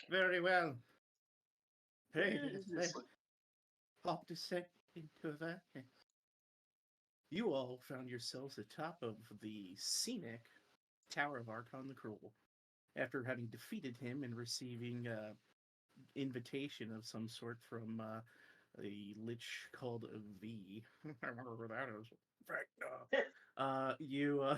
Very well. Hey, It's like, hop to set into that. You all found yourselves atop of the scenic Tower of Archon the Cruel. After having defeated him and receiving invitation of some sort from a lich called V. I remember who that is. You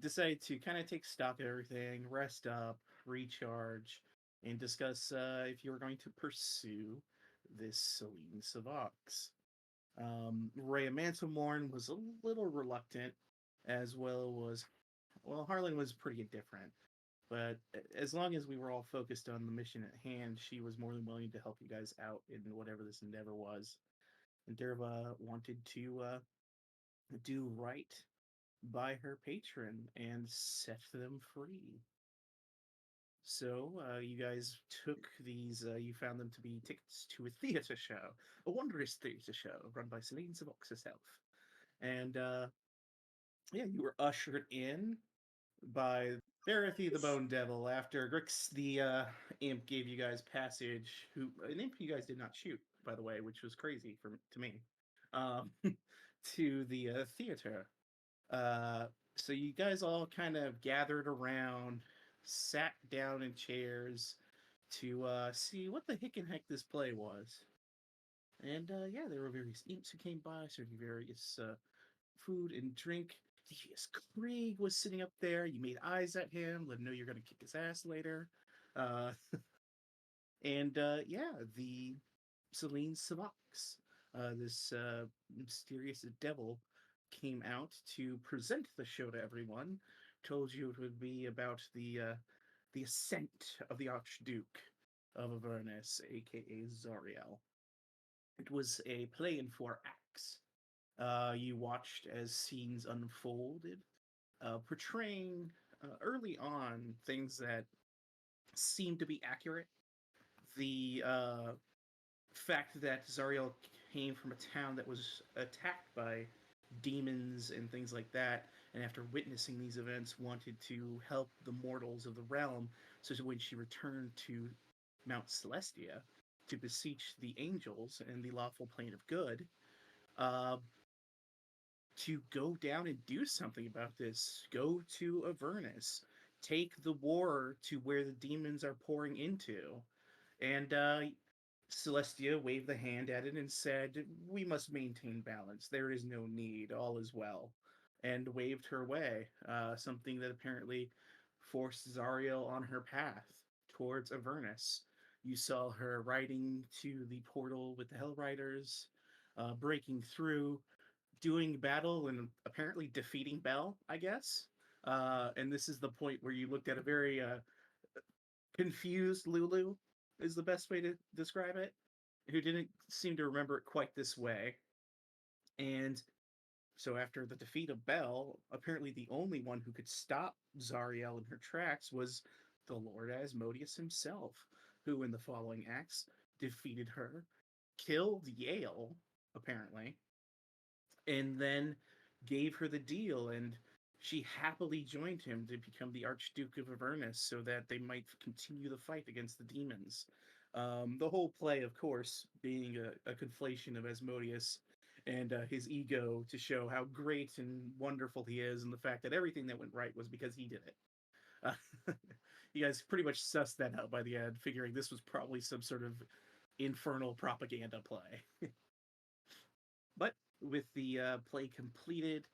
decide to kind of take stock of everything, rest up, recharge, and discuss if you're going to pursue this Celine Savox. Rhea Mantelmorn was a little reluctant, as well, Harlan was pretty indifferent. But as long as we were all focused on the mission at hand, she was more than willing to help you guys out in whatever this endeavor was. And Derva wanted to do right by her patron and set them free. So you guys took these, you found them to be tickets to a theatre show, a wondrous theatre show run by Celine Savox herself. And yeah, you were ushered in by Verity the Bone Devil after Grix the imp gave you guys passage, an imp you guys did not shoot, by the way, which was crazy to me, um, to the theater. So you guys all kind of gathered around, sat down in chairs to see what the hick and heck this play was. And yeah, there were various imps who came by, serving various food and drink. Devious Krieg was sitting up there. You made eyes at him, let him know you're going to kick his ass later. Uh, and yeah, the Celine Savox, this mysterious devil, came out to present the show to everyone. Told you it would be about the ascent of the Archduke of Avernus, aka Zariel. It was a play in 4 acts. You watched as scenes unfolded, portraying early on things that seemed to be accurate. The fact that Zariel came from a town that was attacked by demons and things like that, and after witnessing these events, wanted to help the mortals of the realm. So when she returned to Mount Celestia to beseech the angels and the lawful plane of good, uh, to go down and do something about this. Go to Avernus. Take the war to where the demons are pouring into. And Celestia waved the hand at it and said, "We must maintain balance. There is no need. All is well." And waved her way, something that apparently forced Zariel on her path towards Avernus. You saw her riding to the portal with the Hell Riders, breaking through, doing battle and apparently defeating Bell, I guess. And this is the point where you looked at a very confused Lulu, is the best way to describe it, who didn't seem to remember it quite this way. And so after the defeat of Bell, apparently the only one who could stop Zariel in her tracks was the Lord Asmodeus himself, who in the following acts defeated her, killed Yale, apparently, and then gave her the deal, and she happily joined him to become the Archduke of Avernus so that they might continue the fight against the demons. The whole play, of course, being a conflation of Asmodeus and his ego to show how great and wonderful he is, and the fact that everything that went right was because he did it. Uh, you guys pretty much sussed that out by the end, figuring this was probably some sort of infernal propaganda play. But with the play completed,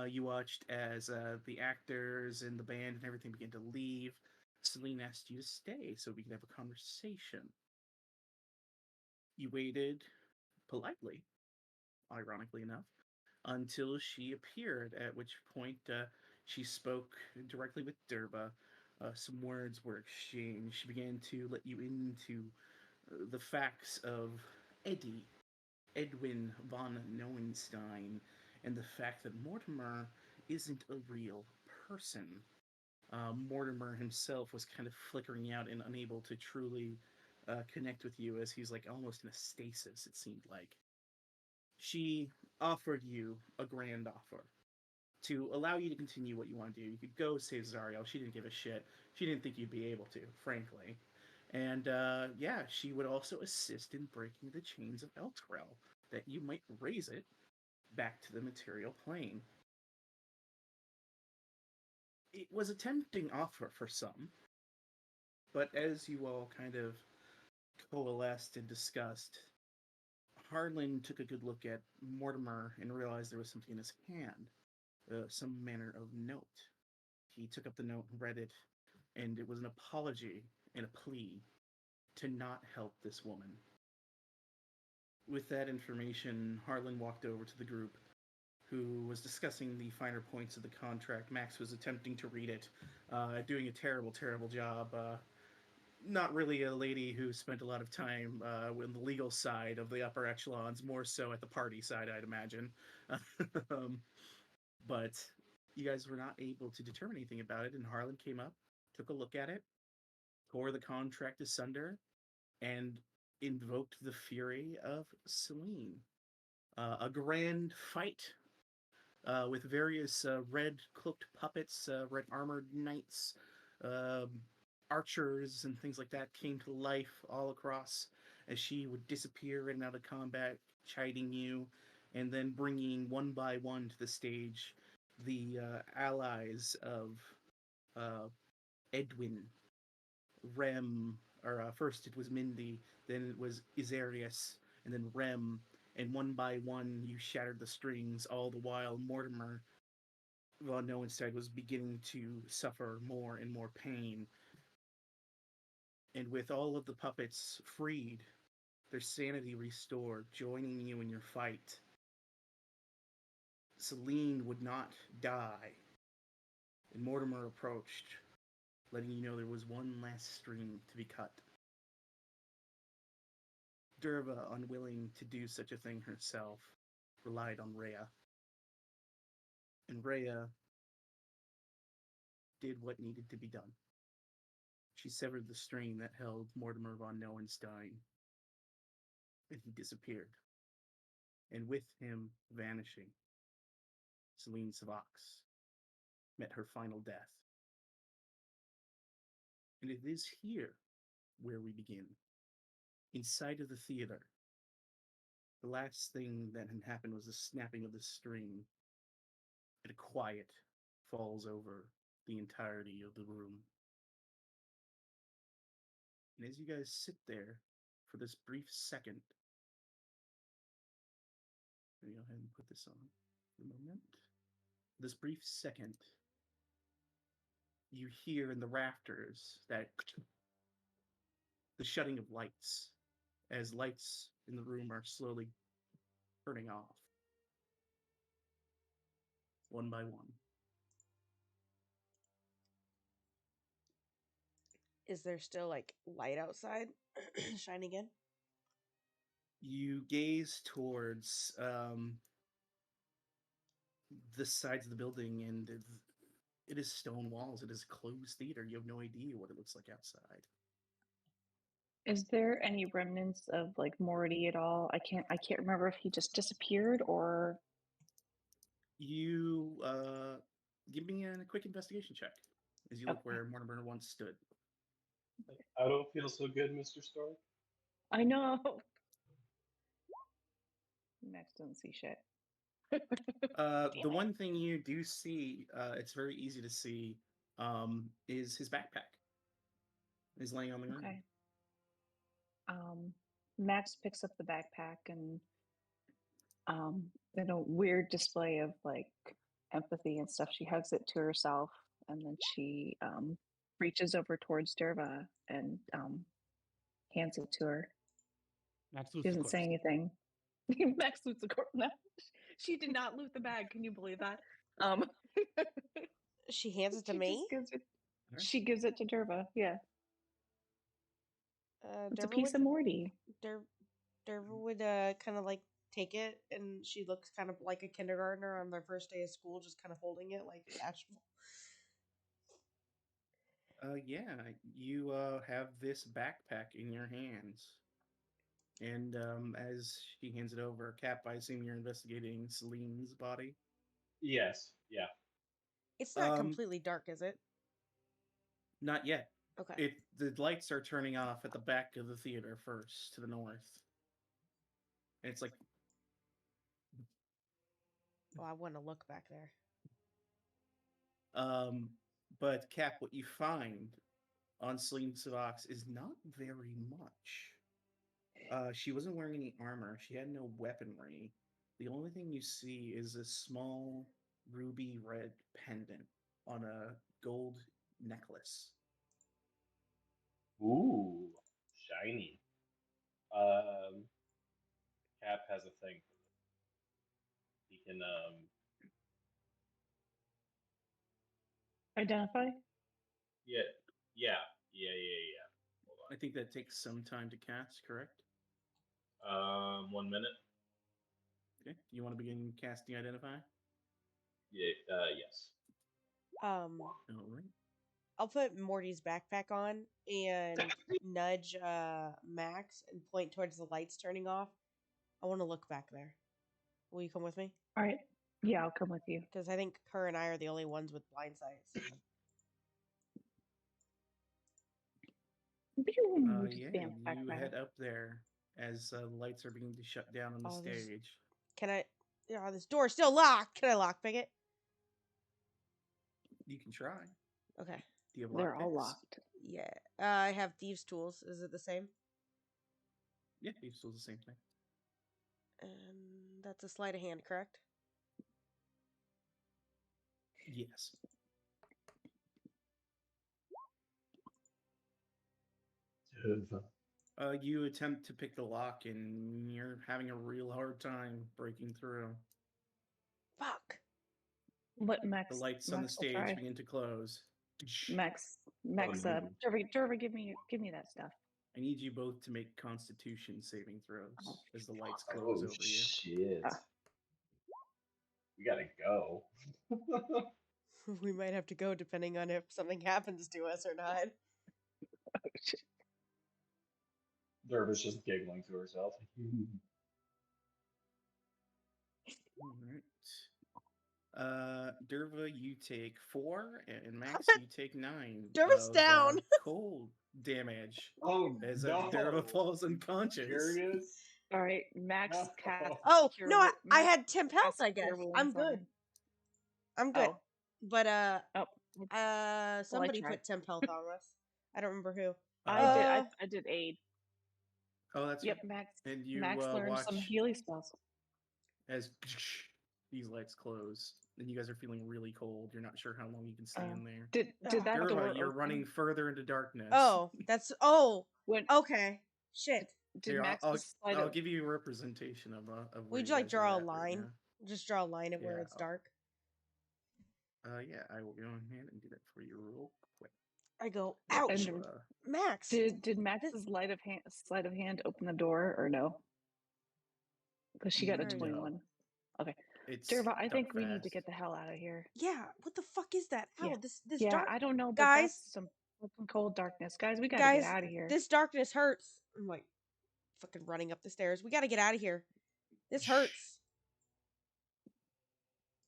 you watched as the actors and the band and everything began to leave. Celine asked you to stay so we could have a conversation. You waited politely, ironically enough, until she appeared, at which point she spoke directly with Derba. Some words were exchanged. She began to let you into the facts of Eddie Edwin von Neuenstein, and the fact that Mortimer isn't a real person. Mortimer himself was kind of flickering out and unable to truly connect with you, as he's like almost in a stasis, it seemed like. She offered you a grand offer. to allow you to continue what you want to do. You could go save Zariel. She didn't give a shit. She didn't think you'd be able to, frankly. And yeah, she would also assist in breaking the chains of Elturel, that you might raise it back to the material plane. It was a tempting offer for some, but as you all kind of coalesced and discussed, Harlan took a good look at Mortimer and realized there was something in his hand, some manner of note. He took up the note and read it, and it was an apology and a plea to not help this woman. With that information, Harlan walked over to the group, who was discussing the finer points of the contract. Max was attempting to read it, doing a terrible, terrible job. Not really a lady who spent a lot of time on the legal side of the upper echelons, more so at the party side, I'd imagine. um, but you guys were not able to determine anything about it, and Harlan came up, took a look at it, tore the contract asunder, and invoked the fury of Selene. A grand fight with various red cloaked puppets, red armored knights, um, archers, and things like that came to life all across as she would disappear in and out of combat, chiding you, and then bringing one by one to the stage the allies of uh, Edwin, Rem, or first it was Mindy, then it was Isarius, and then Rem, and one by one you shattered the strings, all the while Mortimer, well, no, instead was beginning to suffer more and more pain. And with all of the puppets freed, their sanity restored, joining you in your fight, Selene would not die. And Mortimer approached, letting you know there was one last string to be cut. Derva, unwilling to do such a thing herself, relied on Rhea. And Rhea did what needed to be done. She severed the string that held Mortimer von Neuenstein, and he disappeared. And with him vanishing, Selene Savox met her final death. And it is here where we begin. Inside of the theater, the last thing that had happened was the snapping of the string, and a quiet falls over the entirety of the room. And as you guys sit there for this brief second, let me go ahead and put this on for a moment. This brief second, you hear in the rafters that the shutting of lights, as lights in the room are slowly turning off, one by one. Is there still like light outside shining in? You gaze towards the sides of the building, and it is stone walls. It is a closed theater. You have no idea what it looks like outside. Is there any remnants of like Morty at all? I can't remember if he just disappeared or You give me a quick investigation check as you look okay. where Mortimer once stood. I don't feel so good, Mr. Stark. I know. Max doesn't see shit. The one thing you do see, it's very easy to see, is his backpack. He's laying on the ground. Okay. Max picks up the backpack and in a weird display of like empathy and stuff, she hugs it to herself and then she reaches over towards Derva and hands it to her. Max She looks doesn't say corpse. anything. Max loots the corpse. No, she did not loot the bag. Can you believe that? She hands it to she me. just gives it. Alright. She gives it to Derva. Yeah, it's a Derva piece of Morty. Derva would kind of like take it, and she looks kind of like a kindergartner on their first day of school, just kind of holding it like bashful. Yeah, you have this backpack in your hands. And as she hands it over, Cap, I assume you're investigating Celine's body? Yes. Yeah. It's not Um, completely dark, is it? Not yet. Okay. The lights are turning off at the back of the theater first, to the north. And it's like, Oh, I want to look back there. but Cap, what you find on Celine Savox is not very much. She wasn't wearing any armor. She had no weaponry. The only thing you see is a small ruby red pendant on a gold necklace. Ooh, shiny. Cap has a thing for this. He can Identify? yeah, yeah. Hold I think that takes some time to cast, correct? on. 1 minute. Okay. Do you want to begin casting Identify? Yeah, yes. All right. I'll put Morty's backpack on and nudge Max and point towards the lights turning off. I want to look back there. Will you come with me? All right. Yeah, I'll come with you. Because I think her and I are the only ones with blind sight. Yeah, Damn you backpack. head up there as the lights are beginning to shut down on the Oh, there's- stage. Can I? Yeah, this door's still locked. Can I lockpick it? You can try. Okay. Do you have They're all lockpicks? locked. Yeah. I have thieves' tools. Is it the same? Yeah, it's still the same thing. And that's a sleight of hand, correct? Yes. You attempt to pick the lock and you're having a real hard time breaking through. Fuck. Let Max. The lights on the Max will stage try. begin to close. Max. no. Derva, give me that stuff. I need you both to make Constitution saving throws Oh. as the lights close over you. Shit. Ah. We gotta go. We might have to go depending on if something happens to us or not. Derva's just giggling to herself. All right. Derva, you take 4, and Max, you take 9. Derva's of, down. Cold damage Oh as no! Derva falls unconscious. Serious? All right, Max No. cast. Oh Cure no, I Max had temp health. cast I guess Cure Wounds I'm on good. him. I'm good. Oh. But Oh. somebody tried. put temp health on us. I don't remember who. I did aid. Oh, that's Yep, right. Max. And you Max learned watch some healing spells. as these lights close, and you guys are feeling really cold. You're not sure how long you can stay in there. Did that Derva, door you're open? running further into darkness. Oh, that's When okay. Shit. did Here, Max I'll give you a representation of where Would you you like guys are draw a at right line? now. Just draw a line of where Yeah, it's dark. Yeah, I will go ahead and do that for you real quick. I go, ouch, So, Max. did Max's sleight of hand open the door or no? Because she got a No. 21. Okay. it's Derva, I think dark we need to fast. get the hell out of here. Yeah, what the fuck is that? Ow, Yeah. this Yeah, dark. I don't know, but Guys, that's some fucking cold darkness. Guys, we gotta guys, get out of here. this darkness hurts. I'm like, fucking running up the stairs. We gotta get out of here. This hurts.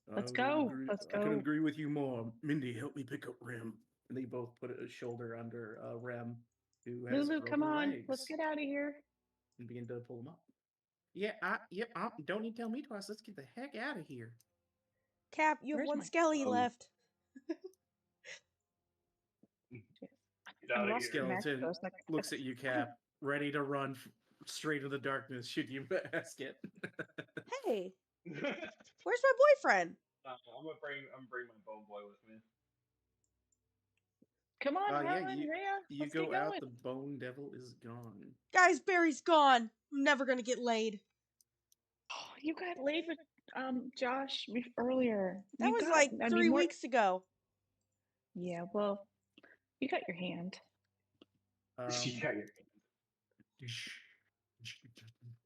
Let's go. Let's I couldn't go. agree with you more. Mindy, help me pick up Rem. And they both put a shoulder under Rem, who has Lulu, come broken on. legs, Let's get out of here. and begin to pull them up. Yeah, don't need to tell me twice. Let's get the heck out of here. Cap, you have Where's one my skelly phone? left. Get out of lost here. Max Skeleton for a second. looks at you, Cap, ready to run straight into the darkness should you ask it. Hey, where's my boyfriend? I'm gonna bring my bone boy with me. Come on, Yeah, Helen, Rhea. you Let's go get out. going. The bone devil is gone. Guys, Barry's gone. I'm never gonna get laid. Oh, you got laid with Josh earlier. That You was got, like I 3 mean, weeks ago. Yeah, well, you got your hand. She got your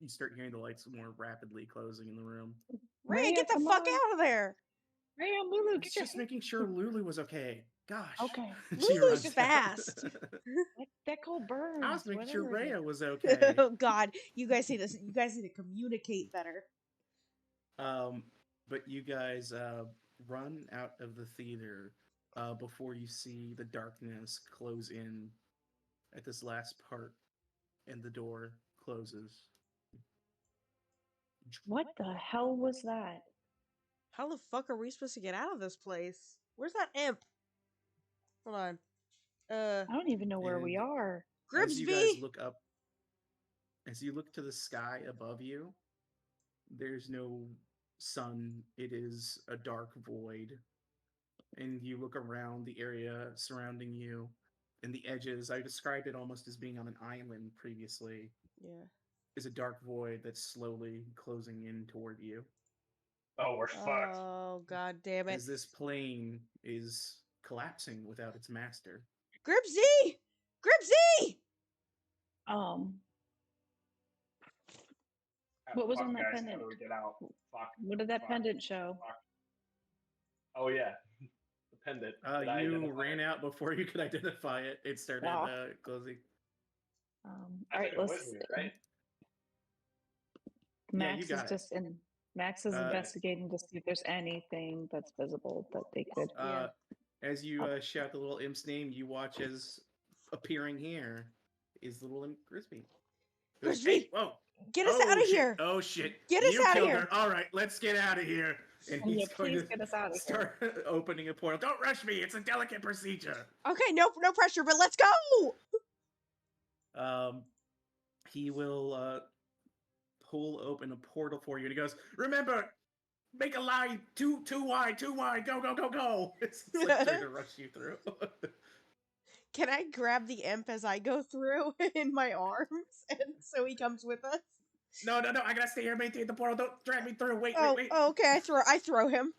You start hearing the lights more rapidly closing in the room. Ray, Rhea, get the come fuck on. out of there. Rhea, Lulu, It's get your just hand. making sure Lulu was okay. Gosh. Okay. She Lulu's runs out. fast. That cold burns. I was making sure whatever it Rhea is. was okay. Oh God, you guys need to communicate better. But you guys run out of the theater before you see the darkness close in at this last part, and the door closes. What the hell was that? How the fuck are we supposed to get out of this place? Where's that imp? Hold on. I don't even know where we And are. as you guys Grimsby! look up, as you look to the sky above you, there's no sun. It is a dark void. And you look around the area surrounding you, and the edges, I described it almost as being on an island previously, Yeah. is a dark void that's slowly closing in toward you. Oh, we're fucked. Oh, god damn it. As this plane is collapsing without its master. Grimsby! Grimsby! Um, Ah, What was fuck, on that guys, pendant? How do we get out? Fuck. what did that Fuck. pendant show? Fuck. Oh yeah, the pendant. Did I You identify ran it? out before you could identify it. It started Wow. closing. I All right, took it with let's. me, right? Max you is got it. just in. Max is Uh, investigating to see if there's anything that's visible that they could. Yeah. As you shout the little imp's name, you watch as appearing here is little imp Grisby. Goes, Grimsby! hey, whoa! Get us Oh, out of shit. here! Oh shit! Get us You outta killed here. her. All right, let's get out of here. And Oh, yeah, he's going please to get us out of here. start opening a portal. Don't rush me. It's a delicate procedure. Okay, no pressure, but let's go! He will pull open a portal for you, and he goes, "Remember, make a line too wide, go, go, go." It's like trying to rush you through. Can I grab the imp as I go through in my arms, and so he comes with us? No, I gotta stay here, maintain the portal. Don't drag me through. Wait. Oh, okay. I throw him.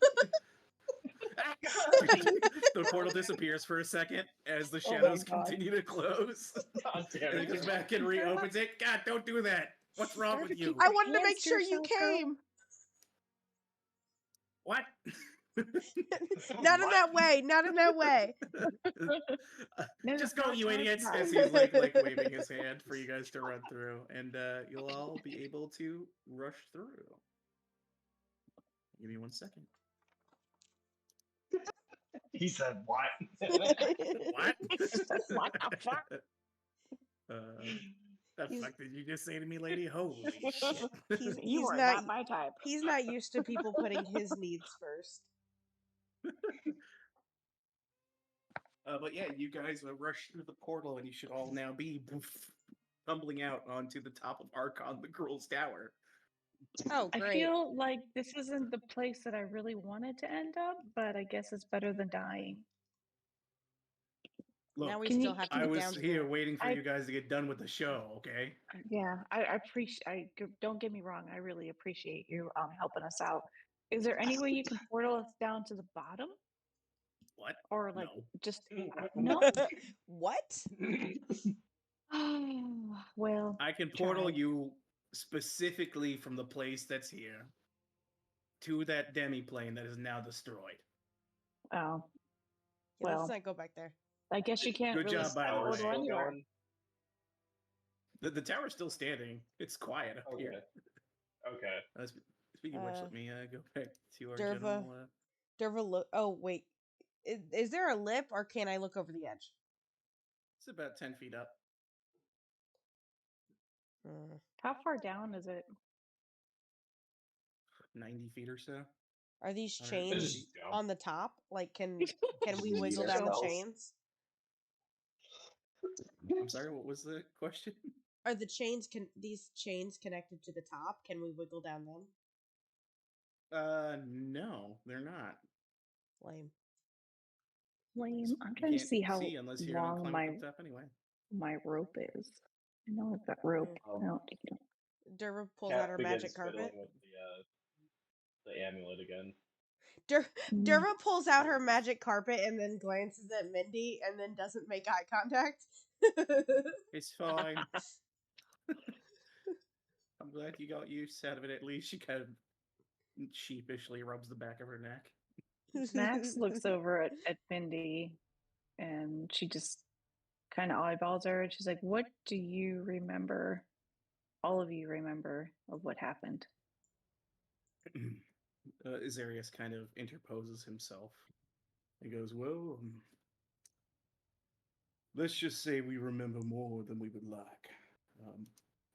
The portal disappears for a second as the Oh my shadows God. continue to close. God damn And he it. goes back and reopens it. God, don't do that. What's wrong with you? I wanted to make Hands to sure you yourself, girl. came. What? Not in that way. Not in that way. No, Just it's go, not you time idiots! for As that. he's like waving his hand for you guys to run through, and you'll all be able to rush through. Give me 1 second. He said what? What? What the fuck? The He's- fuck did you just say to me, lady? Holy shit! You are not- not my type. He's not used to people putting his needs first. But yeah, you guys rush through the portal, and you should all now be tumbling out onto the top of Archon the Cruel's tower. Oh, I great. feel like this isn't the place that I really wanted to end up, but I guess it's better than dying. Look, Now we Can still you- have to I get was down to here there. waiting for I- you guys to get done with the show, okay? Yeah, I appreciate. Don't get me wrong. I really appreciate you helping us out. Is there any way you can portal us down to the bottom, What? or like No. just no? What? Well, I can portal tried. you specifically from the place that's here to that demi-plane that is now destroyed. Oh, Yeah, Well, let's not go back there. I guess you can't Good really job, by the portal way. Still anywhere. going? The tower's still standing. It's quiet up Okay. here. Okay. Speaking of which, Uh, let me go back to our Derva. general... Derva, look. Oh, wait. Is there a lip, or can I look over the edge? It's about 10 feet up. How far down is it? 90 feet or so. Are these Alright. chains Just go. on the top? Like, can we Just wiggle use down the ourselves. chains? I'm sorry, what was the question? Are the chains these chains connected to the top? Can we wiggle down them? No, they're not. Lame. Lame. I'm You trying to can't see how unless you're gonna long climb my up the top anyway. rope is. I know it's that rope. Oh. No, Derva pulls Cat out her begins magic carpet. fiddling with the amulet again. Derva pulls out her magic carpet and then glances at Mindy and then doesn't make eye contact. It's fine. I'm glad you got use out of it at least. She kind of sheepishly rubs the back of her neck. Max looks over at Mindy and she just kind of eyeballs her and she's like, "What do you remember? All of you remember of what happened?" Azarius kind of interposes himself. He goes, well, let's just say we remember more than we would like. Um,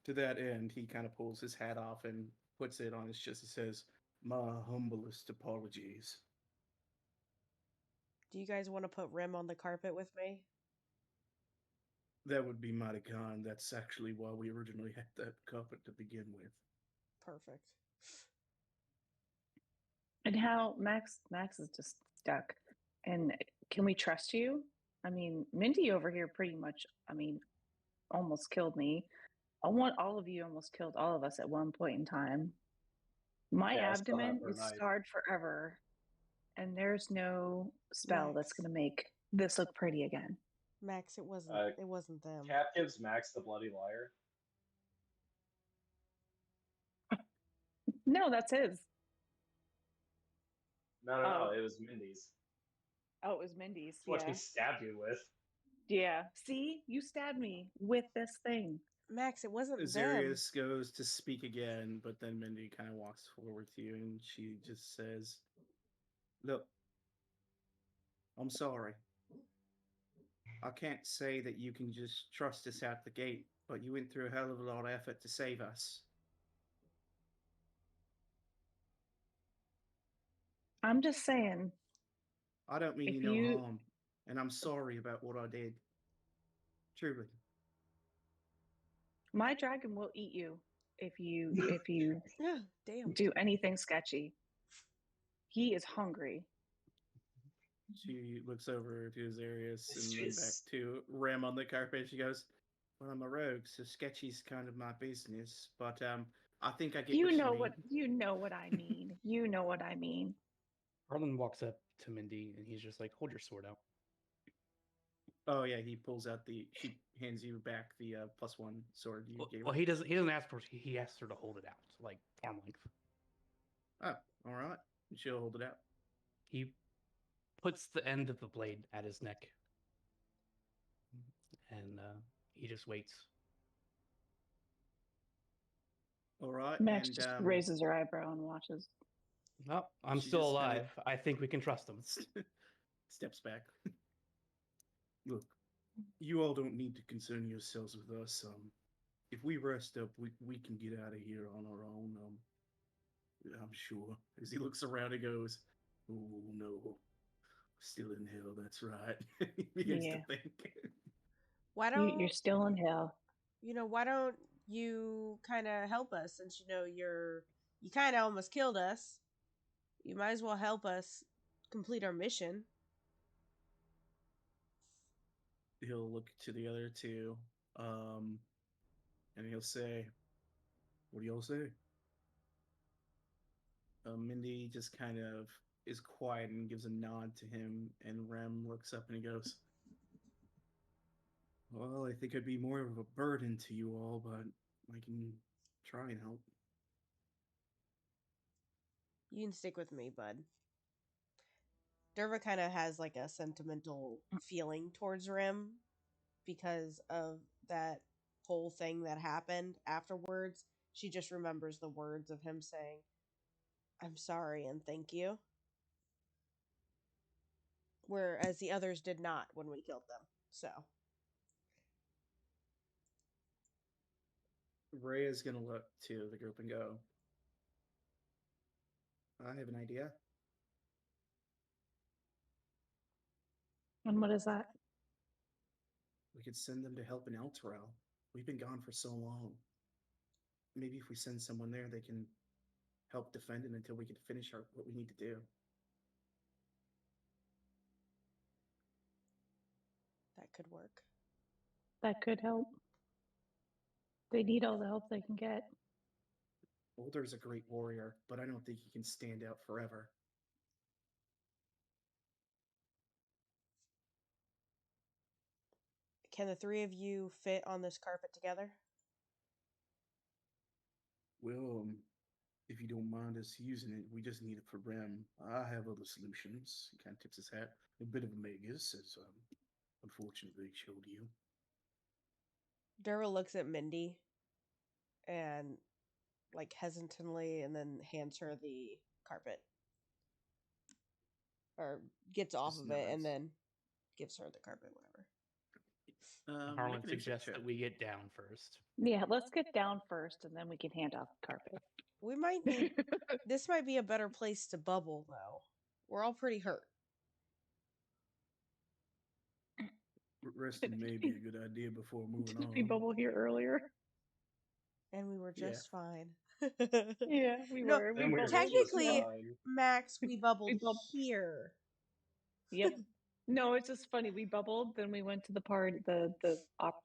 to that end, he kind of pulls his hat off and puts it on his chest. He says, my humblest apologies. Do you guys want to put Rim on the carpet with me? That would be mighty kind. That's actually why we originally had that carpet to begin with. Perfect. And how Max is just stuck. And can we trust you? I mean, Mindy over here pretty much, almost killed me. I want all of you almost killed all of us at one point in time. My Yeah, I still have abdomen her is knife. scarred forever, and there's no spell that's Max. going to make this look pretty again. Max, it wasn't. It wasn't them. Cap gives Max the bloody liar. No, that's his. No, it was Mindy's. Oh, it was Mindy's. It's what Yeah. he stabbed you with. Yeah. See, you stabbed me with this thing. Max, it wasn't them. Azarius goes to speak again, but then Mindy kind of walks forward to you and she just says, look, I'm sorry. I can't say that you can just trust us out the gate, but you went through a hell of a lot of effort to save us. I'm just saying. I don't mean If you no you- harm, and I'm sorry about what I did. Truly. My dragon will eat you if you Yeah, damn. do anything sketchy. He is hungry. She looks over to Azarius and then back Jeez. to Ram on the carpet. She goes, well, I'm a rogue, so sketchy's kind of my business, but I think I get You what know you what mean. you know what I mean. You know what I mean. Harlan walks up to Mindy and he's just like, hold your sword out. Oh yeah, he pulls out she hands you back the +1 sword you gave her. Well, he doesn't ask for it. He asks her to hold it out, like arm length. Oh, all right. She'll hold it out. He puts the end of the blade at his neck, and he just waits. All right. Max and just raises her eyebrow and watches. Oh, I'm She still just kinda- alive. I think we can trust him. steps back. Look, you all don't need to concern yourselves with us. If we rest up, we can get out of here on our own. I'm sure. As he looks around, he goes, "Oh no, still in hell. That's right." He begins Yeah. to think. Why don't You're still in hell. why don't you kind of help us, since you kind of almost killed us? You might as well help us complete our mission. He'll look to the other two, and he'll say, "What do y'all say?" Mindy just kind of is quiet and gives a nod to him, and Rem looks up and he goes, well, I think I'd be more of a burden to you all, but I can try and help. You can stick with me, bud. Derva kind of has like a sentimental feeling towards Rim because of that whole thing that happened afterwards. She just remembers the words of him saying, I'm sorry and thank you. Whereas the others did not when we killed them. So. Ray is going to look to the group and go, I have an idea. And what is that? We could send them to help in Elturel. We've been gone for so long. Maybe if we send someone there, they can help defend it until we can finish what we need to do. That could work. That could help. They need all the help they can get. Boulder's a great warrior, but I don't think he can stand out forever. Can the three of you fit on this carpet together? Well, if you don't mind us using it, we just need it for Rem. I have other solutions. He kind of tips his hat. A bit of a magus, as unfortunately showed you. Dura looks at Mindy and like hesitantly and then hands her the carpet. Or gets off Just of it and nods. then gives her the carpet, whatever. Harlan Make an insight suggests check. that we get down first. Yeah, let's get down first and then we can hand off the carpet. We might need. This might be a better place to bubble, though. We're all pretty hurt. Resting may be a good idea before moving Didn't we on. bubble here earlier? And we were Yeah. just fine. Yeah, we No, were. Then we were just technically, fine. Max, we bubbled bub- here. Yep. No, it's just funny. We bubbled, then we went to the part, the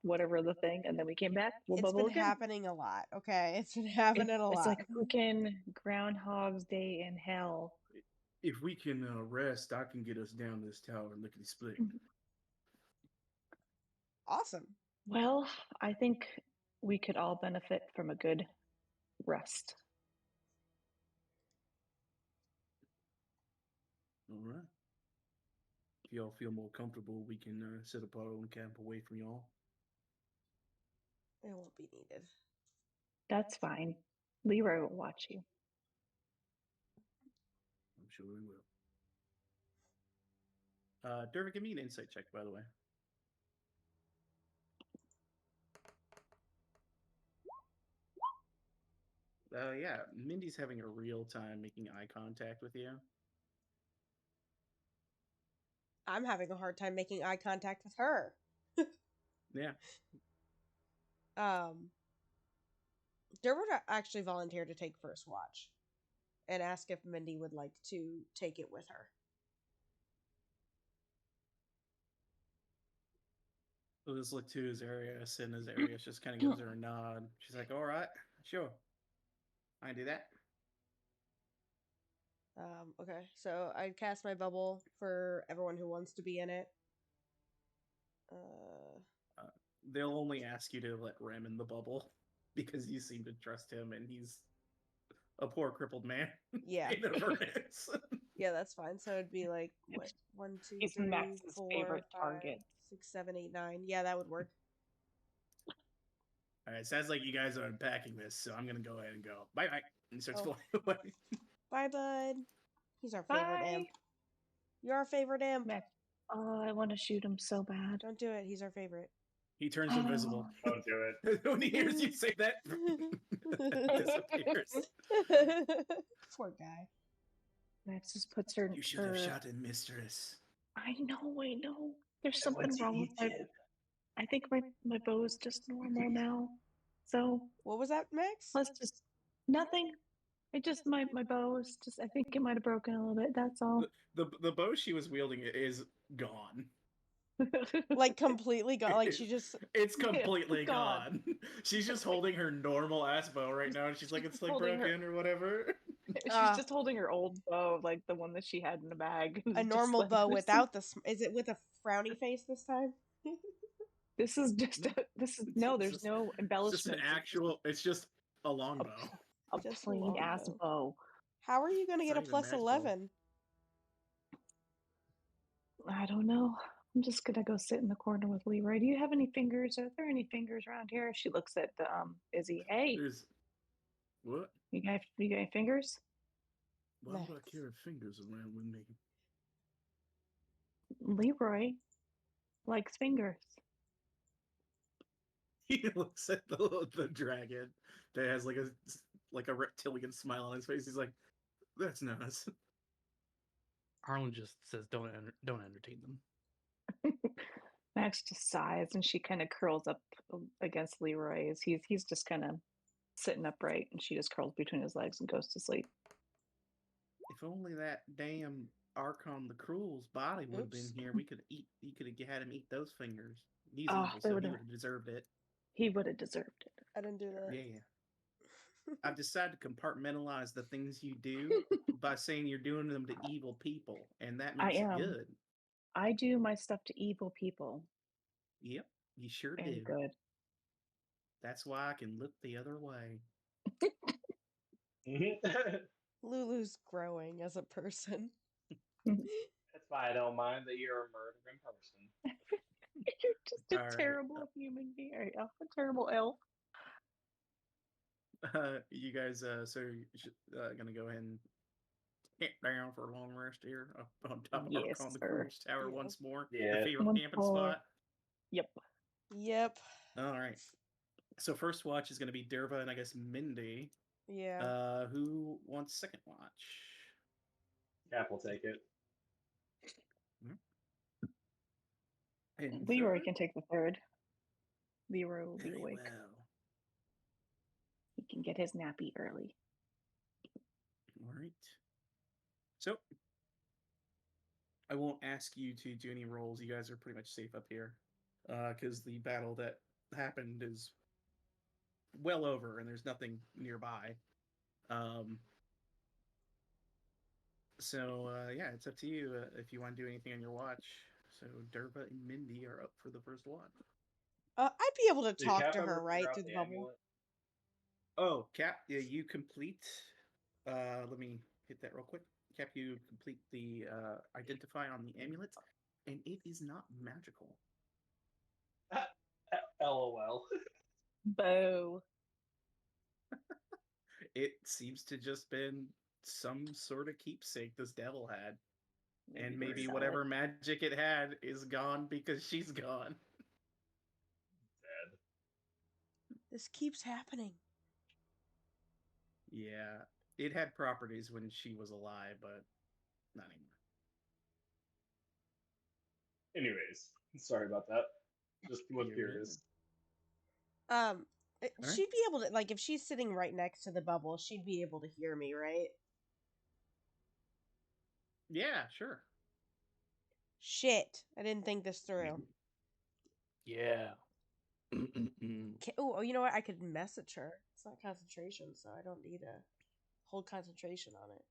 whatever the thing, and then we came back. We'll It's bubble been again. happening a lot, okay? It's been happening a It's lot. like freaking Groundhog's Day in hell. If we can rest, I can get us down this tower lickety split. Awesome. Well, I think we could all benefit from a good rest. All right. If y'all feel more comfortable, we can set up our own camp away from y'all. It won't be needed. That's fine. Leroy will watch you. I'm sure we will. Dervin, give me an insight check, by the way. Yeah, Mindy's having a real time making eye contact with you. I'm having a hard time making eye contact with her. Yeah. Derwood actually volunteered to take first watch and ask if Mindy would like to take it with her. So just look to Azarius, and Azarius just kind of gives her a nod. She's like, all right, sure. I can do that. Okay, so I cast my bubble for everyone who wants to be in it. They'll only ask you to let Rem in the bubble because you seem to trust him, and he's a poor crippled man. Yeah. In Avernus. Yeah, that's fine. So it'd be like, what? 1, 2, He's 3, Max's 4, favorite 5, target. 6, 7, 8, 9. Yeah, that would work. All right, sounds like you guys are unpacking this, so I'm gonna go ahead and go. Bye bye. And he starts Oh. flying away. Bye, bud. He's our favorite Bye. imp. You're our favorite imp. Max. Oh, I want to shoot him so bad. Don't do it. He's our favorite. He turns invisible. Don't do it. When he hears you say that, disappears. Poor guy. Max just puts her. You should have shot him, mistress. I know. There's something wrong with my. I think my bow is just normal now. So What was that, Max? let's just nothing. It just my bow is just. I think it might have broken a little bit. That's all. The bow she was wielding is gone. Like completely gone. Like she just. It's completely gone. gone. She's just holding her normal ass bow right now, and she's like, it's like Holding broken or whatever. She's just holding her old bow, like the one that she had in the bag. A normal bow without the. Is it with a frowny face this time? This is just. There's no It's embellishment. just an actual. It's just a long bow. A Just a plain long ass bow. bow. How are you going to It's get a not even plus magical. 11? I don't know. I'm just gonna go sit in the corner with Leroy. Do you have any fingers? Are there any fingers around here? She looks at Izzy. Hey, There's what? you got any fingers? Why would I Max. carry fingers around with me? Leroy likes fingers. He looks at the dragon that has like a reptilian smile on his face. He's like, "That's nice." Harlan just says, "Don't entertain them." Max just sighs and she kind of curls up against Leroy's. He's just kind of sitting upright, and she just curls between his legs and goes to sleep. If only that damn Archon the Cruel's body would have been Oops. here, we could eat. You could have had him eat those fingers. He's Oh, evil, they so he would've- would have deserved it. He would have deserved it. I didn't do that. Yeah. I've decided to compartmentalize the things you do by saying you're doing them to evil people, and that I makes it am. good. I do my stuff to evil people, Yep, you sure and do. good. That's why I can look the other way. Lulu's growing as a person. That's why I don't mind that you're a murdering person. You're just a All right. terrible human being. A terrible elf. You guys, so you're gonna go ahead and Get down for a long rest here up on top Yes, on the sir. Cruise Tower Yeah. once more. Yeah. The favorite Once camping more. spot. Yep. Yep. All right. So first watch is going to be Derva and I guess Mindy. Yeah. Who wants second watch? Cap will take it. And Leroy third? can take the third. Leroy will be Very awake. well. He can get his nappy early. All right. So I won't ask you to do any rolls. You guys are pretty much safe up here, because the battle that happened is well over, and there's nothing nearby. So yeah, it's up to you if you want to do anything on your watch. So Derva and Mindy are up for the first watch. I'd be able to Did talk Cap to ever her, right, figure out through the the bubble. amulet? Oh, Cap, yeah, you complete. Let me hit that real quick. Cap, you complete the identify on the amulet, and it is not magical. LOL. Bo. It seems to just been some sort of keepsake this devil had, and we'll maybe sell whatever it. magic it had is gone because she's gone. Dead. This keeps happening. Yeah, it had properties when she was alive, but not anymore. Anyways, sorry about that. Just was You're curious. Alright. Alright. She'd be able to, like, if she's sitting right next to the bubble, she'd be able to hear me, right? Yeah, sure. Shit. I didn't think this through. Yeah. Oh, you know what? I could message her. It's not concentration, so I don't need to hold concentration on it.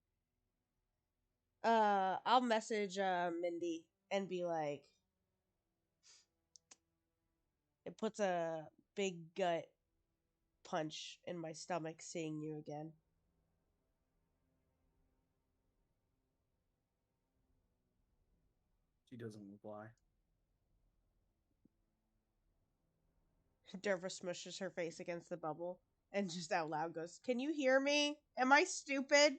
I'll message Mindy and be like, it puts a big gut punch in my stomach seeing you again. She doesn't reply. Derva smushes her face against the bubble and just out loud goes, "Can you hear me? Am I stupid?"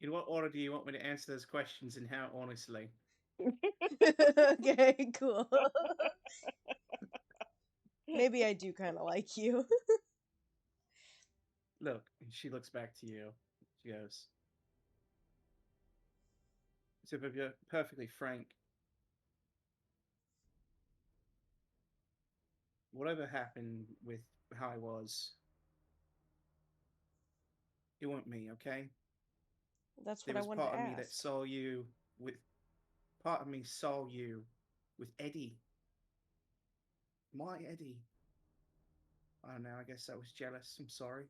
In what order do you want me to answer those questions, and how honestly? Okay, cool. Maybe I do kind of like you. Look, and she looks back to you. She goes, to be perfectly frank, whatever happened with how I was, it wasn't me, okay? That's There what I was wanted part to of me that ask. saw you with part of me saw you with Eddie. My Eddie. I don't know, I guess I was jealous. I'm sorry.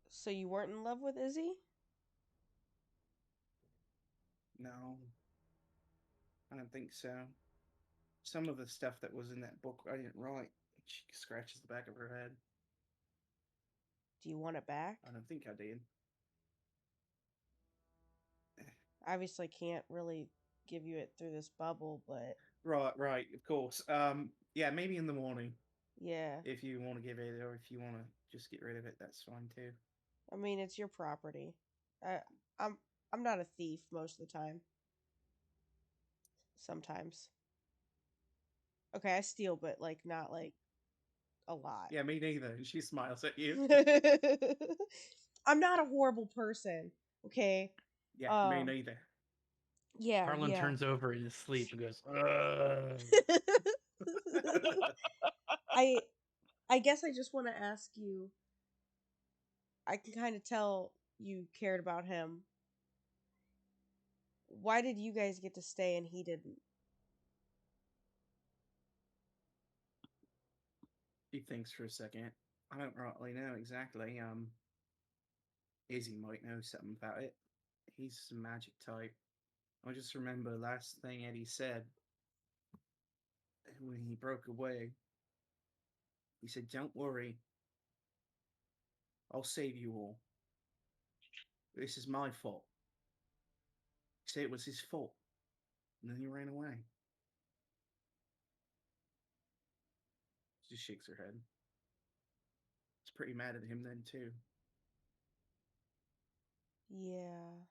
So you weren't in love with Izzy? No, I don't think so. Some of the stuff that was in that book I didn't write. She scratches the back of her head. Do you want it back? I don't think I did. Obviously can't really give you it through this bubble, but Right, of course. Yeah, maybe in the morning. yeah. If you want to give it, or if you want to just get rid of it, that's fine too. I mean, it's your property. I, I'm I'm not a thief most of the time. Sometimes. Okay, I steal, but like not like a lot. Yeah, me neither. And she smiles at you. I'm not a horrible person. Okay. Yeah, me neither. Yeah, Harlan yeah. turns over in his sleep and goes, "Ugh." I guess I just want to ask you. I can kind of tell you cared about him. Why did you guys get to stay and he didn't? He thinks for a second. I don't really know exactly. Izzy might know something about it. He's a magic type. I just remember last thing Eddie said when he broke away. He said, "Don't worry. I'll save you all. This is my fault." He said it was his fault. And then he ran away. She just shakes her head. She's pretty mad at him then, too. Yeah.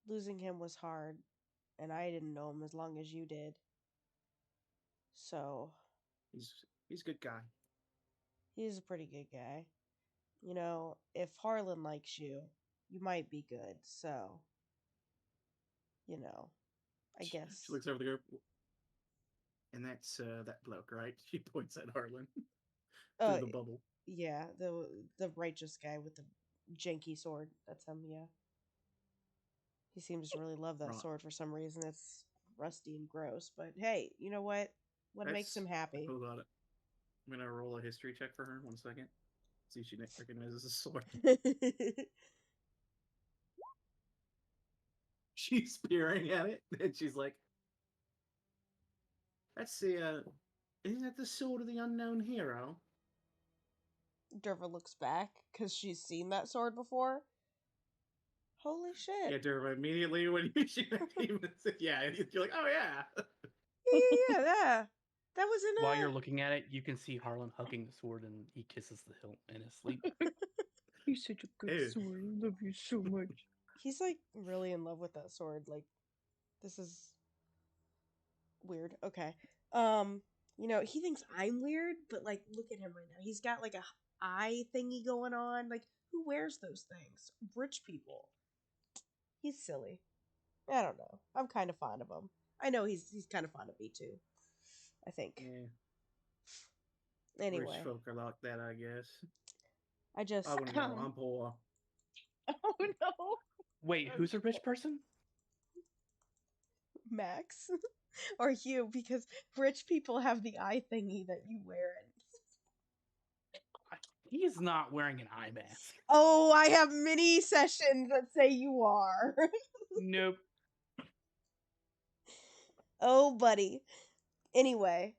Losing him was hard, and I didn't know him as long as you did. So, He's a good guy. he's a pretty good guy. You know, if Harlan likes you, you might be good. So, you know, I guess. She looks over the group. And that's that bloke, right? She points at Harlan through the bubble. Yeah, the righteous guy with the janky sword. That's him, yeah. He seems to really love that Right. sword for some reason. It's rusty and gross, but hey, you know what? What makes him happy? Hold on. I'm gonna roll a history check for her. 1 second. See if she recognizes the sword. She's peering at it, and she's like, "That's the. Isn't that the sword of the unknown hero?" Derva looks back because she's seen that sword before. Holy shit! Yeah, Derva, immediately when you yeah, you're like, "Oh yeah." Yeah. That was in While you're looking at it, you can see Harlan hugging the sword, and he kisses the hilt in his sleep. You're such a good sword. I love you so much. He's like really in love with that sword. Like, this is weird. Okay. You know, he thinks I'm weird, but like, look at him right now. He's got like a eye thingy going on. Like, who wears those things? Rich people. He's silly. I don't know. I'm kind of fond of him. I know he's kind of fond of me too. I think. Yeah. Anyway, Rich folk are like that, I guess. I just I wouldn't know. I'm poor. Oh no! Wait, who's a rich person? Max or you, because rich people have the eye thingy that you wear. He's not wearing an eye mask. Oh, I have many sessions that say you are. Nope. Oh, buddy. Anyway,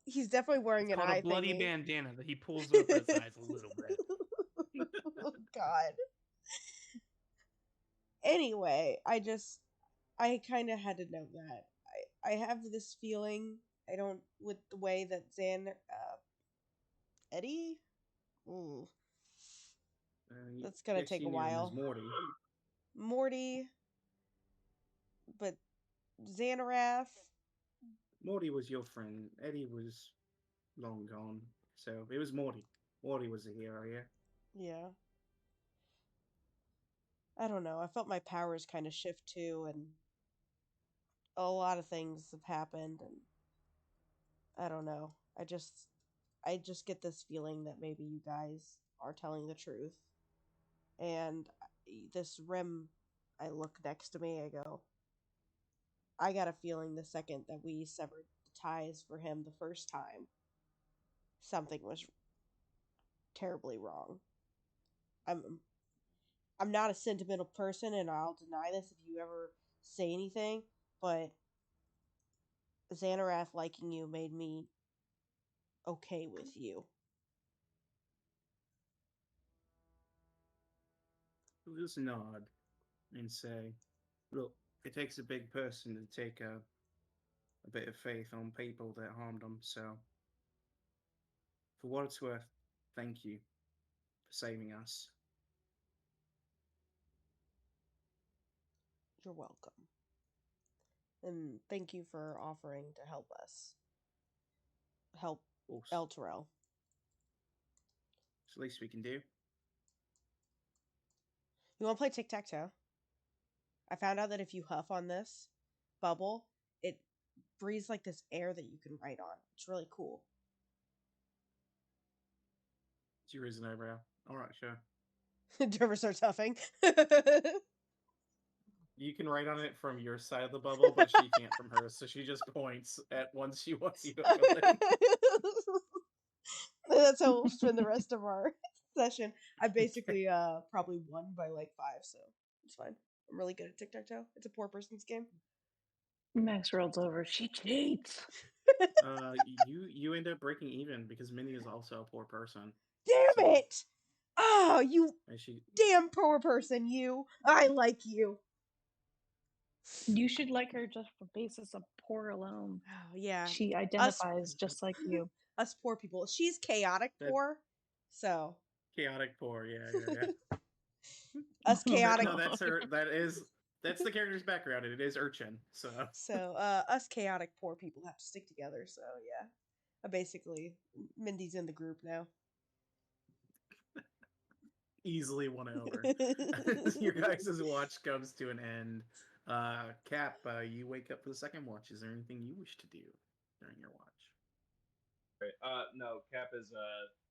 he's definitely wearing It's an called eye a bloody thingy. bandana that he pulls over his eyes a little bit. Oh, God. Anyway, I kind of had to know that. I have this feeling, I don't, with the way that Eddie? Ooh. That's gonna take a while. Morty, but Xanarath. Morty was your friend. Eddie was long gone. So it was Morty. Morty was the hero, yeah? Yeah. I don't know. I felt my powers kind of shift too, and a lot of things have happened, and I don't know. I just get this feeling that maybe you guys are telling the truth. And this Rim, I look next to me, I go, I got a feeling the second that we severed the ties for him the first time, something was terribly wrong. I'm not a sentimental person, and I'll deny this if you ever say anything, but Xanarath liking you made me okay with you. He'll just nod and say, "Look, it takes a big person to take a bit of faith on people that harmed them, so for what it's worth, thank you for saving us." You're welcome. And thank you for offering to help us. Help El Terrell. It's the least we can do. You want to play tic-tac-toe? I found out that if you huff on this bubble, it breathes like this air that you can write on. It's really cool. She raises an eyebrow. Alright, sure. Derva starts huffing. You can write on it from your side of the bubble, but she can't from hers, so she just points at one she wants you to go in. That's how we'll spend the rest of our session. I basically probably won by like 5, so it's fine. I'm really good at tic-tac-toe. It's a poor person's game. Max rolls over. She cheats. You end up breaking even because Minnie is also a poor person. Damn it! Oh, you she... damn poor person, you. I like you. You should like her just for basis of poor alone. Oh, yeah. She identifies just like you. Us poor people. She's chaotic poor, so. Chaotic poor, yeah. Us chaotic. No, that's her. That's the character's background, and it is Urchin. So So, us chaotic poor people have to stick together. So, yeah. Basically, Mindy's in the group now. easily won over. Your guys' watch comes to an end. Cap, you wake up for the second watch. Is there anything you wish to do during your watch? Right. No, Cap is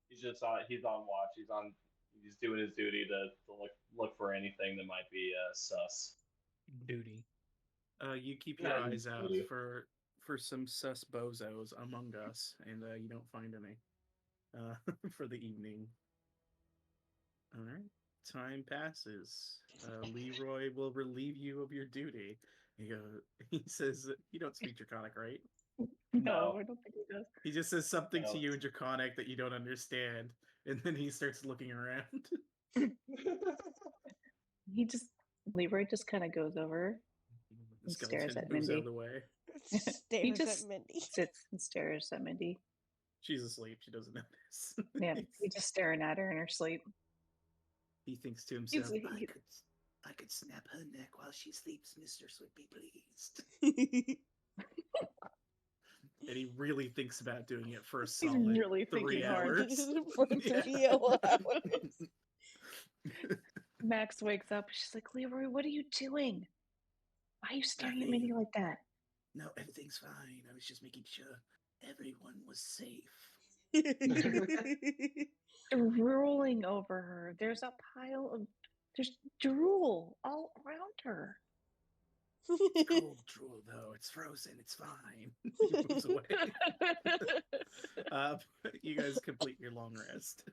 he's on watch. He's doing his duty to look for anything that might be sus. Duty. You keep your eyes out for some sus bozos among us, and you don't find any for the evening. All right. Time passes. Leroy will relieve you of your duty. He says, you don't speak Draconic, right? No, I don't think he does. He just says something No. to you in Draconic that you don't understand, and then he starts looking around. Leroy just kind of goes over The and stares skeleton at moves out of Mindy. the way. Stares just at Mindy. Sits and stares at Mindy. She's asleep. She doesn't notice. Yeah, he's just staring at her in her sleep. He thinks to himself, He- I could snap her neck while she sleeps, Mistress would be pleased. And he really thinks about doing it for a He's solid really 3 thinking hard. hours. For 3 hours. Max wakes up. She's like, Leroy, what are you doing? Why are you staring at Mindy like that? No, everything's fine. I was just making sure everyone was safe. Drooling over her. There's there's drool all around her. It's cold drool, though. It's frozen. It's fine. He moves away. You guys complete your long rest.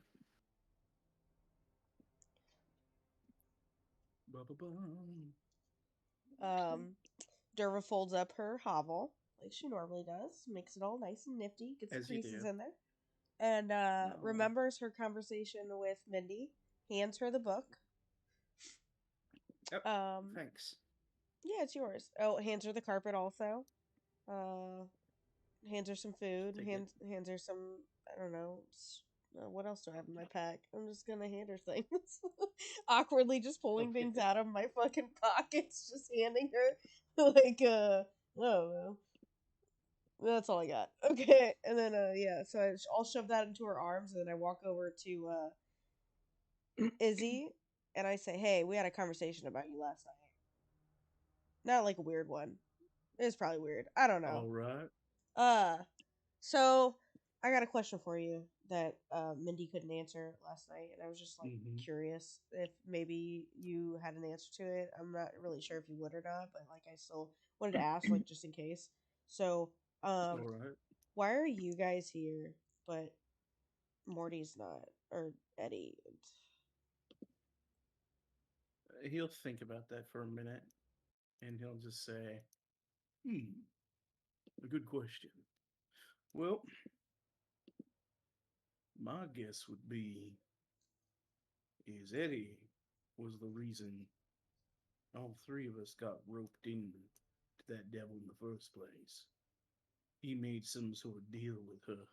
Derva folds up her hovel like she normally does, makes it all nice and nifty, gets the creases in there, and remembers her conversation with Mindy, hands her the book. Yep. Thanks. Yeah, it's yours. Oh, hands her the carpet also. Hands her some food. Hands her some, I don't know, what else do I have in my pack? I'm just gonna hand her things. Awkwardly just pulling things out of my fucking pockets, just handing her, like, oh, that's all I got. Okay, and then, yeah, so I'll shove that into her arms, and then I walk over to, Izzy, and I say, hey, we had a conversation about you last night. Not like a weird one. It was probably weird. I don't know. All right. So I got a question for you that Mindy couldn't answer last night, and I was just like curious if maybe you had an answer to it. I'm not really sure if you would or not, but like I still wanted to ask, like just in case. So, All right. why are you guys here, but Morty's not, or Eddie? He'll think about that for a minute, and he'll just say, a good question. Well, my guess would be is Eddie was the reason all three of us got roped in to that devil in the first place. He made some sort of deal with her.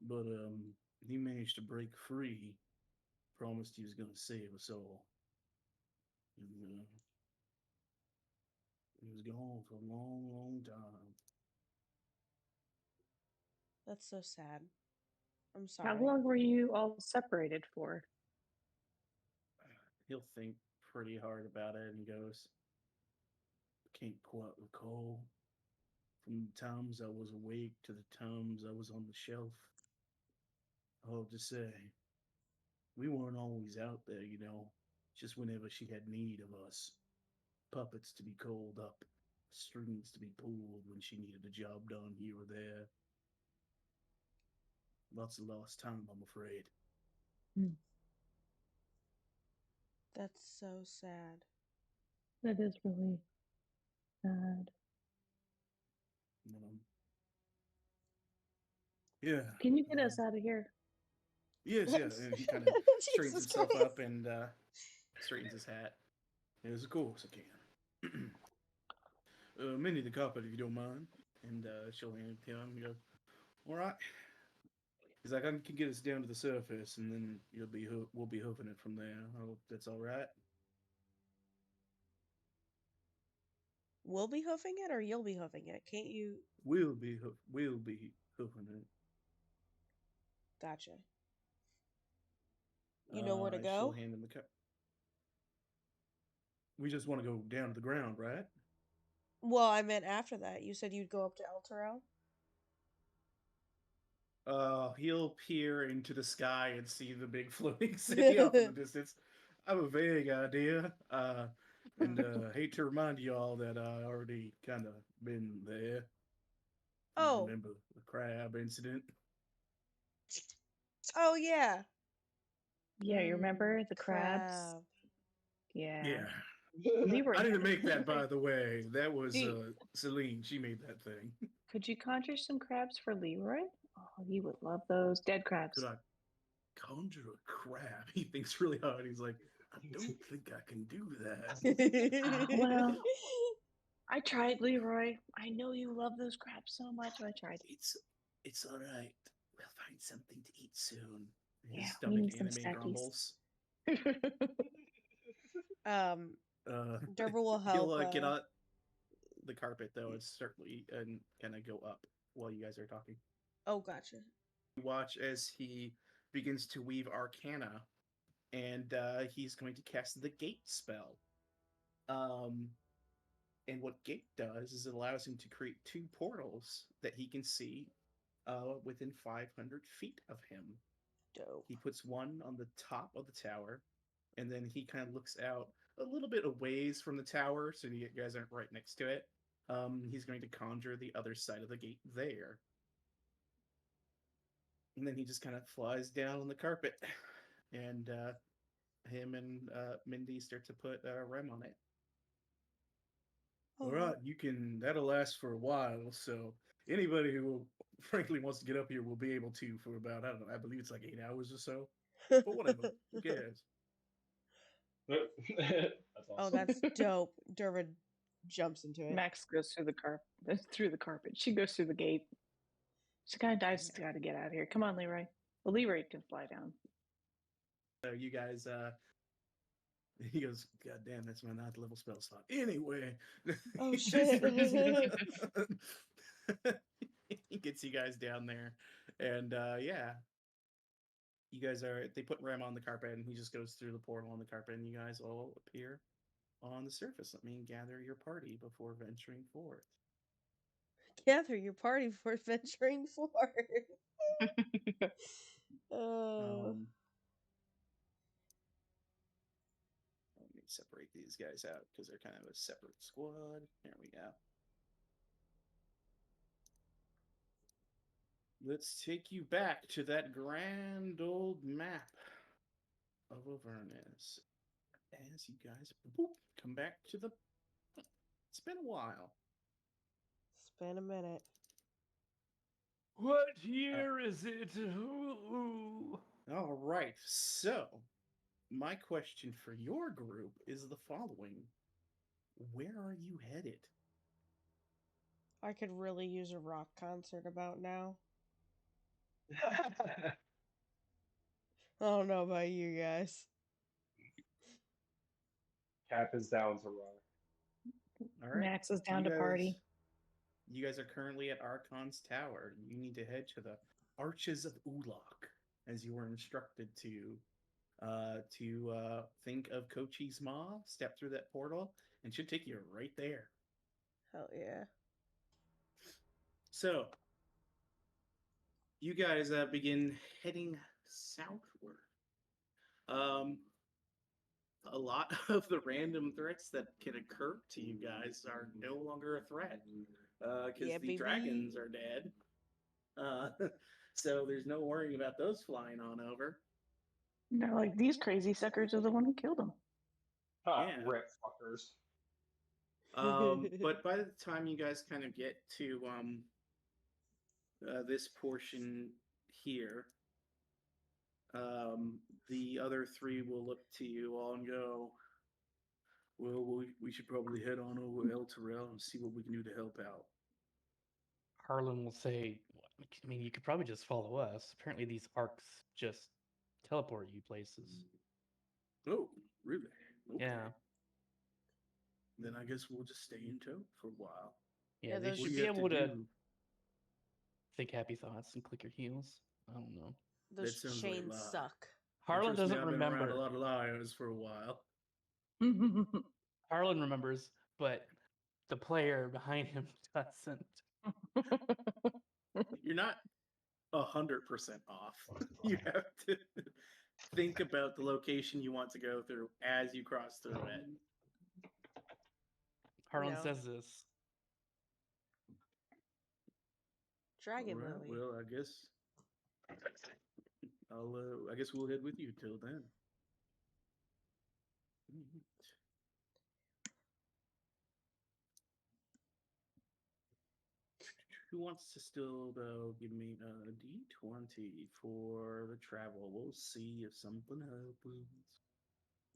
But he managed to break free. Promised he was going to save us all. And he was gone for a long, long time. That's so sad. I'm sorry. How long were you all separated for? He'll think pretty hard about it and goes, can't quite recall. From the times I was awake to the times I was on the shelf. I'll just say, we weren't always out there, you know, just whenever she had need of us. Puppets to be called up, strings to be pulled when she needed a job done here or there. Lots of lost time, I'm afraid. That's so sad. That is really sad. Yeah. Can you get us out of here? Yes, yeah. And he kind of straightens himself up and straightens his hat. Yes, of course I can. Minnie the carpet, if you don't mind. And she'll hand it to him and go, all right. He's like, I can get us down to the surface, and then we'll be hoofing it from there. I hope that's all right. We'll be hoofing it, or you'll be hoofing it. Can't you? We'll be hoofing it. Gotcha. You know where to She'll go? hand him the cup. We just want to go down to the ground, right? Well, I meant after that. You said you'd go up to El Terrell? He'll peer into the sky and see the big floating city off in the distance. I have a vague idea. And hate to remind y'all that I already kind of been there. Oh. Remember the crab incident? Oh, yeah. Yeah, you remember the crabs? Crab. Yeah. Yeah. Leroy I had didn't to- make that, by the way. That was Gee. Celine. She made that thing. Could you conjure some crabs for Leroy? Oh, he would love those dead crabs. Could I conjure a crab? He thinks really hard. He's like, I don't think I can do that. Well, I tried, Leroy. I know you love those crabs so much. I tried. It's all right. We'll find something to eat soon. His Yeah, we stomach need some anime stackies. grumbles. Derber will He'll help. get on the carpet though, and certainly and kind of go up while you guys are talking. Oh, gotcha. You watch as he begins to weave arcana, and he's going to cast the gate spell. And what gate does is it allows him to create two portals that he can see within 500 feet of him. Dope. He puts one on the top of the tower, and then he kind of looks out a little bit a ways from the tower, so you guys aren't right next to it. He's going to conjure the other side of the gate there. And then he just kind of flies down on the carpet, and him and Mindy start to put Rem on it. All right, you can. That'll last for a while. So anybody who frankly wants to get up here will be able to for about, I don't know, I believe it's like 8 hours or so. But whatever, who cares? That's awesome. Oh, that's dope. Derber jumps into it. Max goes through the carpet. She goes through the gate. She kind of dives. Got to get out of here. Come on, Leroy. Well, Leroy can fly down. So you guys, he goes, God damn, that's my 9th level spell slot. Anyway, Oh shit. He gets you guys down there, and yeah, you guys they put Rem on the carpet, and he just goes through the portal on the carpet, and you guys all appear on the surface. Let me gather your party before venturing forth. Gather your party before venturing forth. Oh. Let me separate these guys out because they're kind of a separate squad. There we go. Let's take you back to that grand old map of Avernus. As you guys come back to the... It's been a while. It's been a minute. What year is it? Ooh. All right, so my question for your group is the following. Where are you headed? I could really use a rock concert about now. I don't know about you guys. Cap is down to rock. All right. Max is down to party. You guys are currently at Archon's Tower. You need to head to the Arches of Ulok, as you were instructed to think of Kochi's Maw, step through that portal, and should take you right there. Hell yeah. So, you guys begin heading southward. A lot of the random threats that can occur to you guys are no longer a threat because the dragons are dead. So there's no worrying about those flying on over. No, like these crazy suckers are the one who killed him. Yeah. Rip fuckers. But by the time you guys kind of get to this portion here, the other three will look to you all and go, well, we should probably head on over El Terrell and see what we can do to help out. Harlan will say, I mean, you could probably just follow us. Apparently, these arcs just teleport you places. Oh, really? Okay. Yeah. Then I guess we'll just stay in tow for a while. Yeah, Yeah, they those- What should do be you have able to do? think happy thoughts and click your heels. I don't know. Those sounds like a chains lie. suck. Harlan Trust me, doesn't I've been around a remember. lot of liars for a while. Harlan remembers, but the player behind him doesn't. You're not 100% off. You have to think about the location you want to go through as you cross through it. Harlan No. says this. Dragon All right, Lily. well, I guess we'll head with you till then. Who wants to still, though, give me a D20 for the travel? We'll see if something happens.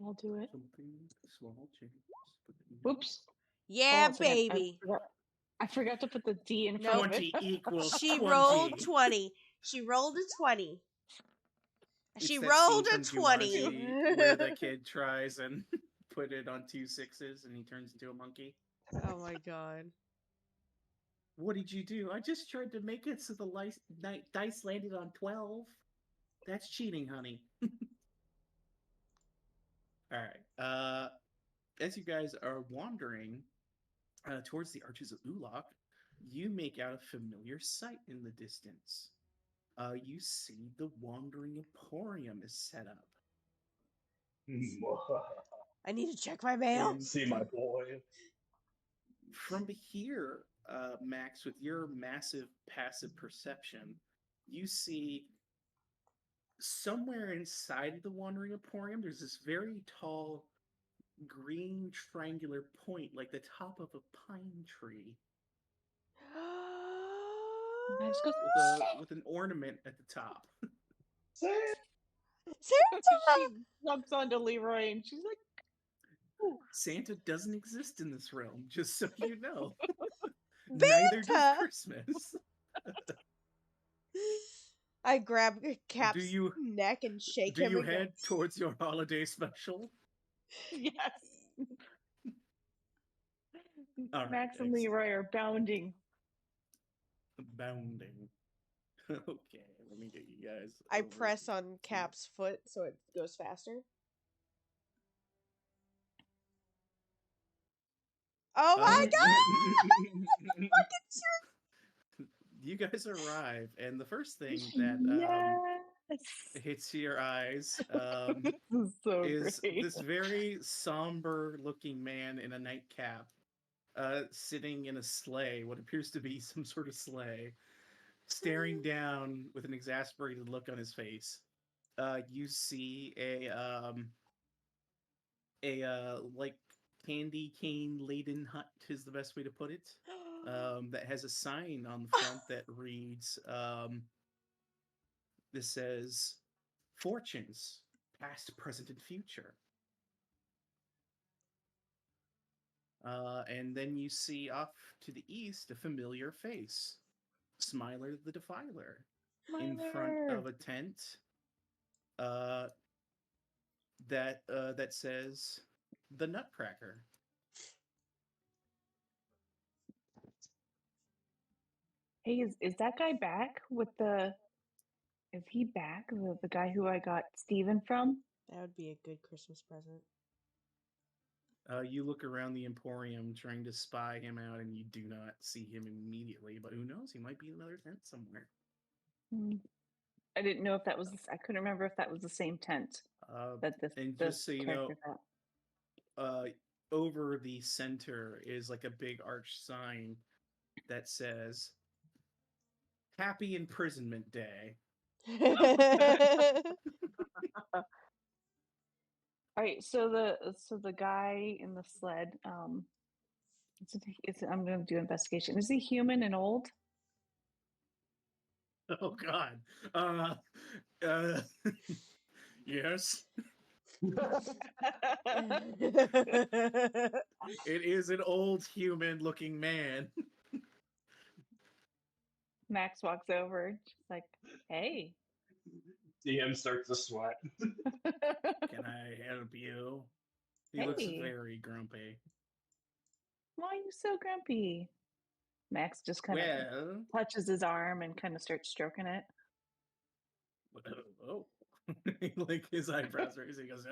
I'll do it. Something small changes. Whoops. Yeah, Hold on a second. baby. I forgot to put the D in No. front of it. 20 equals She 20. rolled 20. She rolled a 20. It's She that rolled scene a from 20. Jumanji where the kid tries and put it on 2 6s and he turns into a monkey. Oh my god. What did you do? I just tried to make it so the dice landed on 12. That's cheating, honey. All right. As you guys are wandering towards the arches of Ulok, you make out a familiar sight in the distance. You see the Wandering Emporium is set up. I need to check my mail. And See my boy. from here, Max, with your massive passive perception, you see somewhere inside the Wandering Emporium, there's this very tall green triangular point, like the top of a pine tree, I just go, with an ornament at the top. she jumps onto Leroy and she's like, Santa doesn't exist in this realm, just so you know. Neither does Banta! Christmas. I grab Cap's Do you- neck and shake Do him you and go, head towards your holiday special? yes. All right, Max and excellent. Leroy are bounding. Bounding. Okay, let me get you guys. I over press to- on Cap's foot so it goes faster. Oh my god! You guys arrive, and the first thing that Yes. hits your eyes This is so is great. this very somber-looking man in a nightcap, sitting in a sleigh, what appears to be some sort of sleigh, staring down with an exasperated look on his face. You see a like candy cane laden hut is the best way to put it. That has a sign on the front that reads, this says, "Fortunes, past, present, and future." And then you see off to the east a familiar face, Smiler the Defiler, in front of a tent that says, "The Nutcracker." Hey, is that guy back with the? Is he back? The guy who I got Steven from? That would be a good Christmas present. You look around the Emporium trying to spy him out, and you do not see him immediately. But who knows? He might be in another tent somewhere. I didn't know if that was. I couldn't remember if that was the same tent that this. And this just so you know, character got. over the center is like a big arch sign that says, "Happy Imprisonment Day." All right, so the guy in the sled, I'm going to do investigation. Is he human and old? Oh God. Yes. It is an old human-looking man. Max walks over. She's like, "Hey." DM starts to sweat. Can I help you? He looks Hey. very grumpy. Why are you so grumpy? Max just kind of Well, touches his arm and kind of starts stroking it. oh, like his eyebrows raised. He goes,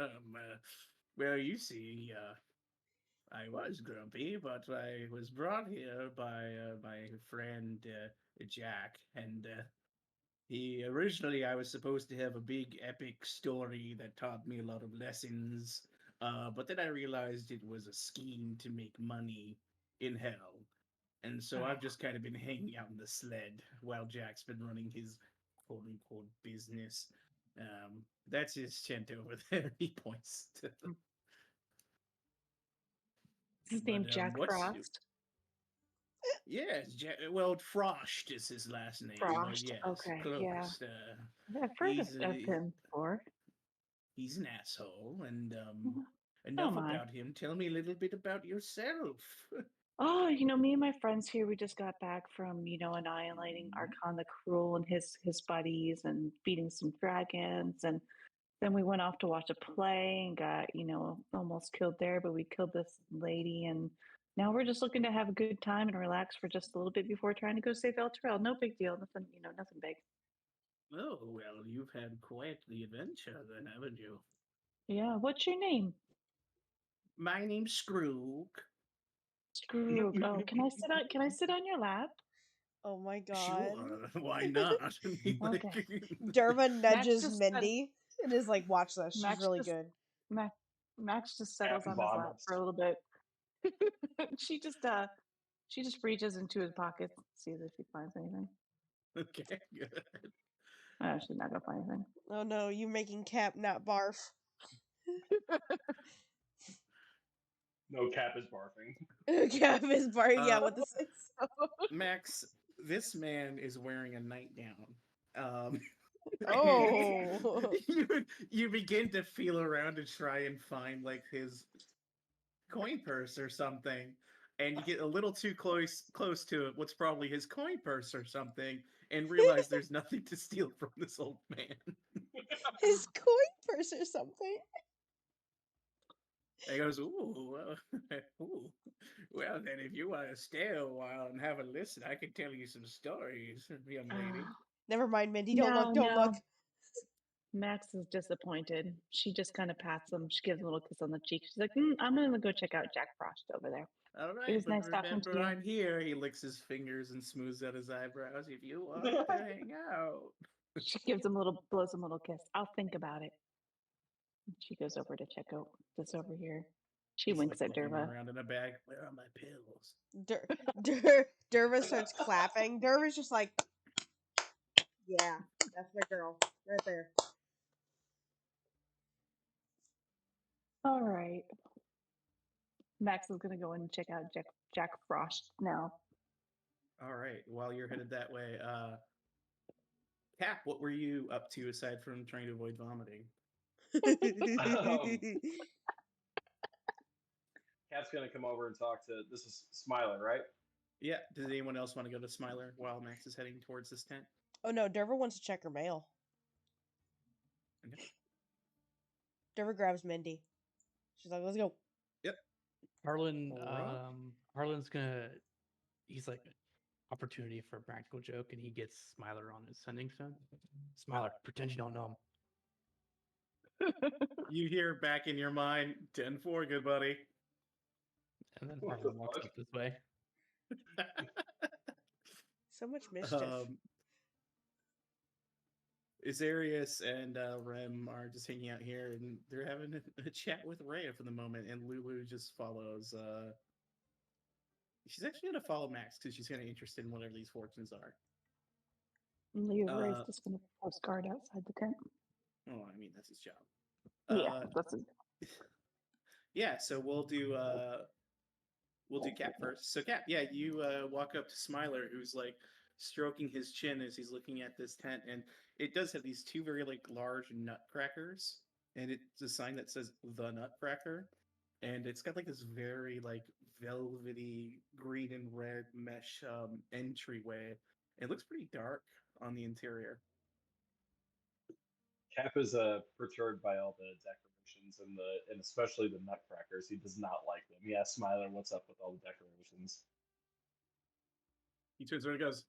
well, you see, I was grumpy, but I was brought here by my friend Jack, and he originally I was supposed to have a big epic story that taught me a lot of lessons, but then I realized it was a scheme to make money in hell. And so I've just kind of been hanging out in the sled while Jack's been running his quote unquote business. That's his tent over there. He points to. Is his name Jack What's Frost? yes, well, Frost is his last name, but Frost. yes, Okay, close. yeah. I've heard of him before. He's an asshole, and Mhm. enough my. about him. Tell me a little bit about yourself. Oh, me and my friends here, we just got back from, annihilating Archon the Cruel and his buddies and beating some dragons. And then we went off to watch a play and got, almost killed there, but we killed this lady. And now we're just looking to have a good time and relax for just a little bit before trying to go save Elturel. No big deal. Nothing, nothing big. Oh, well, you've had quite the adventure then, haven't you? Yeah. What's your name? My name's Scroog. Screw. Oh, can I sit on your lap? Oh my god. Sure, why not? I mean, like, Okay. Derva Max nudges just Mindy and is like, watch this. She's Max really just good. Max just settles Captain on his lap vomits. for a little bit. She just reaches into his pockets, sees if she finds anything. okay, good. Oh, she's not gonna find anything. Oh no, you making Cap not barf. No, Cap is barfing. Cap is barf, yeah, with the six. Max, this man is wearing a nightgown. Oh. you begin to feel around to try and find like his coin purse or something, and you get a little too close to it, what's probably his coin purse or something, and realize there's nothing to steal from this old man. His coin purse or something. And he goes, ooh, ooh. Well, then, if you want to stay a while and have a listen, I can tell you some stories, young lady. Never mind, Mindy. Don't look. Don't look. Max is disappointed. She just kind of pats him. She gives him a little kiss on the cheek. She's like, I'm gonna go check out Jack Frost over there. All It right, was but nice talking to remember, you. I'm here. He licks his fingers and smooths out his eyebrows. If you want to hang out. She blows him a little kiss. I'll think about it. She goes over to check out this over here. She He's winks like at looking Derva. around in a bag. Where are my pills? Derva starts clapping. Derva's just like, yeah, that's my girl right there. All right. Max is gonna go and check out Jack Frost now. All right. While you're headed that way, Cap, what were you up to aside from trying to avoid vomiting? Cap's gonna come over and talk to. This is Smiler, right? Yeah. Does anyone else want to go to Smiler while Max is heading towards this tent? Oh no, Derva wants to check her mail. Okay. Derva grabs Mindy. She's like, let's go. Yep. Harlan, Alright. Harlan's gonna. He's like opportunity for a practical joke, and he gets Smiler on his sending stone. Smiler, pretend you don't know him. You hear back in your mind, 10-4, good buddy. And then What Harlan the walks fuck? up this way. So much mischief. Isarius and Rem are just hanging out here, and they're having a chat with Rhea for the moment, and Lulu just follows. She's actually going to follow Max because she's kind of interested in whatever these fortunes are. Leroy's just gonna post guard outside the tent. Oh, I mean, that's his job. Yeah, that's it. Yeah, so we'll do Cap first. So Cap, yeah, you walk up to Smiler, who's like stroking his chin as he's looking at this tent, and it does have these two very like large nutcrackers, and it's a sign that says the Nutcracker, and it's got like this very like velvety green and red mesh entryway It looks pretty dark on the interior. Cap is perturbed by all the decorations and especially the nutcrackers. He does not like them. He asks Smiler, "What's up with all the decorations?" He turns around and goes,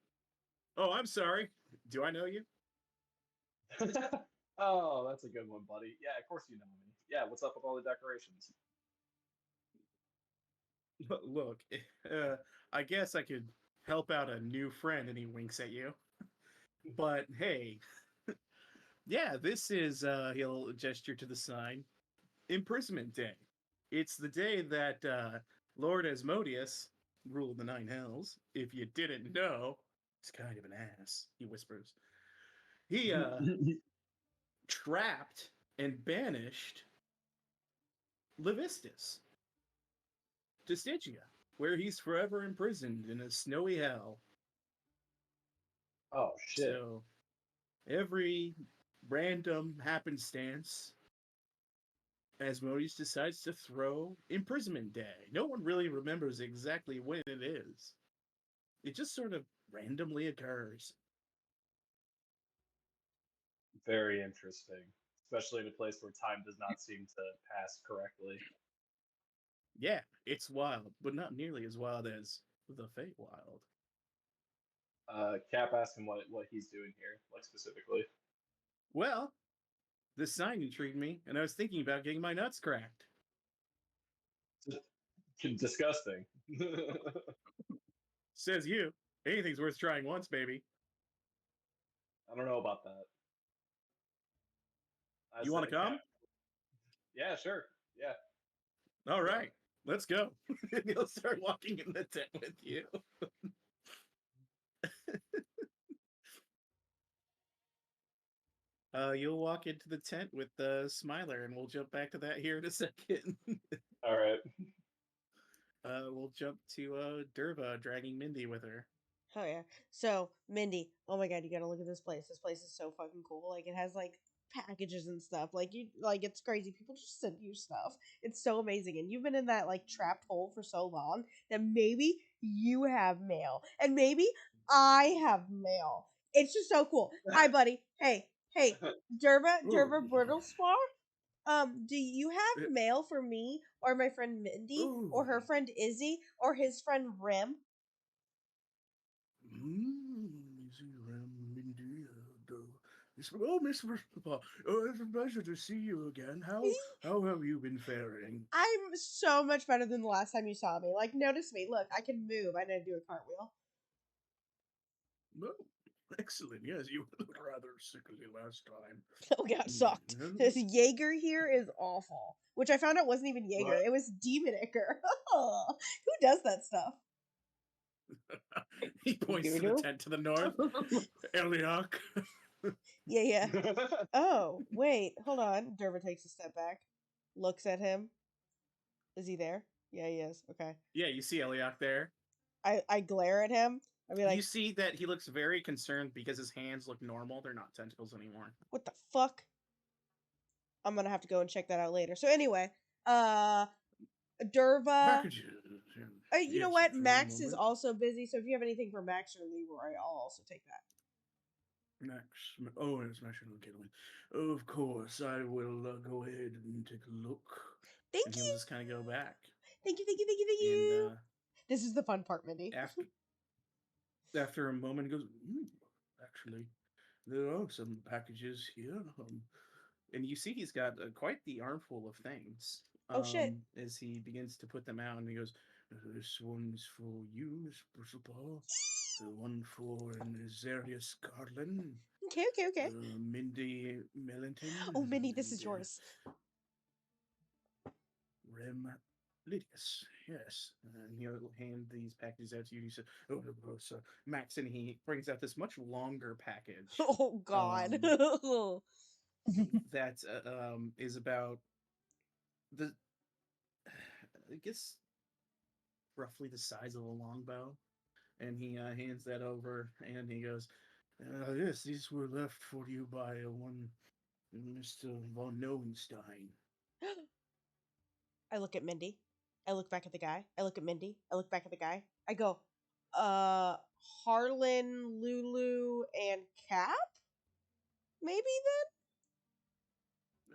"Oh, I'm sorry. Do I know you?" Oh, that's a good one, buddy. Yeah, of course you know me. Yeah, what's up with all the decorations? Look, I guess I could help out a new friend, and he winks at you. But hey, yeah, this is, he'll gesture to the sign, Imprisonment Day. It's the day that Lord Asmodeus ruled the Nine Hells. If you didn't know, he's kind of an ass, he whispers. He trapped and banished Levistus to Stygia, where he's forever imprisoned in a snowy hell. Oh shit. So every random happenstance, Asmodeus decides to throw Imprisonment Day. No one really remembers exactly when it is. It just sort of randomly occurs. Very interesting. Especially in a place where time does not seem to pass correctly. Yeah, it's wild, but not nearly as wild as the Feywild. Cap asks him what he's doing here, like specifically. Well, the sign intrigued me, and I was thinking about getting my nuts cracked. Disgusting. Says you. Anything's worth trying once, baby. I don't know about that. You want to come? Yeah, sure. Yeah. All right, let's go. He'll start walking in the tent with you. You'll walk into the tent with Smiler, and we'll jump back to that here in a second. All right. We'll jump to Derva dragging Mindy with her. Oh yeah. So Mindy, oh my god, you gotta look at this place. This place is so fucking cool. Like it has like packages and stuff. Like it's crazy. People just send you stuff. It's so amazing. And you've been in that like trapped hole for so long that maybe you have mail. And maybe I have mail. It's just so cool. Hi buddy. Hey, Derva Brittlespar? Do you have mail for me or my friend Mindy or her friend Izzy or his friend Rim? Oh, Miss Christopher. Oh, it's a pleasure to see you again. How have you been faring? I'm so much better than the last time you saw me. Like, notice me. Look, I can move. I didn't do a cartwheel. Well, excellent. Yes, you looked rather sickly last time. Oh god, sucked. This Jaeger here is awful. Which I found out wasn't even Jaeger. What? It was Demon Icker. Who does that stuff? He points to the tent to the north. Eliak. Yeah. Oh, wait. Hold on. Derva takes a step back. Looks at him. Is he there? Yeah, he is. Okay. Yeah, you see Eliak there. I glare at him. I mean, like, you see that he looks very concerned because his hands look normal. They're not tentacles anymore. What the fuck? I'm gonna have to go and check that out later. So anyway, Derva. Packages. You know what? Max is also busy, so if you have anything for Max or Leroy, I'll also take that. Max. Oh, it's Max and Caitlin. Of course, I will go ahead and take a look. Thank you. He'll just kind of go back. Thank you. And, this is the fun part, Mindy. After a moment, he goes, actually, there are some packages here. And you see he's got quite the armful of things. Oh, shit. As he begins to put them out, and he goes, this one's for you, Miss Bristlepaw. The one for Nazarius Carlin. Okay. Mindy Millington. Oh, Mindy, this is yours. Rem Lydius, yes. And he'll hand these packages out to you. He said, so Max, and he brings out this much longer package. Oh, God. That is about I guess, roughly the size of a longbow. And he hands that over, and he goes, yes, these were left for you by one Mr. von Noenstein. I look at Mindy. I look back at the guy. I look at Mindy. I look back at the guy. I go, Harlan, Lulu, and Cap? Maybe then?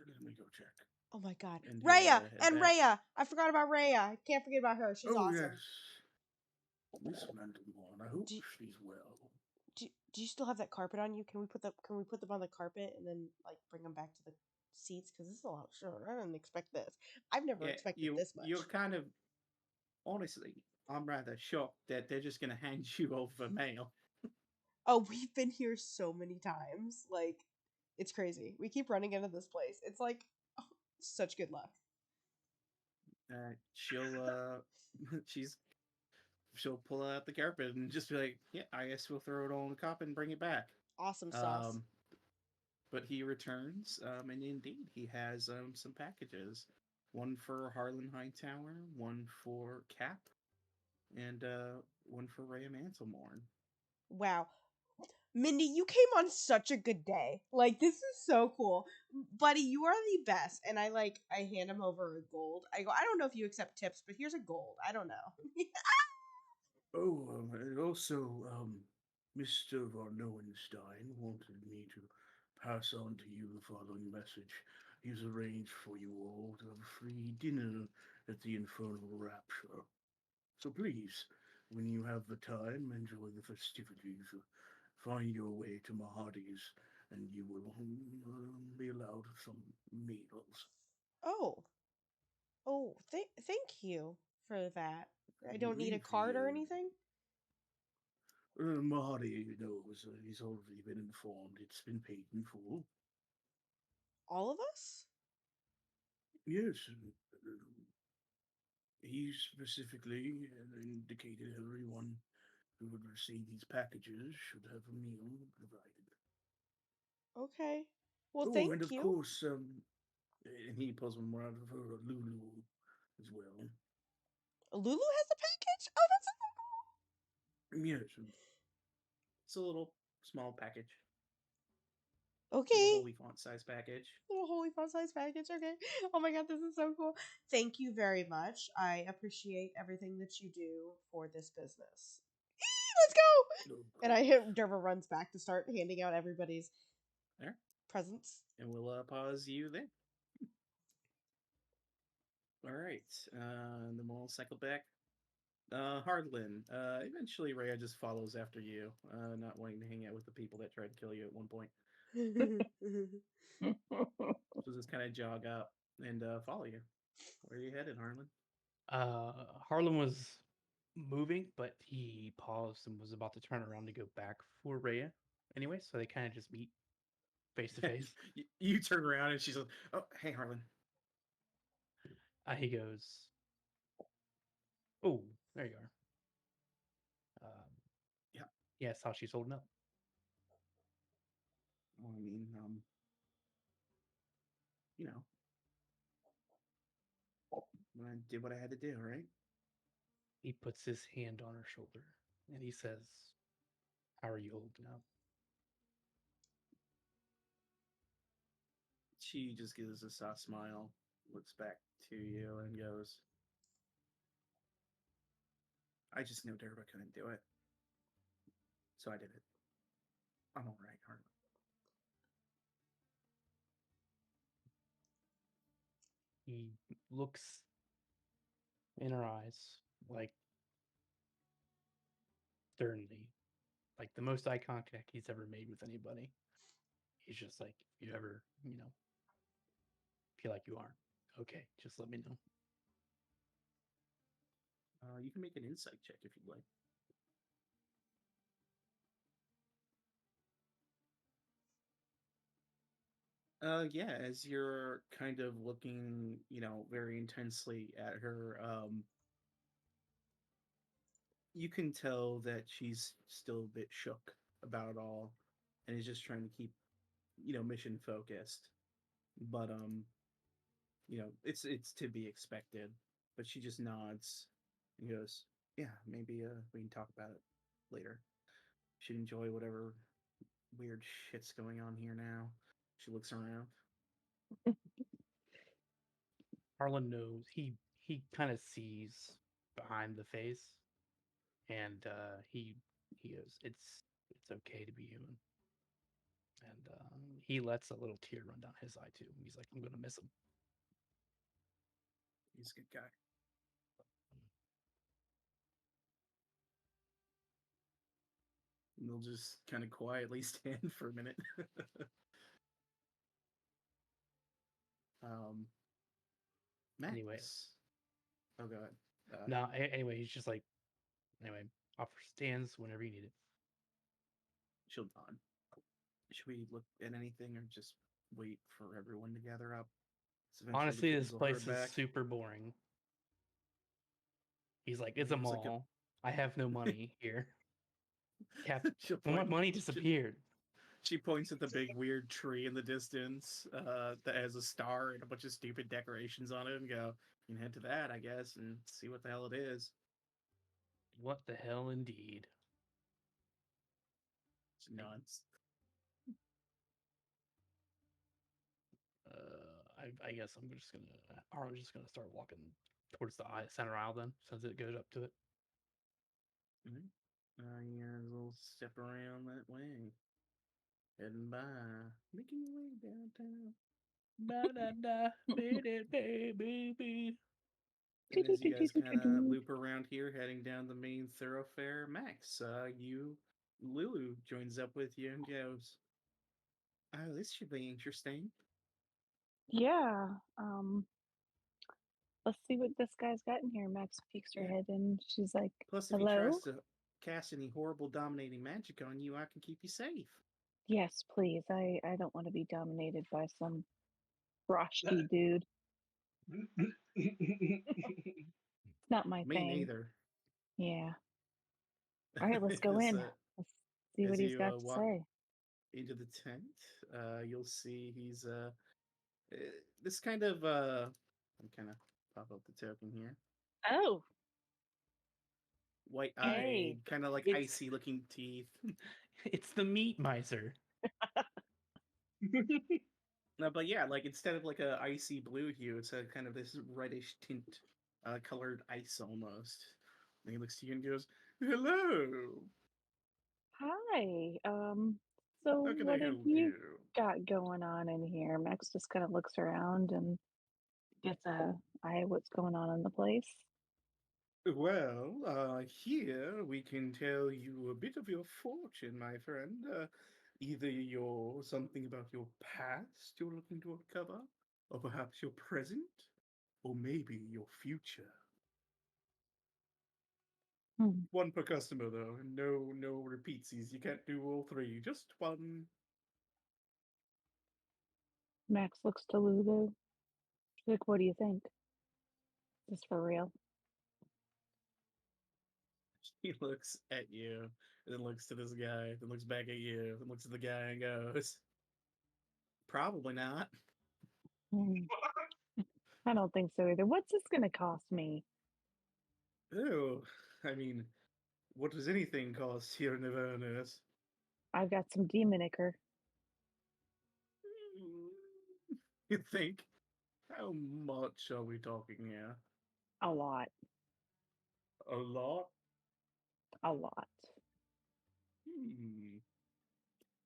Let me go check. Oh my god. And he'll, Rhea! head And back. Rhea! I forgot about Rhea. I can't forget about her. She's awesome. Yes. Miss Mandelmorn, I hope Do- she's well. Do you still have that carpet on you? Can we put them on the carpet and then like bring them back to the seats? Because this is a lot shorter. I didn't expect this. I've never expected this much. You're kind of, honestly, I'm rather shocked that they're just going to hand you over mail. Oh, we've been here so many times. Like, it's crazy. We keep running into this place. It's like such good luck. She'll she'll pull out the carpet and just be like, yeah, I guess we'll throw it all in the cup and bring it back. Awesome sauce. But he returns, and indeed he has some packages. One for Harlan Hightower, one for Cap, and one for Rhea Mantelmorn. Wow. Mindy, you came on such a good day. Like, this is so cool. Buddy, you are the best. And I hand him over a gold. I go, I don't know if you accept tips, but here's a gold. I don't know. Oh, and also, Mr. von Neuenstein wanted me to pass on to you the following message. He's arranged for you all to have a free dinner at the Infernal Rapture. So please, when you have the time, enjoy the festivities. Find your way to Mahadi's, and you will be allowed some meals. Oh. Oh, thank you for that. I I don't need a believe card or anything? Mahadi knows. He's already been informed. It's been paid in full. All of us? Yes. He specifically indicated everyone who would receive these packages should have a meal provided. Okay. Well, Oh, thank and of you. course, and he pulls one more out of her, Lulu, as well. Lulu has a package? Oh, that's Yes. It's a little small package. okay. Little holy font size package. Little holy font size package. Okay. Oh my god, this is so cool. Thank you very much. I appreciate everything that you do for this business. Let's go! And Derva runs back to start handing out everybody's there presents. And we'll pause you there. All right. And then we'll cycle back. Hardlin. Eventually Rhea just follows after you, not wanting to hang out with the people that tried to kill you at one point. So just kind of jog up and follow you. Where are you headed, Harlan? Harlan was moving, but he paused and was about to turn around to go back for Rhea. Anyway, so they kind of just meet face to face. You turn around and she's like, "Oh, hey, Harlan." He goes, "Oh, there you are." Yeah. Yes, how she's holding up. Well, I mean, you know, I did what I had to do, right? He puts his hand on her shoulder and he says, "How are you holding up?" She just gives a soft smile, looks back to you, and goes, I just knew Derva couldn't do it. So I did it. I'm all right, Harlan. He looks in her eyes, like sternly, like the most eye contact he's ever made with anybody. He's just like, if you ever, feel like you aren't okay, just let me know. You can make an insight check if you'd like. Yeah, as you're kind of looking, very intensely at her, you can tell that she's still a bit shook about it all and is just trying to keep, mission focused. But it's to be expected. But she just nods and goes, "Yeah, maybe we can talk about it later. Should enjoy whatever weird shit's going on here now." She looks around. Harlan knows he kind of sees behind the face, and he goes, "It's okay to be human." And he lets a little tear run down his eye too. He's like, "I'm gonna miss him." He's a good guy. And they'll just kind of quietly stand for a minute. Max. Anyway. Oh god. No. Anyway, he's just like, anyway, offer stands whenever you need it. She'll nod. Should we look at anything or just wait for everyone to gather up? Honestly, this place is super boring. He's like, "It's a mall. I have no money here. All my money disappeared." She points at the big weird tree in the distance that has a star and a bunch of stupid decorations on it and go, "You can head to that, I guess, and see what the hell it is." What the hell, indeed. She nods. I guess I'm just gonna start walking towards the center aisle then, since it goes up to it. Yeah, a little step around that way. Heading by, making your way downtown. And as you guys kind of loop around here, heading down the main thoroughfare, Max, Lulu joins up with you and goes, "Oh, this should be interesting." Yeah. Let's see what this guy's got in here. Max peeks her head and she's like, Plus, if he tries to cast any horrible dominating magic on you, I can keep you safe. Yes, please. I don't want to be dominated by some frosty dude. It's not my thing. Me neither. Yeah. All right, let's go in. Let's see what he's got to say. Into the tent, you'll see he's this kind of I'm kind of pop up the token here. Oh. White-eyed, kind of like icy looking teeth. It's the meat miser. No, but yeah, like instead of like a icy blue hue, it's a kind of this reddish tint, colored ice almost. And he looks to you and goes, "Hello." Hi. So what have you got going on in here? Max just kind of looks around and gets a eye what's going on in the place. Well, here we can tell you a bit of your fortune, my friend. Either something about your past you're looking to uncover, or perhaps your present, or maybe your future. One per customer, though. No repeatsies. You can't do all three. Just one. Max looks to Lulu. She's like, "What do you think? Is this for real?" He looks at you, and then looks to this guy, then looks back at you, then looks at the guy and goes, "Probably not." I don't think so either. What's this going to cost me? Oh, I mean, what does anything cost here in Avernus? I've got some demon ichor. You think? How much are we talking here? A lot. A lot? A lot.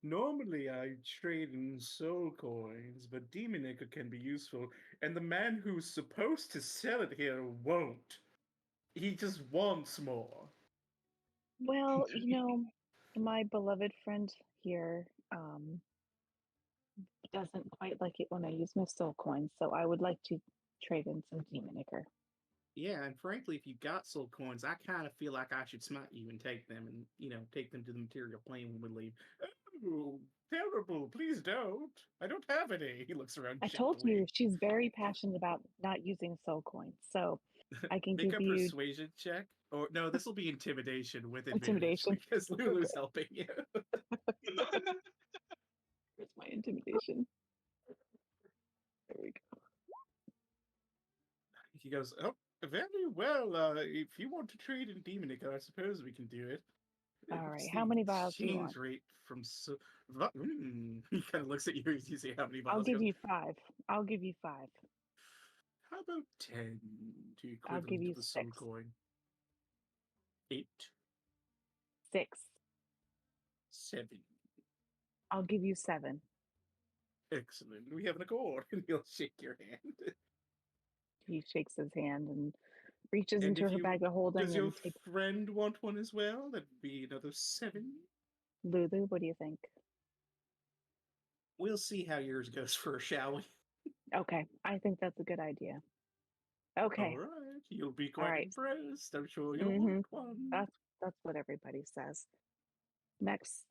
Normally I trade in soul coins, but demon ichor can be useful, and the man who's supposed to sell it here won't. He just wants more. Well, my beloved friend here doesn't quite like it when I use my soul coins, so I would like to trade in some demon ichor. Yeah, and frankly, if you got soul coins, I kind of feel like I should smite you and take them and, take them to the material plane when we leave. Oh, terrible. Please don't. I don't have any. He looks around. I told you, she's very passionate about not using soul coins, so I can give you... Make a persuasion check. Or, no, this will be intimidation with advantage. Intimidation. Because Lulu's helping you. Where's my intimidation? There we go. He goes, "Oh, very well. If you want to trade in demon ichor, I suppose we can do it." All right. How many vials do you want? Rate from he kind of looks at you as you say how many vials. I'll give you 5. I'll give you 5. How about 10 to equivalent I'll give you to the 6. soul coin? 8. 6. 7. I'll give you 7. Excellent. We have an accord. And he'll shake your hand. He shakes his hand and reaches And into if her you- bag of holding Does your and takes. friend want one as well? That'd be another 7. Lulu, what do you think? We'll see how yours goes first, shall we? Okay, I think that's a good idea. Okay, All right. You'll be All quite right. impressed. I'm sure you'll Mhm. want one. that's what everybody says. Next,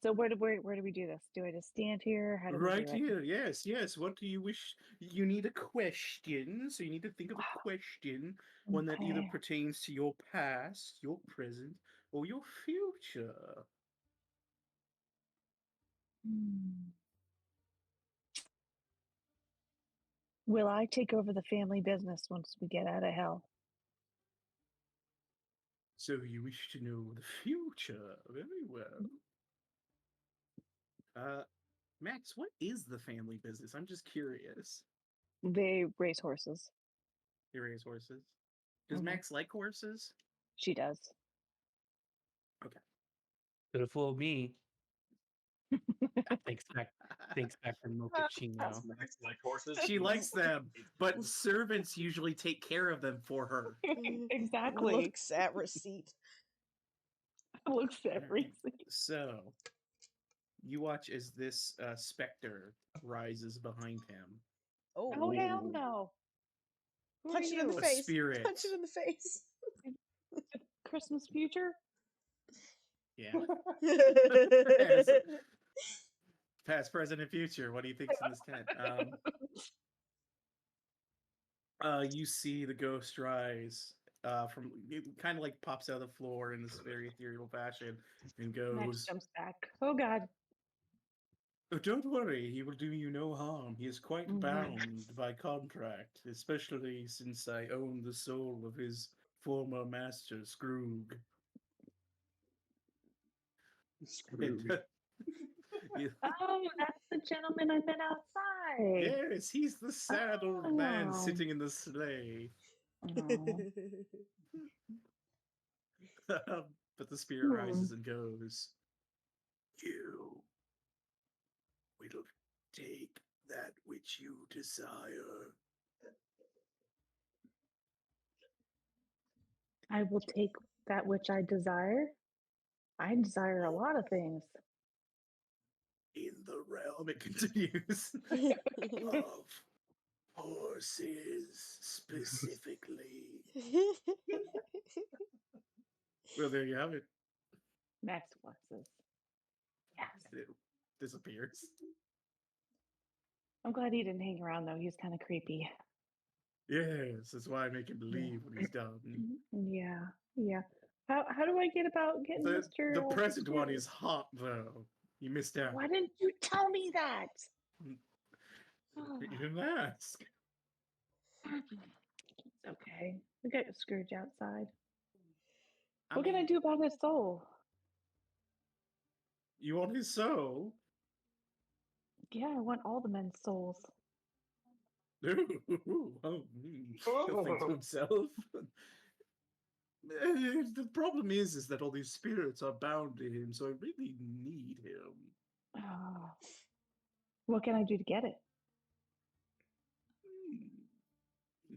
so where do we do this? Do I just stand here? How do we Right do it? here, yes. What do you wish? You need a question, so you need to think of a question, one that either Okay. pertains to your past, your present, or your future. Will I take over the family business once we get out of hell? So you wish to know the future? Very well. Max, what is the family business? I'm just curious. They raise horses. They raise horses. Does Mhm. Max like horses? She does. Could have fooled me. Thanks back from Mochaccino. Max like horses. She likes them, but servants usually take care of them for her. Exactly. Looks at receipt. Looks at Alright. everything. So, you watch as this specter rises behind him. Oh, Oh hell no! Who punch are it in the you? A face. spirit. Punch it in the face. Christmas future? Yeah. Past, present, and future. What do you think's in this tent? You see the ghost rise from it kind of like pops out of the floor in this very ethereal fashion and Max goes, jumps back. Oh god. "Oh, don't worry, he will do you no harm. He is quite Mhm. bound by contract, especially since I own the soul of his former master, Scroog." Screwed. Yeah. Oh, that's the gentleman I met outside. Yes, he's the sad old man Oh. sitting in the sleigh. Oh. But the spirit rises and goes, "You will take that which you desire." I will take that which I desire. I desire a lot of things. In the realm, it continues, of horses specifically. Well, there you have it. Max flexes. Yes. It disappears. I'm glad he didn't hang around though. He was kind of creepy. Yes, that's why I make him believe what he's done. Yeah. Yeah. How do I get about getting The Mr. present one Spirit? is hot, though. You missed out. Why didn't you tell me that? You didn't ask. It's okay. We got Scrooge outside. I What can I mean, do about his soul? You want his soul? Yeah, I want all the men's souls. He'll think to himself. The problem is that all these spirits are bound to him, so I really need him. Oh. What can I do to get it?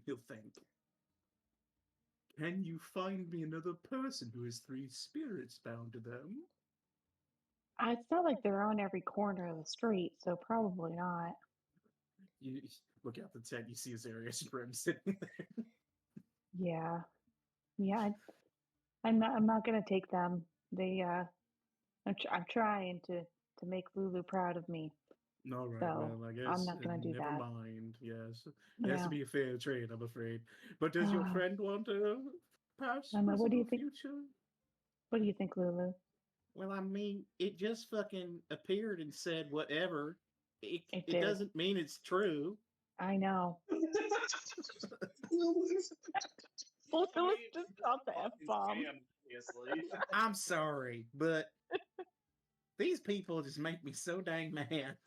He'll think. Can you find me another person who has 3 spirits bound to them? It's not like they're on every corner of the street, so probably not. You look out the tent, you see Azarius Brim sitting there. Yeah. Yeah, I'm not gonna take them. They I'm trying to make Lulu proud of me. All right, So, well, I guess I'm not gonna do never that. mind. Yes, it has Yeah. to be a fair trade, I'm afraid. But does your friend want a past, Emma, what present, do you or think? future? What do you think, Lulu? Well, I mean, it just fucking appeared and said whatever. It It did. doesn't mean it's true. I know. Lulu just dropped the F-bomb. I'm sorry, but these people just make me so dang mad.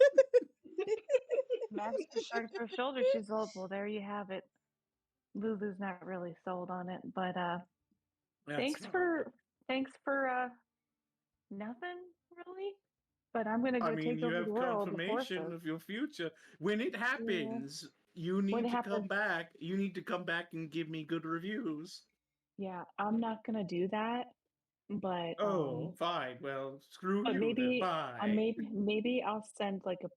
Max just shrugged her shoulders. She's old. Well, there you have it. Lulu's not really sold on it, but That's thanks fine. for Nothing really. But I'm gonna I go mean, take you over the have world with confirmation horses. of your future. When it happens, you When need it to come happens, back. You need to come back and give me good reviews. yeah, I'm not gonna do that. But Oh, fine. Well, screw but you then. maybe Bye. maybe I'll send like a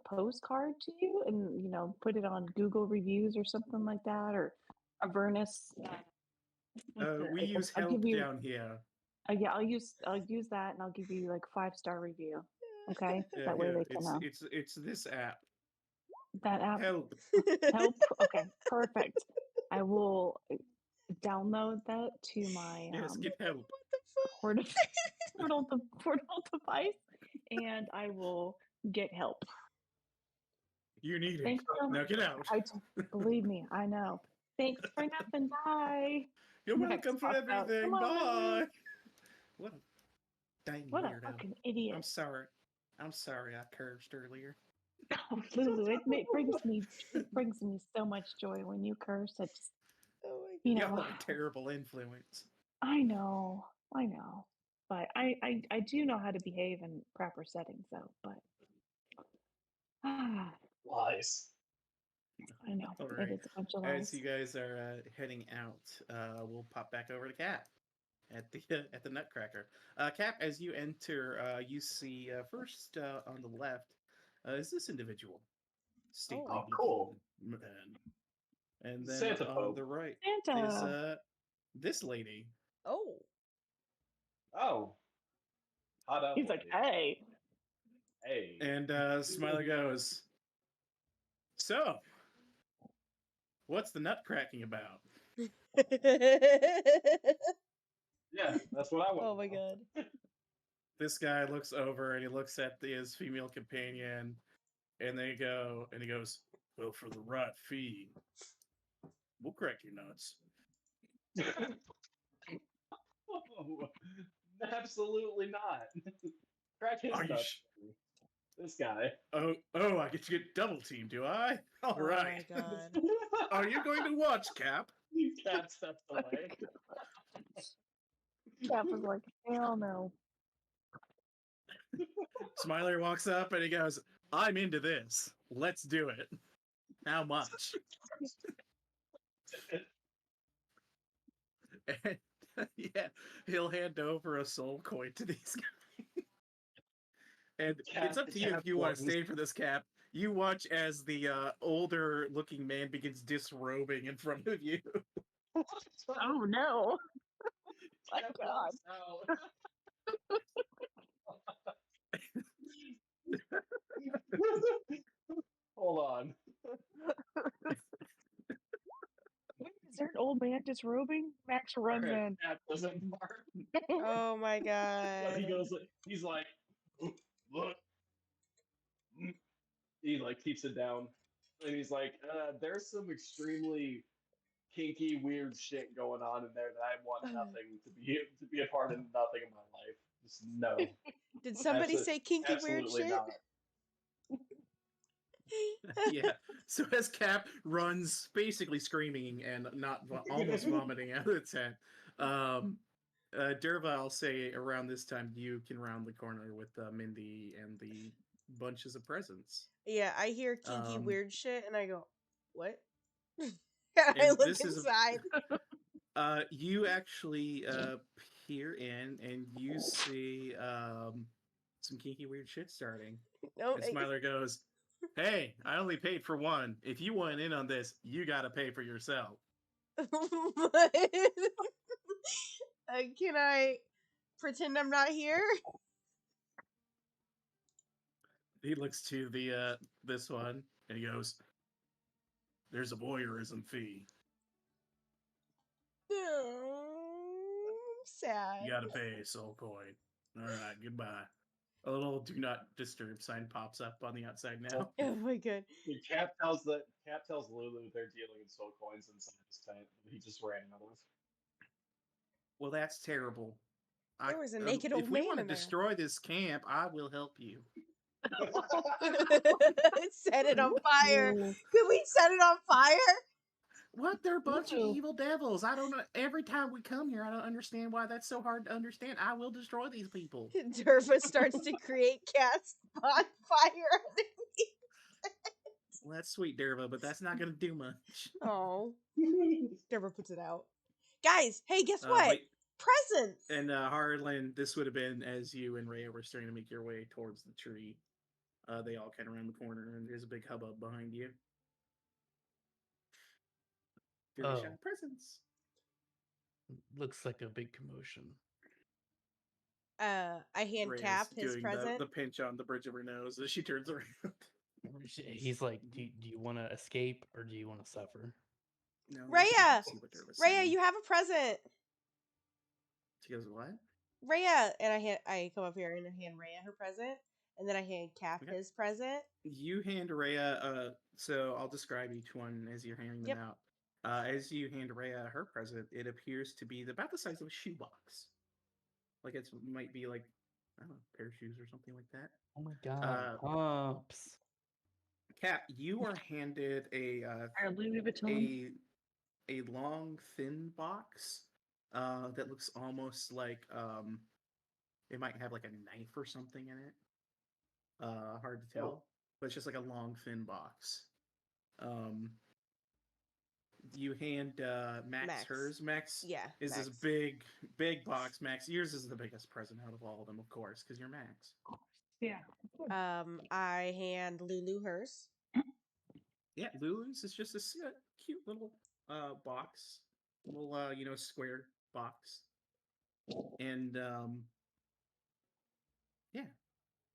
postcard to you, and put it on Google reviews or something like that, or Avernus. We use I'll give help you. down here. Yeah, I'll use that, and I'll give you like 5-star review. Okay, Yeah, that way here. they can It's this app. that app Help. help. Okay, perfect. I will download that to my Yes, get help. portal portal device, and I will get help. You need it. Thanks so Now much. get out. Believe me, I know. Thanks for nothing. Bye. You're Max welcome for popped out. everything. Come on, Bye. Lulu. What a dang What a weirdo. fucking idiot. I'm sorry. I'm sorry I cursed earlier. Oh, Lulu, it brings me so much joy when you curse. It just, Oh my you Y'all know, are a terrible influence. I know, but I do know how to behave in proper settings, though. But Lies. I know All it right. is a bunch of As lies. you guys are heading out, we'll pop back over to Cap at the Nutcracker. Cap, as you enter, you see first on the left is this individual, stately Oh. Oh, cool. looking man, and then Santa on Pope. the right is Santa. this lady. Oh. Oh. Hot up. He's like, lady. hey. Hey. And Smiler goes, "So, what's the nutcracking about?" Yeah, that's what I want. Oh my god. This guy looks over and he looks at his female companion, and he goes, "Well, for the right fee, we'll crack your nuts." Oh, absolutely not. Crack his Are you? nuts. This guy. Oh, I get to get double teamed, do I? All Oh right. my god. Are you going to watch, Cap? Cat steps away. Cap was like, hell no. Smiler walks up and he goes, "I'm into this. Let's do it. How much?" And yeah, he'll hand over a soul coin to these guys. And it's up to you if you want to stay for this, Cap. You watch as the older looking man begins disrobing in front of you. Oh no. My Cat God. walks out. Hold on. Wait, is there an old man disrobing? Max runs in. Cat doesn't bark. Oh my god. He goes. He's like, look. He like keeps it down, and he's like, "There's some extremely kinky, weird shit going on in there that I want nothing to be a part of. Nothing in my life. Just no. Did somebody say kinky weird Absolutely shit? not. Yeah. So as Cap runs, basically screaming and almost vomiting out of its head, Derva, I'll say around this time you can round the corner with Mindy and the bunches of presents. Yeah, I hear kinky weird shit and I go, what? And I And look this is inside. you actually peer in and you see some kinky weird shit starting. No, And Smiler goes, "Hey, I only paid for one. If you want in on this, you gotta pay for yourself." Can I pretend I'm not here? He looks to the this one and he goes, "There's a voyeurism fee. Sad. You gotta pay a soul coin. All right, goodbye." A little "do not disturb" sign pops up on the outside now. Oh my god. Cap tells Lulu they're dealing in soul coins inside his tent. He just ran out of. Well, that's terrible. There was a naked old if we man want to in there. destroy this camp, I will help you. Set it on fire. Could we set it on fire? What? They're a bunch of Ooh. evil devils. I don't know. Every time we come here, I don't understand why that's so hard to understand. I will destroy these people. Durva starts to create cast bonfire. Well, that's sweet, Derva, but that's not going to do much. Oh, Durva puts it out. Guys, hey, guess But what? Presents. and Harlan, this would have been as you and Rhea were starting to make your way towards the tree. They all kind of around the corner, and there's a big hubbub behind you. Very shy presents. Looks like a big commotion. I hand Rhea's Cap his doing present. the pinch on the bridge of her nose as she turns around. He's like, do you want to escape or do you want to suffer? No, Rhea! see what Derva's Rhea, saying. you have a present. She goes, what? Rhea, and I come up here and I hand Rhea her present, and then I hand Cap his present. You hand Rhea, so I'll describe each one as you're handing them out. As you hand Rhea her present, it appears to be about the size of a shoebox. Like it might be like, I don't know, a pair of shoes or something like that. Oh my god, pumps. Cap, you are handed a Louis Vuitton. a long, thin box that looks almost like it might have like a knife or something in it. Hard to tell, but it's just like a long, thin box. You hand Max hers. Max is Max. this big box. Max, yours is the biggest present out of all of them, of course, because you're Max. Yeah. I hand Lulu hers. Yeah, Lulu's is just this cute little box, little square box, and yeah.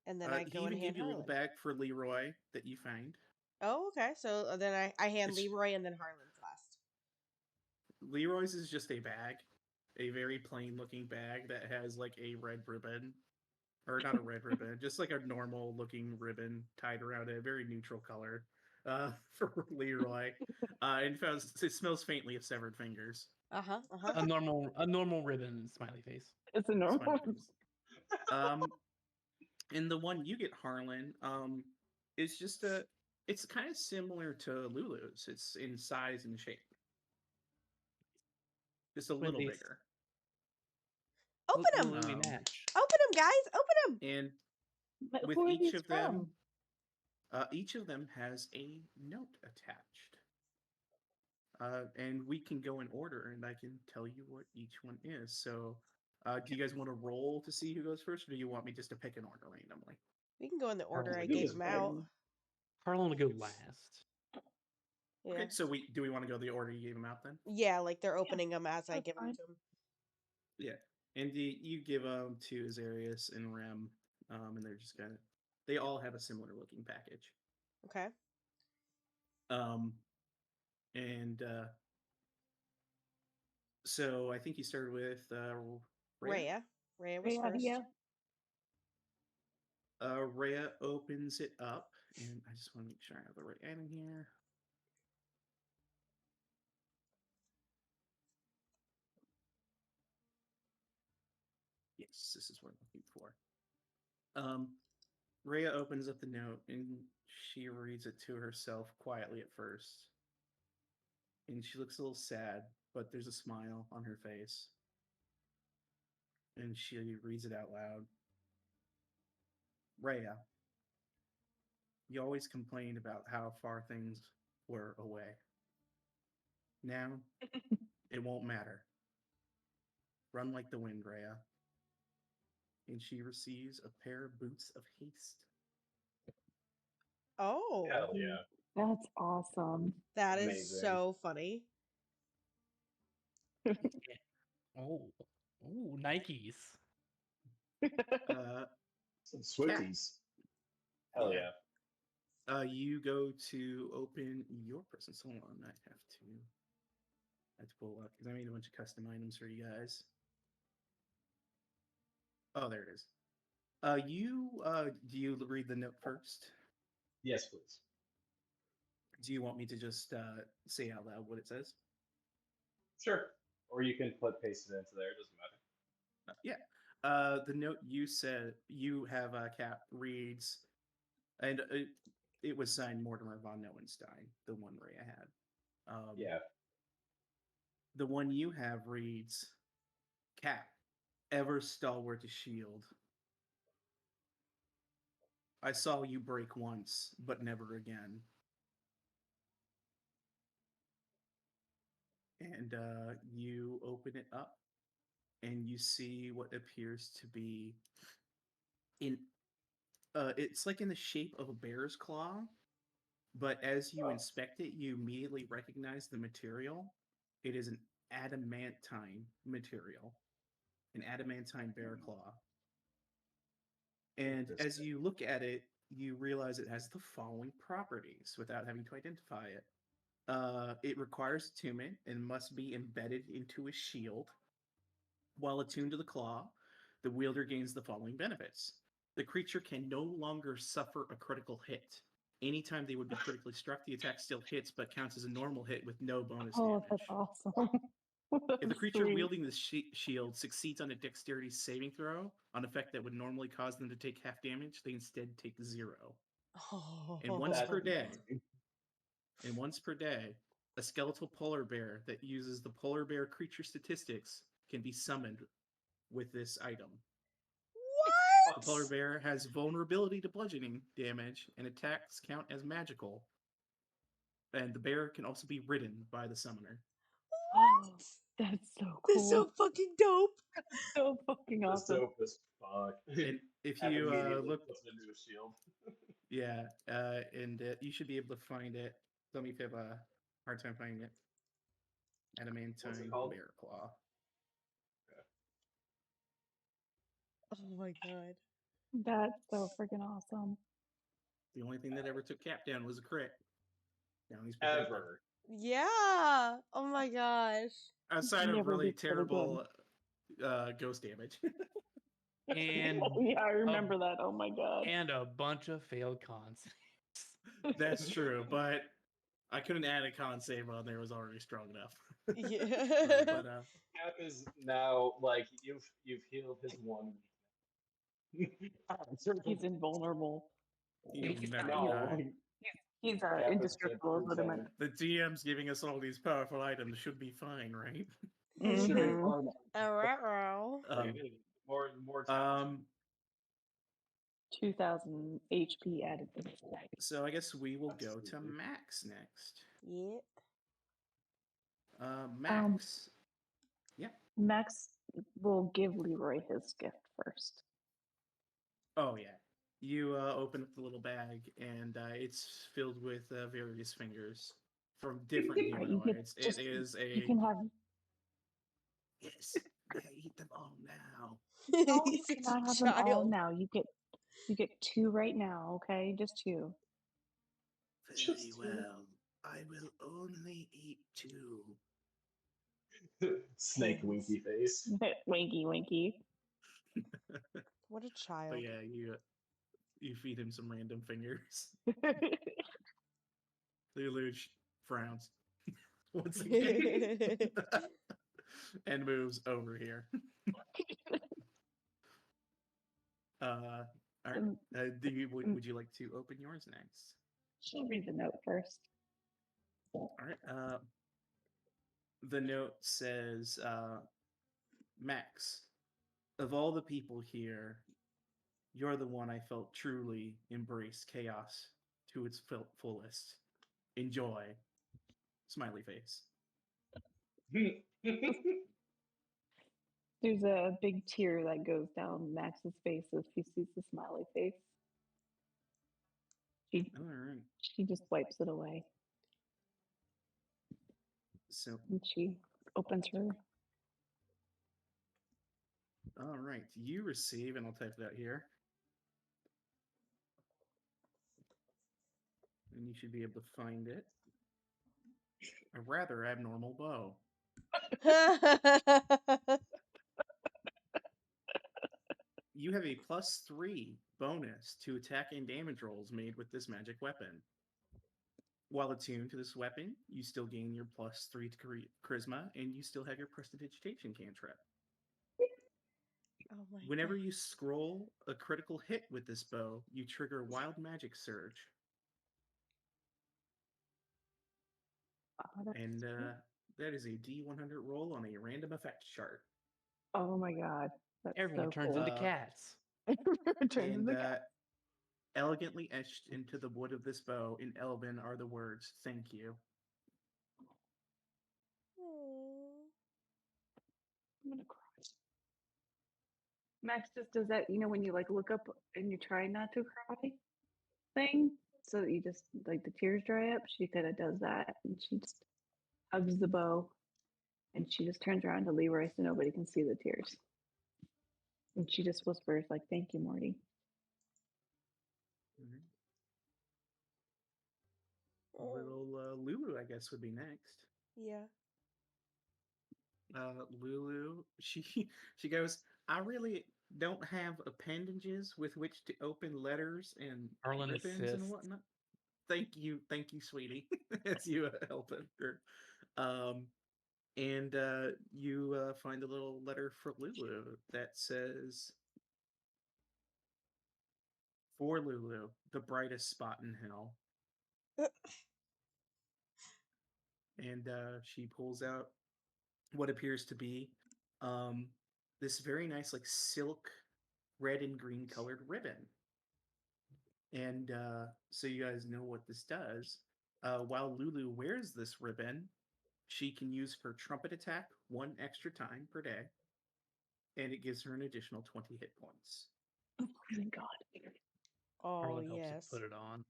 And then I go and hand give you a little Harlan. bag for Leroy that you find. Oh, okay. So then I hand Leroy and then Harlan's last. Leroy's is just a bag, a very plain looking bag that has like a red ribbon, or not a red ribbon, just like a normal looking ribbon tied around a very neutral color for Leroy. And it smells faintly of severed fingers. A normal ribbon, smiley face. It's a normal. And the one you get, Harlan, is just it's kind of similar to Lulu's. It's in size and shape. Just a little bigger. Open them! Open them, guys! Open them! And with each of them has a note attached. And we can go in order, and I can tell you what each one is. So, do you guys want to roll to see who goes first, or do you want me just to pick an order randomly? We can go in the order I gave them out. Harlan will go last. Yeah. Okay, so do we want to go the order you gave them out then? Yeah, like they're opening them as I give them to them. Yeah, and you give them to Azarius and Rem, and they're just they all have a similar looking package. Okay. And so I think you started with Rhea. Rhea was first. Yeah. Rhea opens it up, and I just want to make sure I have the right item here. Yes, this is what I'm looking for. Rhea opens up the note, and she reads it to herself quietly at first. And she looks a little sad, but there's a smile on her face. And she reads it out loud. Rhea, you always complained about how far things were away. Now, it won't matter. Run like the wind, Rhea. And she receives a pair of boots of haste. Oh. Hell yeah. That's awesome. That is so funny. Oh, Nikes. Some Swifties. Hell yeah. You go to open your presents. Hold on, I have to pull up because I made a bunch of custom items for you guys. Oh, there it is. Do you read the note first? Yes, please. Do you want me to just say out loud what it says? Sure. Or you can paste it into there. It doesn't matter. Yeah. The note you said you have Cap reads, and it was signed Mortimer von Neuenstein, the one Rhea had. Yeah. The one you have reads, Cap, ever stalwart to shield. I saw you break once, but never again. And you open it up, and you see what appears to be in. It's like in the shape of a bear's claw, but as you inspect it, you immediately recognize the material. It is an adamantine material, an adamantine bear claw. And as you look at it, you realize it has the following properties without having to identify it. It requires attunement and must be embedded into a shield. While attuned to the claw, the wielder gains the following benefits. The creature can no longer suffer a critical hit. Anytime they would be critically struck, the attack still hits but counts as a normal hit with no bonus Oh, that's damage. awesome. If the creature Sweet. wielding the shield succeeds on a dexterity saving throw, on effect that would normally cause them to take half damage, they instead take 0. And once That's per day, amazing. a skeletal polar bear that uses the polar bear creature statistics can be summoned with this item. What? The polar bear has vulnerability to bludgeoning damage, and attacks count as magical. And the bear can also be ridden by the summoner. Oh, that's so cool. That's so fucking dope. so fucking That's awesome. dope as fuck. And if And you immediately look, puts it into a shield. yeah, and you should be able to find it. Tell me if you have a hard time finding it. Adamantine called? bear claw. Oh my god. That's so freaking awesome. The only thing that ever took Cap down was a crit. Now he's protected. Ever. Yeah. Oh my gosh. Outside of Never really gets rid of terrible ghost damage. And yeah, I remember that. Oh my god. and a bunch of failed cons. That's true, but I couldn't add a con save on there. It was already strong enough. Yeah. But Cap is now like you've healed his one weakness. He's invulnerable. you never No, die. like, He's Cap is indestructible, is what I meant. The DM's giving us all these powerful items should be fine, right? should be Mhm. fun. More challenging. 2,000 HP added to this deck. So I guess we will go to Max next. Yep. Max. Max will give Leroy his gift first. Oh yeah. You open up the little bag, and it's filled with various fingers from different You get humanoids. just- It is a. You can have. Yes, I eat them all now. No, He's you such cannot a have them all child. now. You get 2 right now. Okay, just 2. Very Just well. I will only eat 2. Snake winky face. Winky, winky. What a child. But yeah, you feed him some random fingers. Lelouch frowns once again and moves over here. All right. Would you like to open yours next? She'll read the note first. All right. The note says, Max, of all the people here, you're the one I felt truly embraced chaos to its fullest. Enjoy. Smiley face. There's a big tear that goes down Max's face as she sees the smiley face. All right. She just wipes it away. So, And she opens her. all right. You receive, and I'll type that here. And you should be able to find it. A rather abnormal bow. You have a +3 bonus to attack and damage rolls made with this magic weapon. While attuned to this weapon, you still gain your +3 to charisma, and you still have your prestidigitation cantrip. Oh my Whenever god. you scroll a critical hit with this bow, you trigger Wild Magic Surge. Oh, that's And cool. That is a D100 roll on a random effect chart. Oh my god. That's Everyone so turns cool. into cats. Turns And into cat. elegantly etched into the wood of this bow in Elven are the words, "Thank you." I'm gonna cry. Max just does that, when you like look up and you try not to cry thing, so that you just like the tears dry up. She kind of does that, and she just hugs the bow, and she just turns around to Leroy so nobody can see the tears, and she just whispers like, "Thank you, Morty." Mhm. Little Lulu, I guess, would be next. Yeah. Lulu, she goes, "I really don't have appendages with which to open letters and Arlen ribbons and assists. whatnot." Thank you, sweetie, as you help her. And you find a little letter for Lulu that says, "For Lulu, the brightest spot in hell." And she pulls out what appears to be um, this very nice, like silk red and green colored ribbon. And so you guys know what this does. While Lulu wears this ribbon, she can use her trumpet attack 1 extra time per day, and it gives her an additional 20 hit points. Oh my god. Oh, Arlen helps her yes. put it on.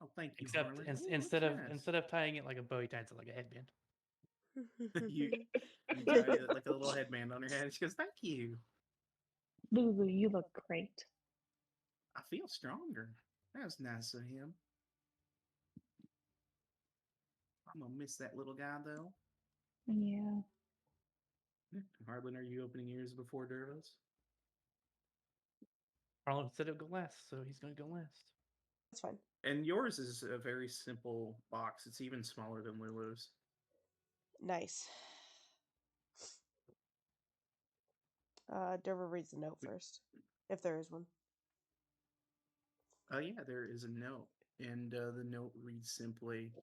Oh, thank you, Except Harlan. Ooh, instead looks of nice. instead of tying it like a bow, he ties it like a headband. you tie it like a little headband on her head. And she goes, "Thank you. Lulu, you look great. I feel stronger." That was nice of him. I'm gonna miss that little guy though. Yeah. Harlan, are you opening yours before Dervos? Arlen said it would go last, so he's going to go last. That's fine. And yours is a very simple box. It's even smaller than Lulu's. Nice. Derva reads the note first, if there is one. Yeah, there is a note, and the note reads simply,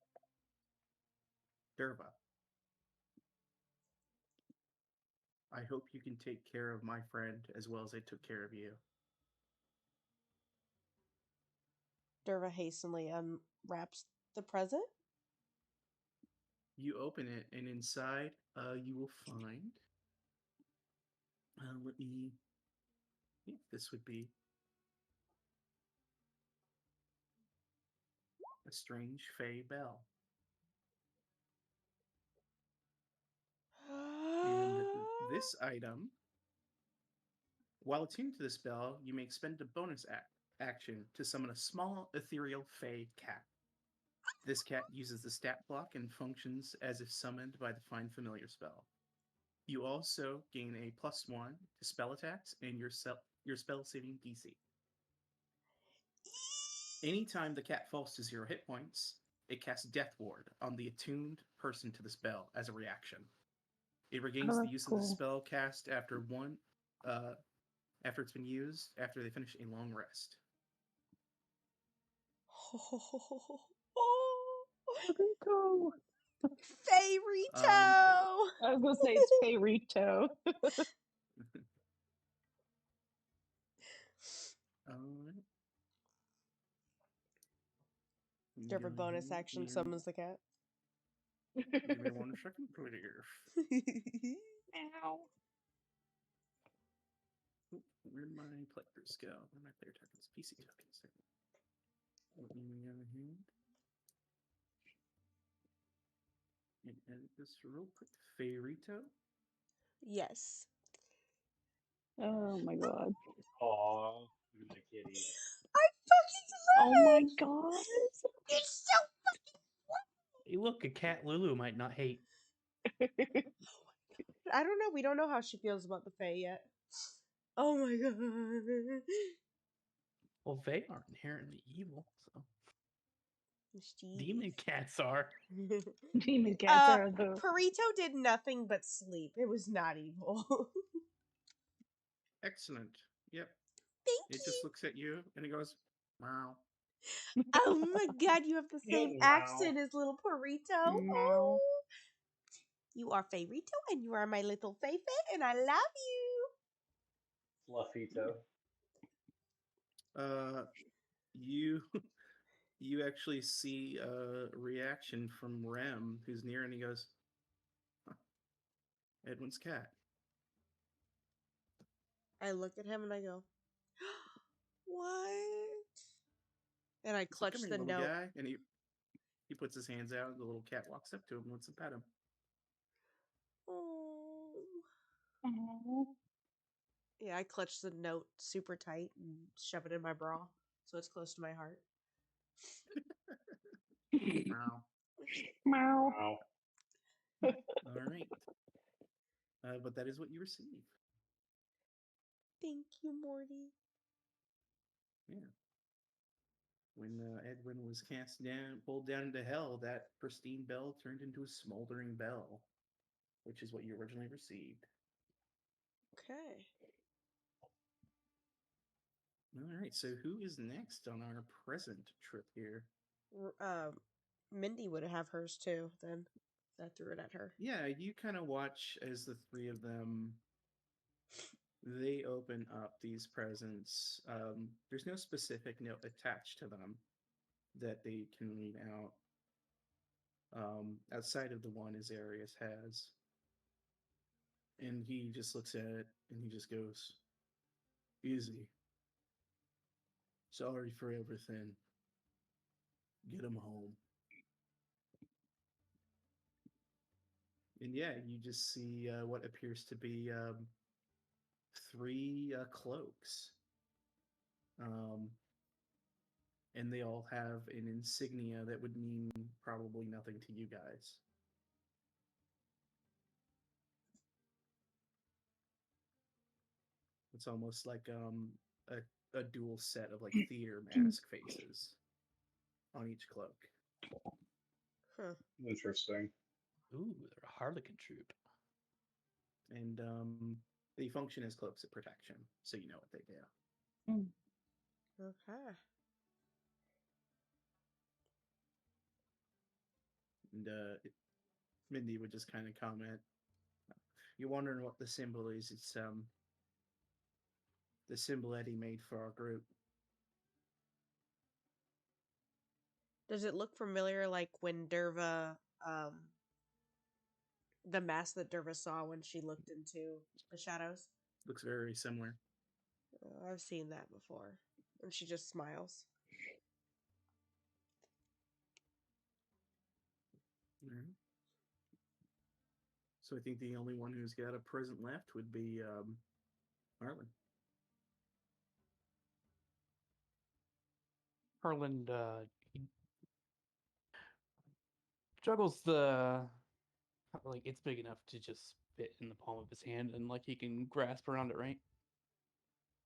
"Derva, I hope you can take care of my friend as well as I took care of you." Derva hastily unwraps the present. You open it, and inside, you will find. Let me. Yeah, this would be a strange fey bell. And this item, while attuned to this bell, you may expend a bonus action to summon a small ethereal fey cat. This cat uses the stat block and functions as if summoned by the Find Familiar spell. You also gain a +1 to spell attacks and your spell saving DC. Anytime the cat falls to 0 hit points, it casts Death Ward on the attuned person to the spell as a reaction. It regains the that's use of cool. the spell cast after it's been used after they finish a long rest. Favorito. Favorito! I was gonna say it's Favorito. Alright. Derva bonus action summons the cat. Give me 1 second, please. Ow. Where'd my players go? Where'd my player tokens? PC tokens. Let me go ahead and edit this real quick. Favorito. Yes. Oh my god. Aw, look at that kitty. I fucking love Oh my it! god. It's so Hey, look, a cat Lulu might not hate. I don't know. We don't know how she feels about the Fae yet. Oh my god. Well, they aren't inherently evil, so Steve. demon cats are. Demon cats are the Perito did nothing but sleep. It was not evil. Excellent. Yep. Thank It you. just looks at you and it goes, "Wow." Oh my god, you have the same Wow. accent as little Perito. Oh, you are Favorito, and you are my little Fefe, and I love you. Fluffito. You you actually see a reaction from Rem, who's near, and he goes, huh, Edwin's cat. I look at him and I go, what? And I He's like, clutch come here, the little note. guy. And he puts his hands out, and the little cat walks up to him and wants to pet him. Oh. Aw. Yeah, I clutch the note super tight and shove it in my bra so it's close to my heart. Wow. Meow. Wow. All right. But that is what you receive. Thank you, Morty. Yeah. When Edwin was cast down, pulled down into hell, that pristine bell turned into a smoldering bell, which is what you originally received. Okay. All right. So who is next on our present trip here? Mindy would have hers too. Then I threw it at her. Yeah, you kind of watch as the three of them, they open up these presents. There's no specific note attached to them that they can read out, outside of the one Azarius has. And he just looks at it and he just goes, easy. Sorry for everything. Get him home. And yeah, you just see what appears to be three cloaks. And they all have an insignia that would mean probably nothing to you guys. It's almost like a dual set of like theater mask faces on each cloak. Huh. Interesting. Ooh, they're a harlequin troop. And they function as cloaks of protection, so you know what they do. Mm. Okay. And Mindy would just kind of comment, "You're wondering what the symbol is? It's the symbol Eddie made for our group." Does it look familiar, like when Derva, the mask that Derva saw when she looked into the shadows? Looks very similar. I've seen that before. And she just smiles. Mhm. So I think the only one who's got a present left would be Harlan. Harland he juggles the like it's big enough to just fit in the palm of his hand and like he can grasp around it, right?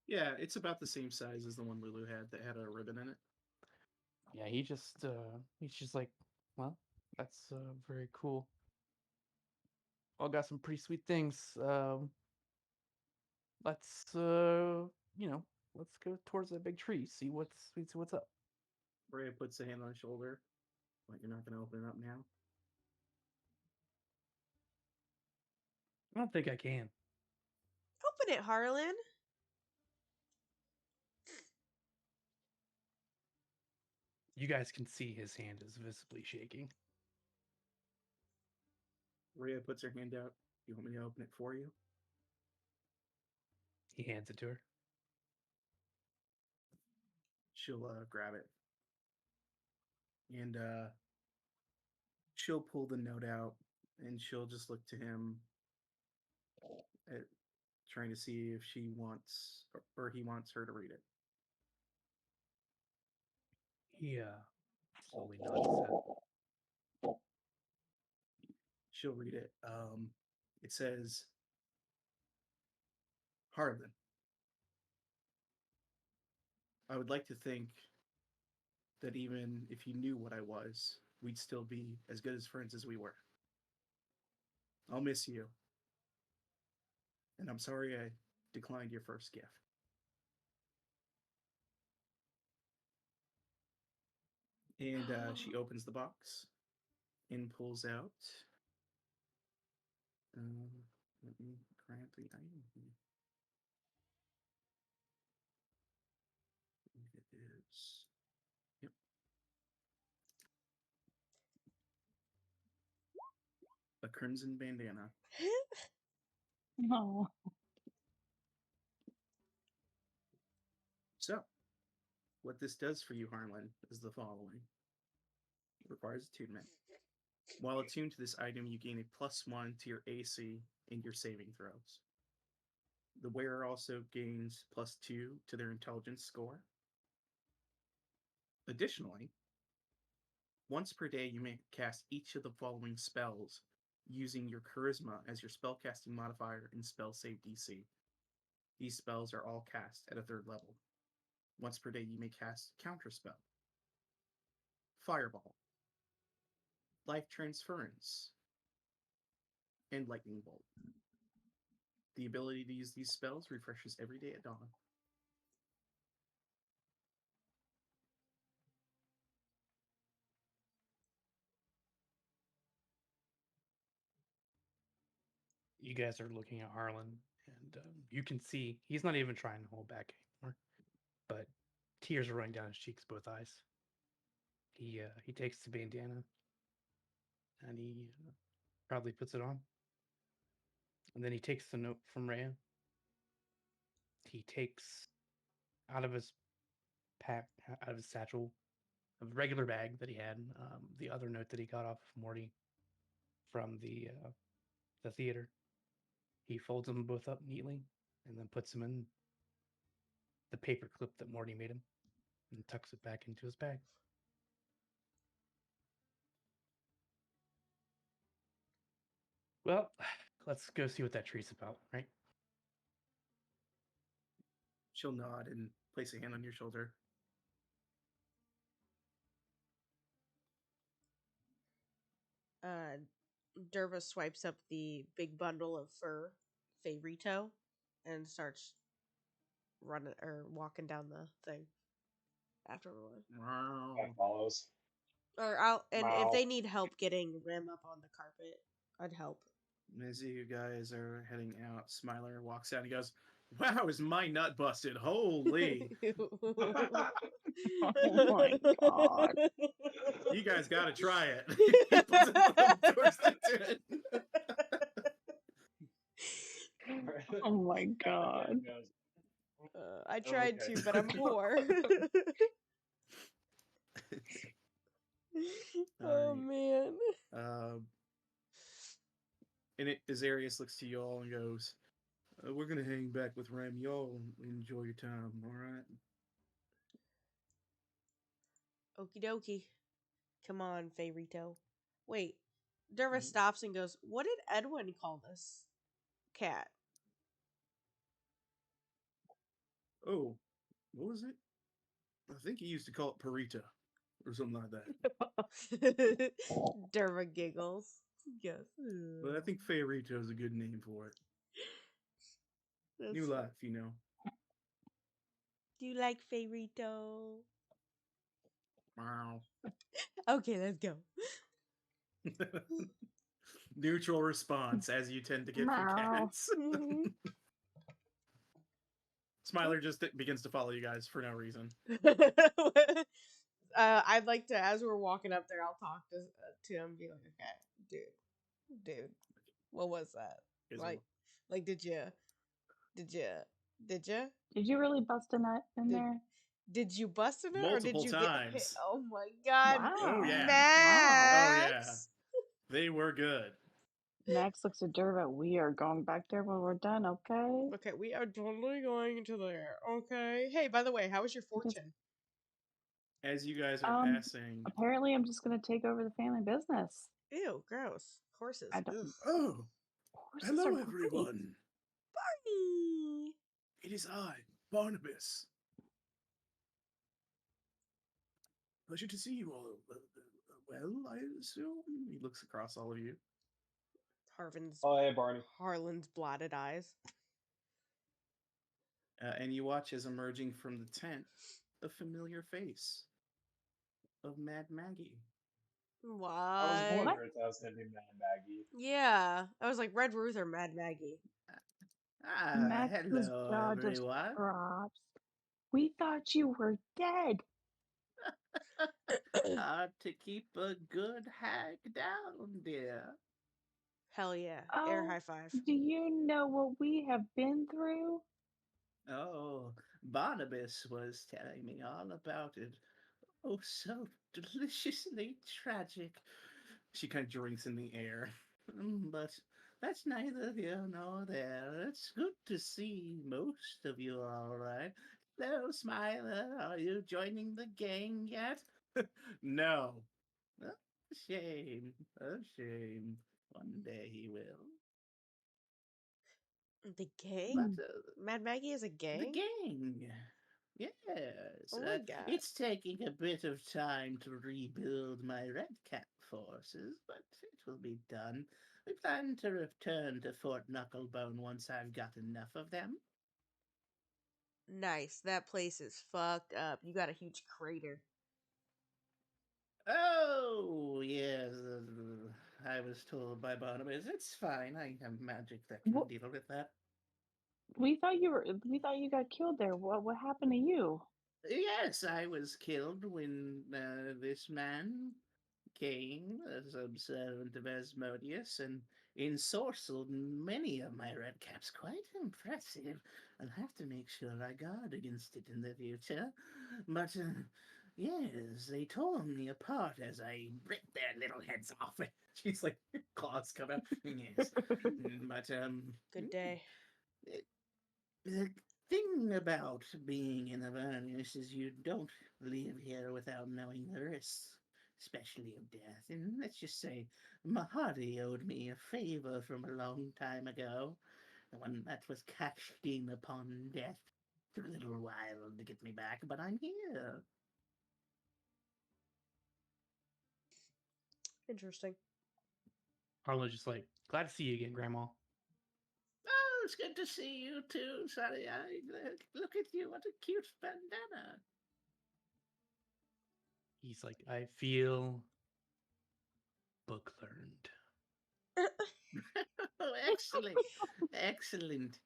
Yeah, it's about the same size as the one Lulu had that had a ribbon in it. Yeah, he's just like, well, that's very cool. All got some pretty sweet things. Let's let's go towards that big tree, see what's up. Rhea puts a hand on his shoulder. Like, you're not going to open it up now? I don't think I can. Open it, Harlan. You guys can see his hand is visibly shaking. Rhea puts her hand out. You want me to open it for you? He hands it to her. She'll grab it. And she'll pull the note out and she'll just look to him, at, trying to see if she wants or he wants her to read it. He slowly nods his head. She'll read it. It says, Harlan, I would like to think that even if you knew what I was, we'd still be as good as friends as we were. I'll miss you. And I'm sorry I declined your first gift. And she opens the box and pulls out. Let me grab the item here. It is. Yep. A crimson bandana. No. So, what this does for you, Harlan, is the following. It requires attunement. While attuned to this item, you gain a +1 to your AC and your saving throws. The wearer also gains +2 to their intelligence score. Additionally, once per day, you may cast each of the following spells using your charisma as your spellcasting modifier and spell save DC. These spells are all cast at a 3rd level. Once per day, you may cast Counterspell, Fireball, Life Transference, and Lightning Bolt. The ability to use these spells refreshes every day at dawn. You guys are looking at Harlan, and you can see he's not even trying to hold back anymore, but tears are running down his cheeks, both eyes. He takes the bandana, and he proudly puts it on. And then he takes the note from Rhea. He takes out of his pack, out of his satchel, a regular bag that he had, the other note that he got off of Morty from the theater. He folds them both up neatly and then puts them in the paper clip that Morty made him and tucks it back into his bag. Well, let's go see what that tree's about, right? She'll nod and place a hand on your shoulder. Derva swipes up the big bundle of fur, Fayrito, and starts running or walking down the thing after everyone. Wow. That follows. Or if Wow. they need help getting Rim up on the carpet, I'd help. As you guys are heading out, Smiler walks out and goes, "Wow, is my nut busted? Holy! Oh my god. You guys got to try it." He puts it towards the tent. Oh my god. I tried Okay. to, but I'm poor. Oh Alright. man. And Azarius looks to you all and goes, "We're gonna hang back with Ram. Y'all enjoy your time, all right?" Okie dokie. Come on, Fayrito. Wait. Derva stops and goes, "What did Edwin call this cat?" Oh, what was it? I think he used to call it Parita or something like that. Derva giggles. Yes. But I think Fayrito is a good name for it. That's New fine. life, you know. Do you like Fayrito? Wow. Okay, let's go. Neutral response, as you tend to get from Meow. cats. Smiler just begins to follow you guys for no reason. I'd like to, as we're walking up there, I'll talk to him and be like, "Okay, dude, what was that? Like, did you? Did you really bust a nut in there? Did you bust in it, or did Multiple you times. get hit? Oh my god! Wow. Oh, yeah. Max! Oh, yeah. They were good. Max looks at Derva. We are going back there when we're done, okay? Okay, we are totally going to there. Okay. Hey, by the way, how was your fortune? As you guys are passing. Apparently, I'm just gonna take over the family business. Ew, gross. Horses. I don't- Ugh. Oh, Horses hello, are great. everyone. Barney! It is I, Barnabas. Pleasure to see you all. Well, I assume. He looks across all of you. Oh, hey, Barney. Harlan's blotted eyes. And you watch as emerging from the tent, a familiar face. of Mad Maggie. What? I was wondering if that was going to be Mad Maggie. Yeah. I was like Red Ruth or Mad Maggie. Max's Hello, jaw just everyone. drops. We thought you were dead. Hard to keep a good hag down, dear. Hell yeah. Air Oh, high five. do you know what we have been through? Oh, Barnabas was telling me all about it. Oh, so deliciously tragic. She kind of drinks in the air. But that's neither here nor there. It's good to see most of you all right. Hello, Smiler. Are you joining the gang yet? No. Oh, shame. A shame. One day he will. The gang? But Mad Maggie is a the gang? gang. Yes. Oh my god. It's taking a bit of time to rebuild my Red Cap forces, but it will be done. We plan to return to Fort Knucklebone once I've got enough of them. Nice. That place is fucked up. You got a huge crater. Oh, yes. I was told by Barnabas it's fine. I have magic that can What? deal with that. We thought you got killed there. What happened to you? Yes, I was killed when this man came as a servant of Asmodeus and ensorcelled many of my red caps. Quite impressive. I'll have to make sure I guard against it in the future. But yes, they tore me apart as I ripped their little heads off. She's like, claws come out. Yes. But Good day. the thing about being in Avernus is you don't live here without knowing the risks, especially of death. And let's just say Mahadi owed me a favor from a long time ago, the one that was cashed in upon death. Took a little while to get me back, but I'm here. Interesting. Harlan's just like, glad to see you again, Grandma. Oh, it's good to see you too, Sunny. Look at you, what a cute bandana. He's like, I feel book learned. Oh, excellent. Excellent.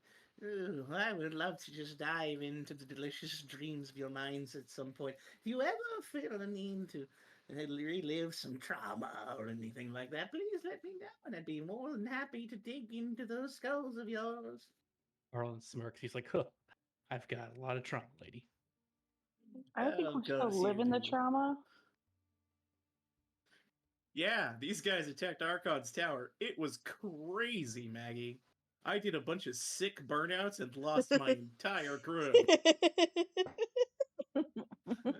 Ooh, I would love to just dive into the delicious dreams of your minds at some point. If you ever feel the need to relive some trauma or anything like that, please let me know, and I'd be more than happy to dig into those skulls of yours. Harlan smirks. He's like, huh, I've got a lot of trauma, lady. I think Of we're still course you living the do. trauma. Yeah, these guys attacked Archon's tower. It was crazy, Maggie. I did a bunch of sick burnouts and lost my entire crew.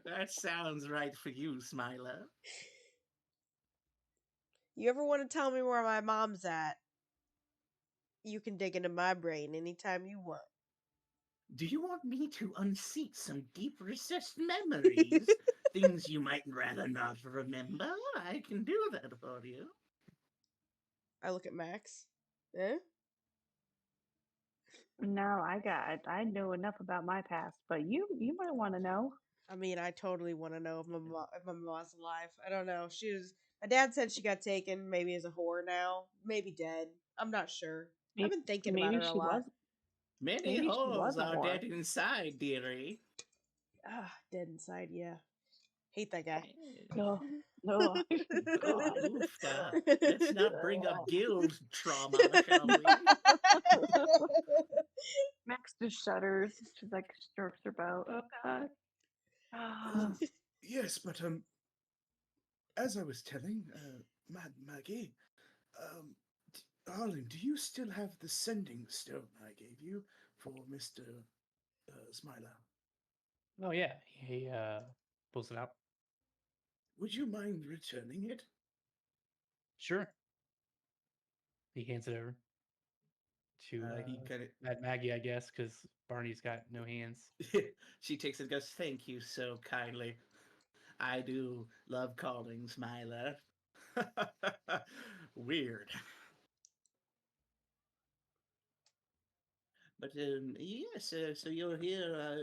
That sounds right for you, Smiler. You ever want to tell me where my mom's at? You can dig into my brain anytime you want. Do you want me to unseat some deep recessed memories? Things you might rather not remember? I can do that for you. I look at Max. Eh? No, I know enough about my past, but you might want to know. I mean, I totally want to know if my mom's alive. I don't know. She was. My dad said she got taken, maybe as a whore now, maybe dead. I'm not sure. I've been thinking about Maybe her a she lot. was. Many Maybe she was holes a are whore. dead inside, dearie. Ah, dead inside. Yeah, hate that guy. No, no, God. Oofta. Let's not bring up guild trauma, shall we? Max just shudders. She's like strokes her bow. Oh God. Ah. Yes, but as I was telling Mad Maggie, Harlan, do you still have the sending stone I gave you for Mr. Smiler? Oh, yeah. He pulls it out. Would you mind returning it? Sure. He hands it over to He kind of Mad Maggie, I guess, because Barney's got no hands. she takes it and goes, "Thank you so kindly. I do love calling Smiler." Weird. But yes, so you're here.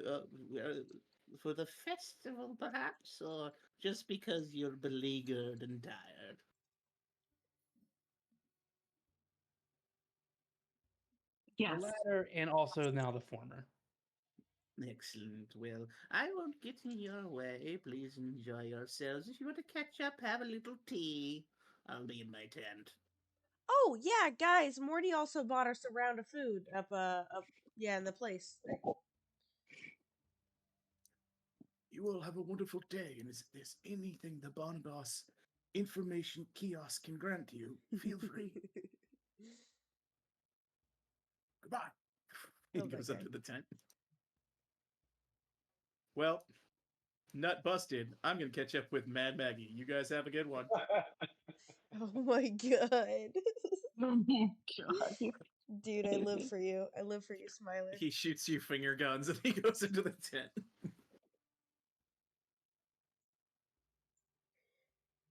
for the festival, perhaps, or just because you're beleaguered and tired? Yes. The latter and also now the former. Excellent. Well, I won't get in your way. Please enjoy yourselves. If you want to catch up, have a little tea. I'll be in my tent. Oh yeah, guys, Morty also bought us a round of food in the place. You all have a wonderful day, and if there's anything the Barnabas information kiosk can grant you, feel free. Goodbye. He Oh my goes up God. to the tent. Well, nut busted. I'm gonna catch up with Mad Maggie. You guys have a good one. Oh my God. Oh my god. Dude, I live for you. I live for you, Smiler. He shoots you finger guns and he goes into the tent.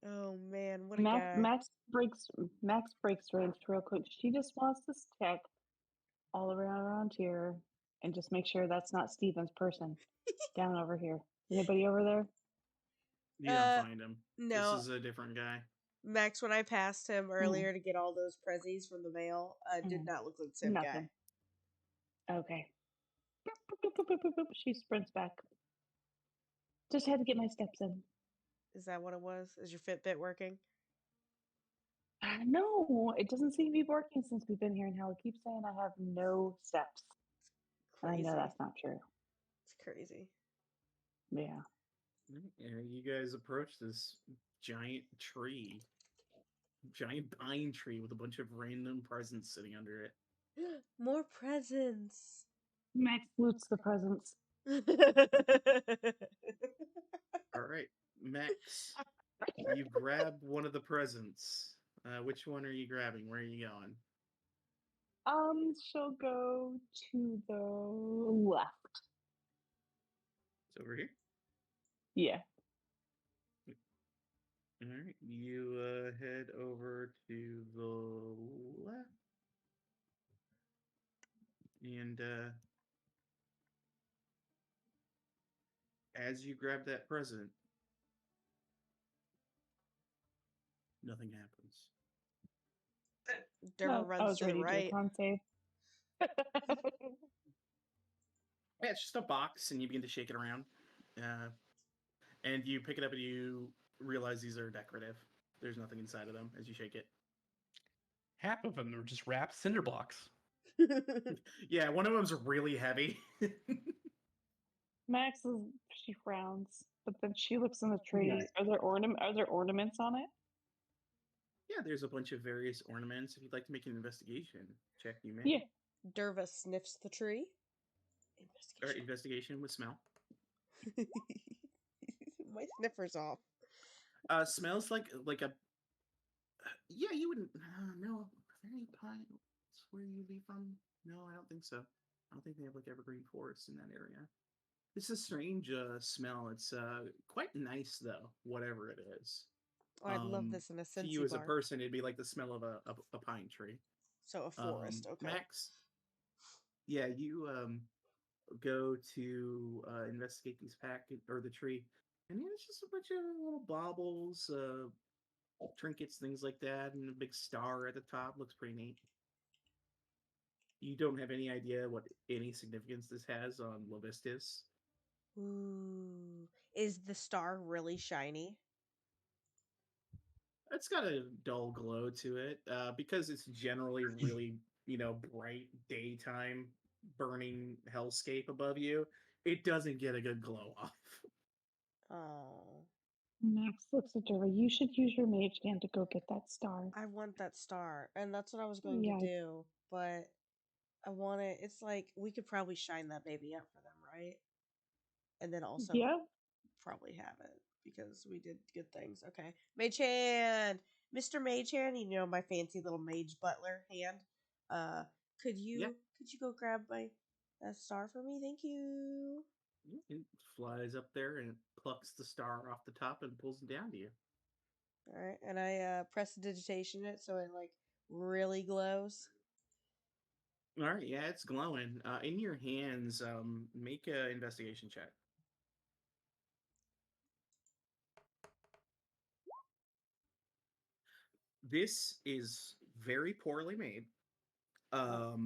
Oh man, what a Max guy. Max breaks range real quick. She just wants to check all around here and just make sure that's not Steven's person down over here. Anybody over there? You don't find him. This No. is a different guy. Max, when I passed him earlier to get all those prezzies from the mail, did not look like the same Nothing. Okay. She sprints back. Just had to get my steps in. guy. Is that what it was? Is your Fitbit working? No, it doesn't seem to be working since we've been here, and Howard keeps saying I have no steps. Crazy. I know that's not true. It's crazy. Yeah. And you guys approach this giant tree. Giant pine tree with a bunch of random presents sitting under it. More presents. Max loots the presents. Alright, Max, you grab one of the presents. Which one are you grabbing? Where are you going? She'll go to the left. It's over here. Yeah. Alright, you head over to the left. And as you grab that present, nothing happens. Derva I runs was to the ready to do a right. con save. Yeah, it's just a box, and you begin to shake it around. And you pick it up and you realize these are decorative. There's nothing inside of them as you shake it. Half of them are just wrapped cinder blocks. Yeah, one of them's really heavy. Max she frowns, but then she looks in the tree. Nice. Are there ornaments on it? Yeah, there's a bunch of various ornaments. If you'd like to make an investigation check, you may. Yeah. Derva sniffs the tree. All right, investigation with smell. My sniffer's off. Smells like a. Yeah, you wouldn't. No, are there any pines where you leave from? No, I don't think so. I don't think they have like evergreen forests in that area. It's a strange smell. It's quite nice though, whatever it is. Oh, I'd love this in a To Scentsy you as a bar. person, it'd be like the smell of a pine tree. So a forest, okay. Max, yeah, you go to investigate these or the tree, and yeah, it's just a bunch of little baubles, trinkets, things like that, and a big star at the top. Looks pretty neat. You don't have any idea what any significance this has on Lovistis. Ooh. Is the star really shiny? It's got a dull glow to it because it's generally really, bright daytime burning hellscape above you. It doesn't get a good glow off. Oh. Max looks at Derva. You should use your mage hand to go get that star. I want that star, and that's what I was going Yeah. to do, but I want it. It's like we could probably shine that baby up for them, right? And then also probably have it because we did good things. Okay, Mage Hand, Mr. Mage Hand, my fancy little mage butler hand. Could you go grab that star for me? Thank you. It flies up there and plucks the star off the top and pulls it down to you. All right, and I press digitation it so it like really glows. All right, yeah, it's glowing. In your hands, make an investigation check. This is very poorly made. Oh.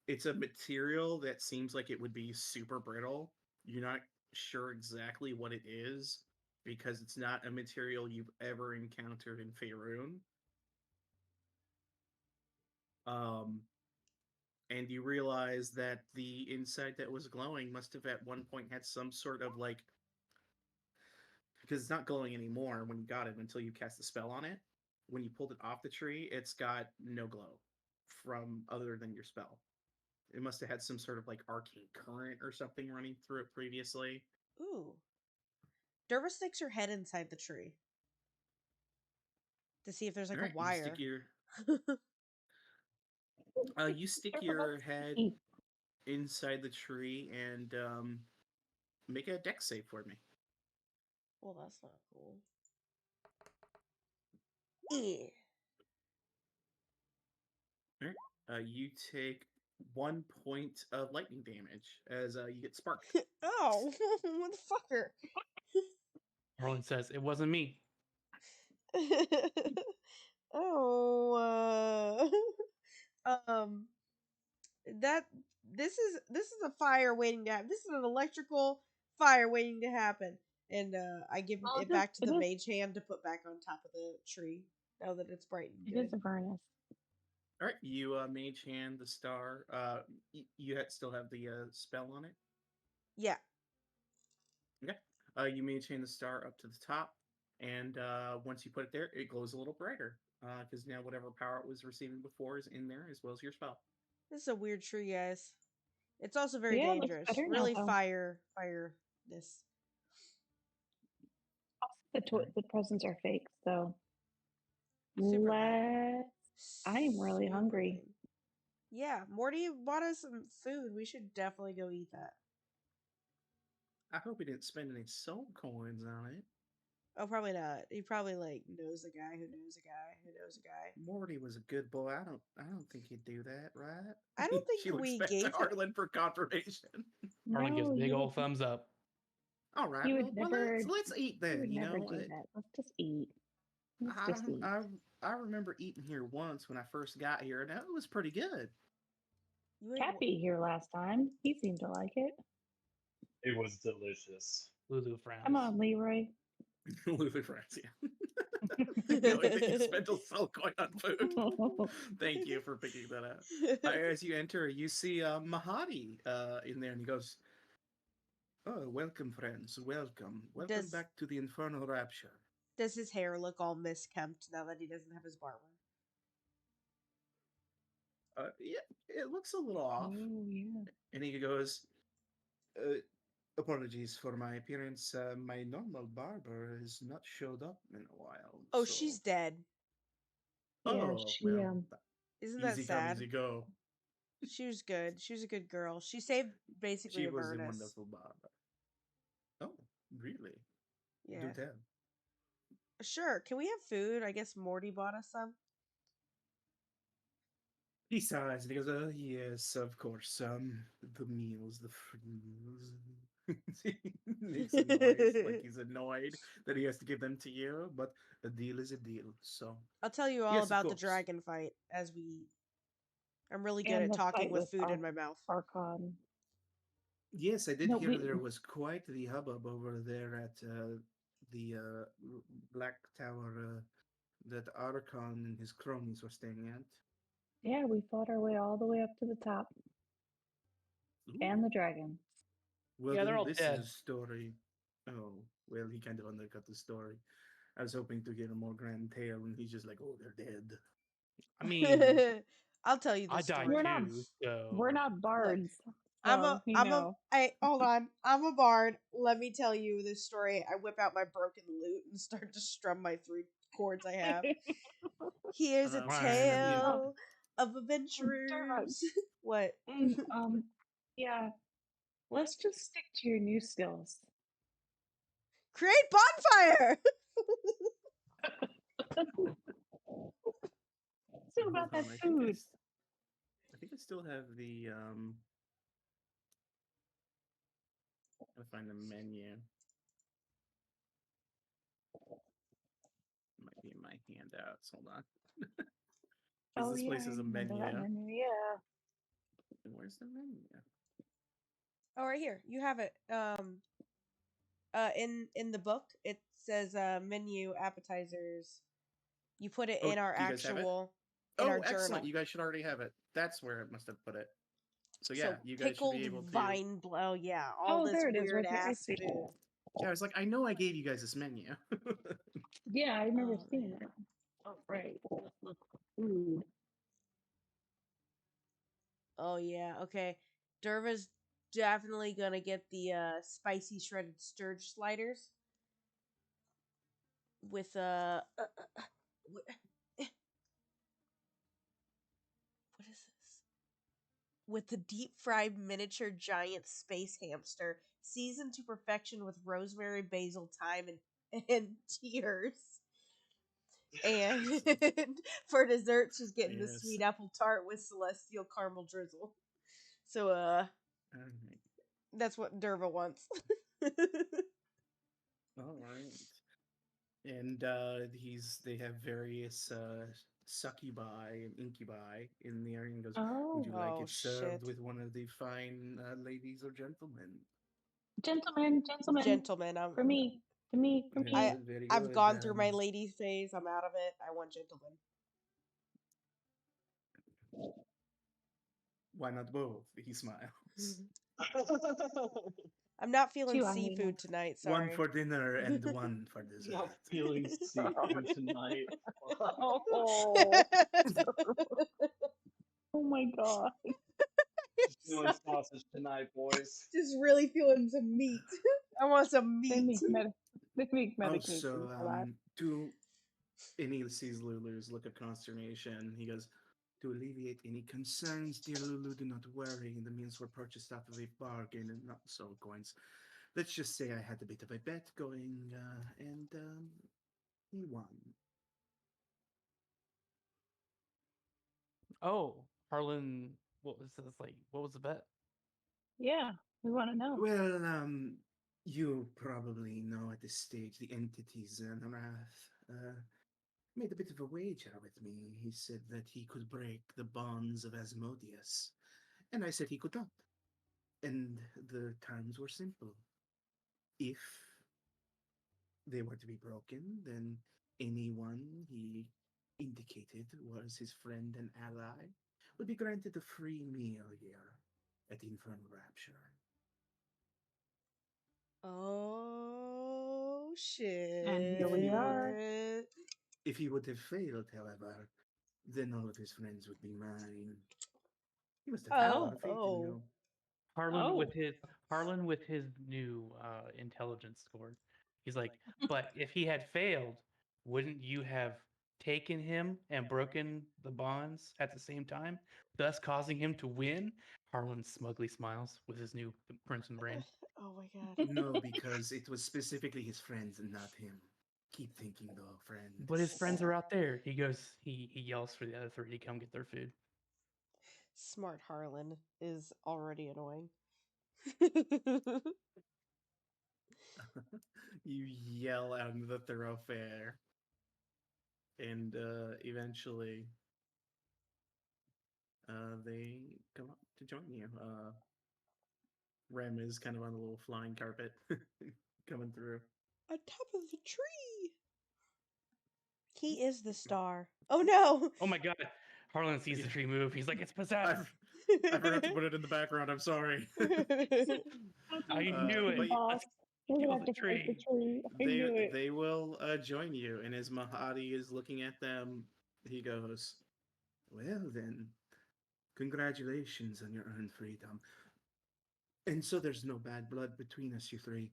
It's a material that seems like it would be super brittle. You're not sure exactly what it is because it's not a material you've ever encountered in Faerun. And you realize that the inside that was glowing must have at one point had some sort of like, because it's not glowing anymore when you got it until you cast the spell on it. When you pulled it off the tree, it's got no glow from other than your spell. It must have had some sort of like arcane current or something running through it previously. Ooh. Derva sticks her head inside the tree to see if there's like All right, a wire. You stick your head inside the tree and make a dex save for me. Well, that's not cool. Yeah. All right. You take 1 point of lightning damage as you get sparked. Oh, motherfucker. Harlan says, "It wasn't me." Oh, that this is a fire waiting to happen. This is an electrical fire waiting to happen. And I give Well, it back to the is. mage hand to put back on top of the tree now that it's bright and It good. is Avernus. All right, you mage hand the star. You still have the spell on it. Yeah. Okay. You mage hand the star up to the top, and once you put it there, it glows a little brighter because now whatever power it was receiving before is in there as well as your spell. This is a weird tree, guys. It's also very Yeah, it looks dangerous. better now, Really though. fire this. Also, the presents are fake, so Super I am really super hungry. lame. Yeah, Morty bought us some food. We should definitely go eat that. I hope he didn't spend any soul coins on it. Oh, probably not. He probably like knows a guy who knows a guy who knows a guy. Morty was a good boy. I don't think he'd do that, right? I don't think She looks we back to gave him. Harlan for confirmation. Harlan gives No, big you old would, thumbs up. All right, you well, would never. let's eat You then. would You never know, do that. Let's just eat. Let's I, just eat. I remember eating here once when I first got here, and it was pretty good. You ate Cappy here last time. He seemed to like it. It was delicious. Lulu frowns. Come on, Leroy. Luffy France, yeah. The only thing you spend a soul coin on food. Thank you for picking that up. As you enter, you see Mahadi in there, and he goes, "Oh, welcome, friends. Welcome. Welcome back to the Infernal Rapture." Does his hair look all miskempt now that he doesn't have his barber? Yeah, it looks a little off. Oh, yeah. And he goes, apologies for my appearance. My normal barber has not showed up in a while. Oh, so... she's dead. Yeah, Oh, she well, Isn't that easy come, sad? easy go. She was good. She was a good girl. She saved basically She was a Avernus. wonderful barber. Oh, really? Yeah. Do tell. Sure. Can we have food? I guess Morty bought us some. He sighs and he goes, "Oh, yes, of course. The meals, the free meals." He makes a noise like he's annoyed that he has to give them to you, but a deal is a deal. So I'll tell you all yes, of about the course. dragon fight as we eat. I'm really good And at the talking fight with food in my mouth. Archon. Yes, I did No, hear we- there was quite the hubbub over there at the Black Tower that Archon and his cronies were staying at. Yeah, we fought our way all the way up to the top. Ooh. And the dragon. Well, Yeah, they're then all this dead. is a story. Oh, well, he kind of undercut the story. I was hoping to get a more grand tale, and he's just like, "Oh, they're dead." I mean, I'll tell you the I story. died We're not- too, so We're not bards. I'm so, hold on. I'm a bard. Let me tell you this story. I whip out my broken lute and start to strum my 3 chords I have. Here's a tale of adventurers. What? Yeah. Let's just stick to your new skills. Create bonfire! Still about that food. I think I still have the I'll find the menu. Might be in my handouts. Hold on. Because this place I is a remember menu. that menu. Yeah. And where's the menu? Oh, right here. You have it. In the book, it says menu appetizers. You put it Oh, in our do you guys have it? actual Oh, our excellent. journal. You guys should already have it. That's where it must have put it. So yeah, So you guys should be pickled able to. vine blow, yeah, all Oh, this there it is, weird right there. I ass see. food. Yeah, I was like, I know I gave you guys this menu. Yeah, I remember Oh, seeing man. that. Oh, right. Food. Oh yeah, okay. Derva's definitely gonna get the spicy shredded sturge sliders with what is this? With the deep fried miniature giant space hamster, seasoned to perfection with rosemary, basil, thyme, and tears. And for dessert, she's getting the Yes. sweet apple tart with celestial caramel drizzle. So, Alright. that's what Derva wants. All right. And they have various succubi and incubi in there, and he goes, Oh, "Would you like Oh, it served shit. with one of the fine ladies or gentlemen?" gentlemen. Gentlemen, For me. For me. I Very I've good. gone through my lady phase. I'm out of it. I want gentlemen. Why not both? He smiles. I'm not feeling Two hyenas. seafood tonight. One Sorry. for dinner and one for dessert. Not feeling seafood tonight. Oh. Oh my god. Feeling sausage tonight, boys. Just really feeling some meat. I want some They meat. make medication Also, for that. and he sees Lulu's look of consternation. He goes, "To alleviate any concerns, dear Lulu, do not worry. The meals were purchased out of a bargain and not so coins. Let's just say I had a bit of a bet going, and he won." Oh, Harlan, what was this like? What was the bet? Yeah, we want to know. Well, you probably know at this stage the entity Xanarath made a bit of a wager with me. He said that he could break the bonds of Asmodeus, and I said he could not. And the terms were simple. If they were to be broken, then anyone he indicated was his friend and ally would be granted a free meal here at the Infernal Rapture. Oh shit. And here we are. If he would have failed, however, then all of his friends would be mine. He must have had a lot of faith in you. Harlan with his new intelligence score. He's like, but if he had failed, wouldn't you have taken him and broken the bonds at the same time, thus causing him to win? Harlan smugly smiles with his new crimson brain. Oh my god. No, because it was specifically his friends and not him. Keep thinking though, friend. But his friends are out there. He goes, he yells for the other three to come get their food. Smart Harlan is already annoying. You yell out into the thoroughfare, and eventually they come up to join you. Rem is kind of on a little flying carpet coming through. On top of the tree. He is the star. Oh no. Oh my god. Harlan sees the tree move. He's like, it's possessed. I forgot to put it in the background. I'm sorry. I knew it. but Boss. We're Kill gonna have the to fight the tree. tree. I knew it. they will join you, and as Mahadi is looking at them, he goes, "Well then, congratulations on your earned freedom. And so there's no bad blood between us, you three.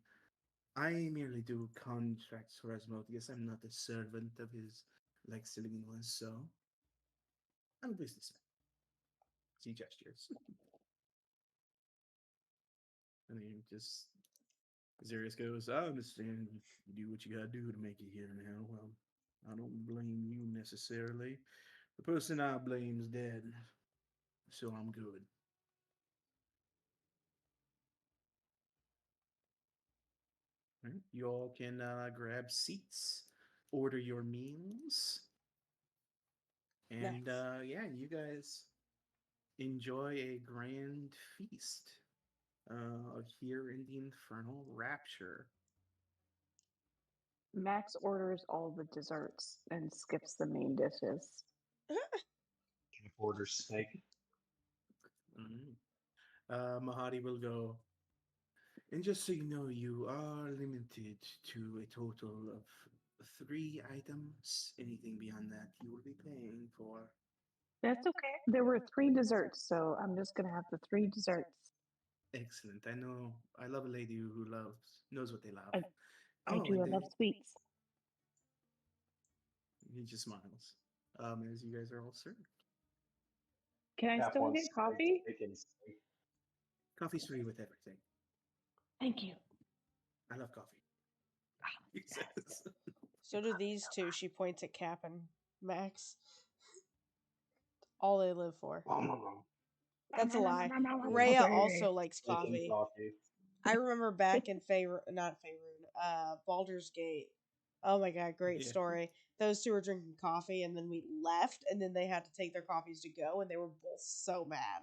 I merely do contracts for Asmodeus. I'm not a servant of his like Celine was, so I'm a businessman." He gestures. And he just Zarius goes, "I understand you do what you gotta do to make it here now. Well, I don't blame you necessarily. The person I blame's dead, so I'm good." Right? You all can grab seats, order your meals, And Nice. yeah, you guys enjoy a grand feast here in the Infernal Rapture. Max orders all the desserts and skips the main dishes. Order steak. Mm. Mahadi will go. And just so you know, you are limited to a total of 3 items. Anything beyond that, you will be paying for. That's okay. There were 3 desserts, so I'm just gonna have the 3 desserts. Excellent. I know. I love a lady who knows what they love. I, I Oh, do. and I love sweets. he just smiles as you guys are all served. Can I Cap still wants get coffee? steak and steak. Coffee's free with everything. Thank you. I love coffee. He says. So do these two. She points at Cap and Max. All they live for. That's a lie. Rhea also likes Steak and coffee. coffee. I remember back in not Faerun, Baldur's Gate. Oh my god, great Yeah. story. Those two were drinking coffee and then we left and then they had to take their coffees to go and they were both so mad.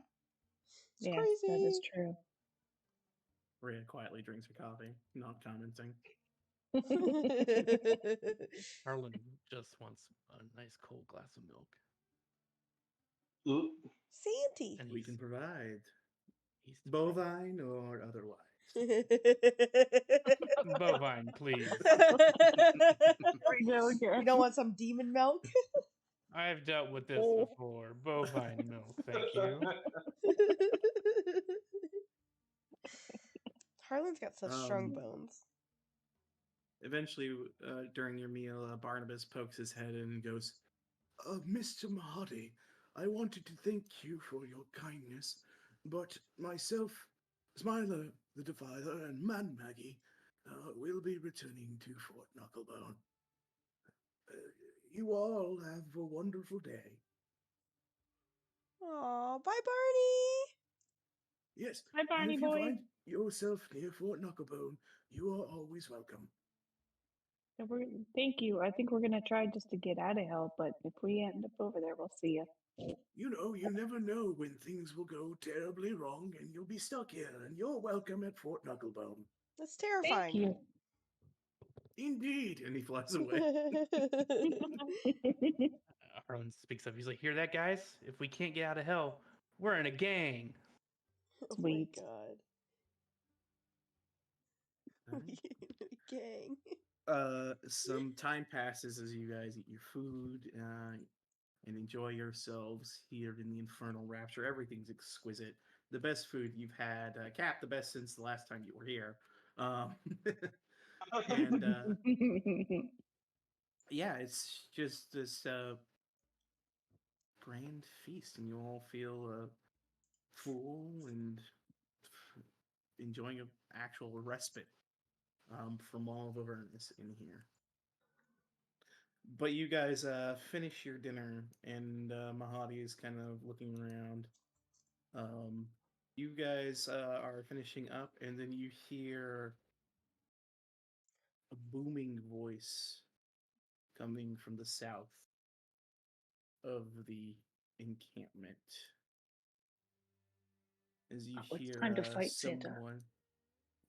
It's Yes, that is crazy. true. Rhea quietly drinks her coffee, not commenting. Harlan just wants a nice cold glass of milk. Ooh. Santy. And We can provide he's bovine or otherwise. bovine, please. we go again. You don't want some demon milk? I've dealt with this Oh. before. Bovine milk, thank you. Harlan's got such strong Um, bones. Eventually, during your meal, Barnabas pokes his head in and goes, Mr. Mahadi, I wanted to thank you for your kindness, but myself, Smiler the Defiler, and Man Maggie will be returning to Fort Knucklebone. You all have a wonderful day. Aw, bye, Barney. Yes, Hi, and Barney if you boy. find yourself near Fort Knucklebone, you are always welcome. Thank you. I think we're gonna try just to get out of hell, but if we end up over there, we'll see you. You know, you never know when things will go terribly wrong and you'll be stuck here, and you're welcome at Fort Knucklebone. That's Thank terrifying. you. Indeed, and he flies away. Harlan speaks up. He's like, "Hear that, guys? If we can't get out of hell, we're in a gang." Oh Sweet. my god. Alright. Gang. Some time passes as you guys eat your food and enjoy yourselves here in the Infernal Rapture. Everything's exquisite. The best food you've had, Cap, the best since the last time you were here. And yeah, it's just this grand feast, and you all feel full and enjoying an actual respite from all of Avernus in here. But you guys finish your dinner, and Mahadi is kind of looking around. You guys are finishing up, and then you hear a booming voice coming from the south of the encampment. As you It's hear time to fight Santa. someone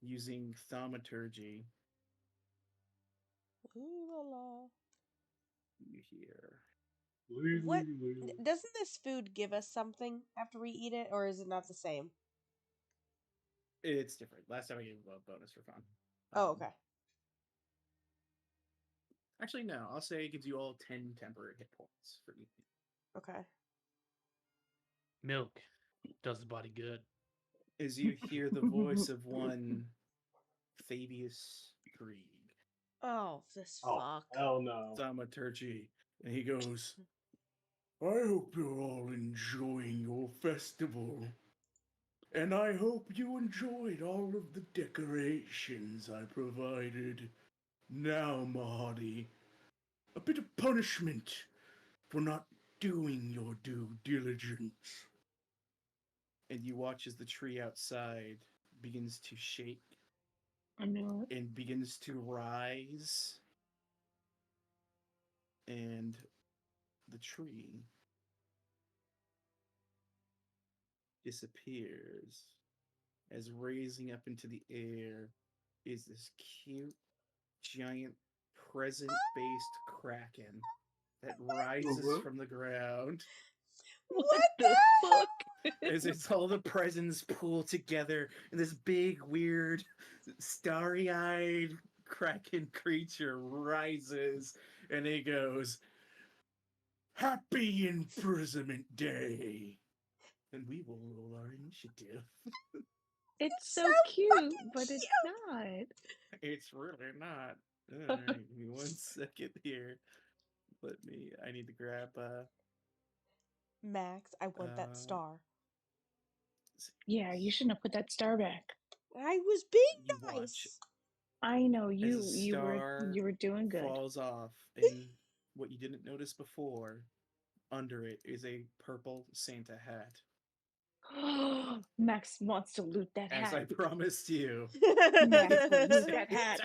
using thaumaturgy, Ooh la la. you hear. What doesn't this food give us something after we eat it, or is it not the same? It's different. Last time I gave a bonus for fun. Oh, okay. Actually, no. I'll say it gives you all 10 temporary hit points for eating. Okay. Milk does the body good. As you hear the voice of one Fabius Krieg, Oh, this Oh, fuck. hell no. thaumaturgy, and he goes, I hope you're all enjoying your festival. And I hope you enjoyed all of the decorations I provided. Now, Mahadi, a bit of punishment for not doing your due diligence. And you watch as the tree outside begins to shake I know it. and begins to rise. And the tree disappears as raising up into the air is this cute, giant, present-based kraken that rises from the ground. What the fuck? As it's all the presents pool together, and this big, weird, starry-eyed kraken creature rises, and it goes, "Happy Imprisonment Day!" And we will roll our initiative. It's so so cute, fucking but it's cute. not. It's really not. All right, give me 1 second here. I need to grab, Max, I want that star. Yeah, you shouldn't have put that star back. I was being You nice. watch I know as you. a You were doing good. falls off, and what you didn't notice before, under it is a purple Santa hat. Max wants to loot that As I hat. promised you. Max will loot Santa that hat.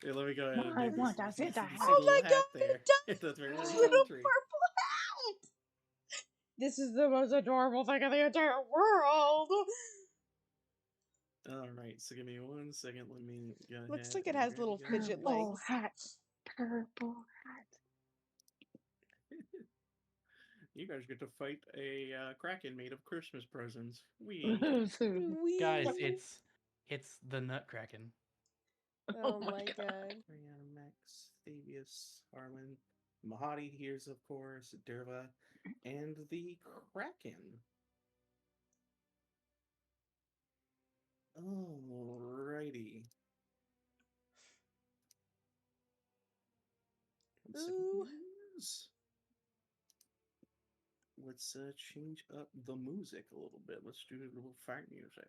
Here, let me go ahead and I do want this. a You Santa see hat. the Oh little my hat god, there. it does! It's the very This little little tree. purple hat! This is the most adorable thing in the entire world! All right, so give me 1 second. Let me go ahead. Looks like it and has grab little you guys. fidget Purple legs. hat. Purple hat. You guys get to fight a kraken made of Christmas presents. Wee. Wee. Guys, it's the Nutkraken. Oh my god. Brianna, Max, Thavius, Harlan, Mahadi here's of course, Derva, and the Kraken. Alrighty. Ooh. Let's change up the music a little bit. Let's do a little fight music.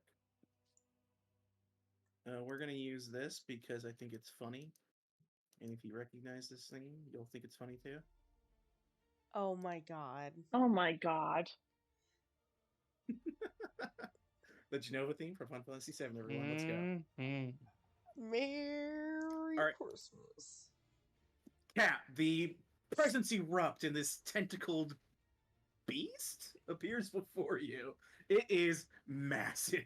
We're gonna use this because I think it's funny. And if you recognize this thing, you'll think it's funny too. Oh my god. Oh my god. The Genova theme for Final Fantasy VII, everyone. Let's go. Mhm. Merry All right. Christmas. Cap, the presents erupt and this tentacled beast appears before you. It is massive.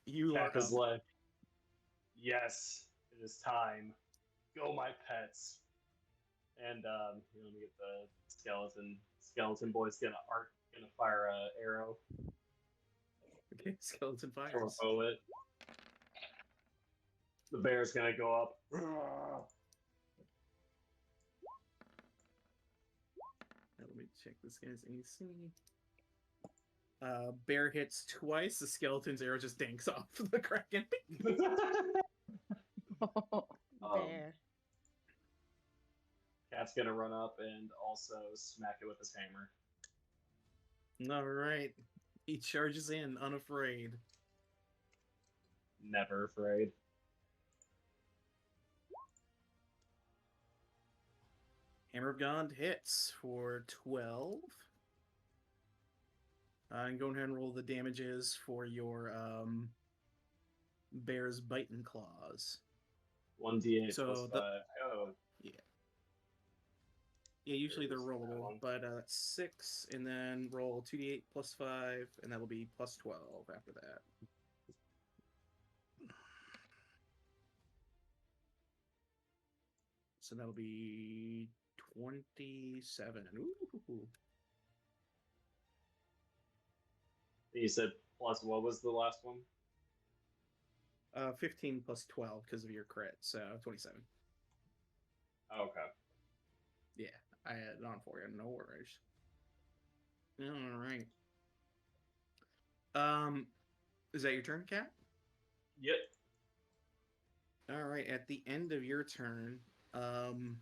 You are Cap is up. like, yes, it is time. Go, my pets. And let me get the skeleton. Skeleton boy's gonna fire a arrow. Okay, skeleton Or fires. bow it. The bear's gonna go up. Let me check this guy's AC. Bear hits twice. The skeleton's arrow just danks off the kraken. Bear. Cat's gonna run up and also smack it with his hammer. All right, he charges in, unafraid. Never afraid. Hammer of God hits for 12. And go ahead and roll the damages for your bear's biting claws. 1d8 So plus the- 5. Oh, Yeah, usually they're There's that rollable, one. but 6, and then roll 2d8 plus 5, and that'll be plus 12 after that. So that'll be 27. Ooh. you said plus what was the last one? 15 plus 12 because of your crit, so 27. Oh, okay. Yeah, I had it on for you. No worries. All right. Is that your turn, Cat? Yep. All right. At the end of your turn, the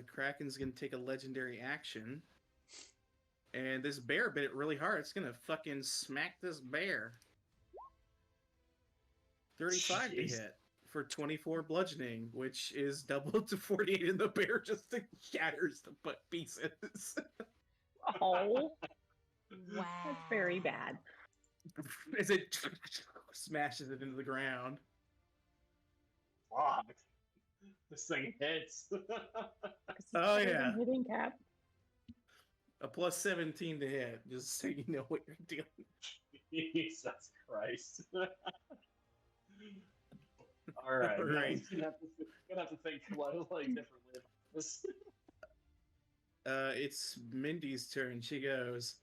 Kraken's gonna take a legendary action, and this bear bit it really hard. It's gonna fucking smack this bear. 35 to Jeez. hit for 24 bludgeoning, which is double to 48, and the bear just shatters to pieces. Oh, Wow. that's very bad. As it smashes it into the ground. Fuck. This thing hits. Oh, yeah. Hitting Cap. A plus 17 to hit, just so you know what you're doing. Jesus Christ. All right. All Now right. he's gonna have to think like differently about this. It's Mindy's turn. She goes,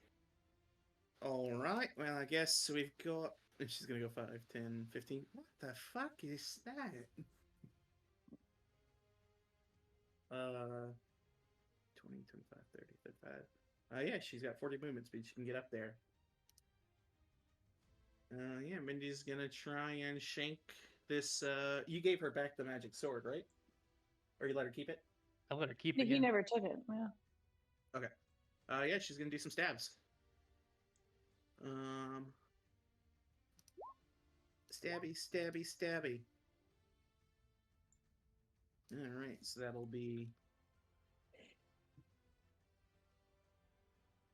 all right, well, I guess we've got... And she's going to go 5, 10, 15. What the fuck is that? 20, 25, 30, 35. Yeah, she's got 40 movement speed. She can get up there. Yeah, Mindy's going to try and shank this... You gave her back the magic sword, right? Or you let her keep it? I let her keep it. He Yeah. never took it. Yeah. Okay. Yeah, she's gonna do some stabs. Stabby, stabby, stabby. All right, so that'll be...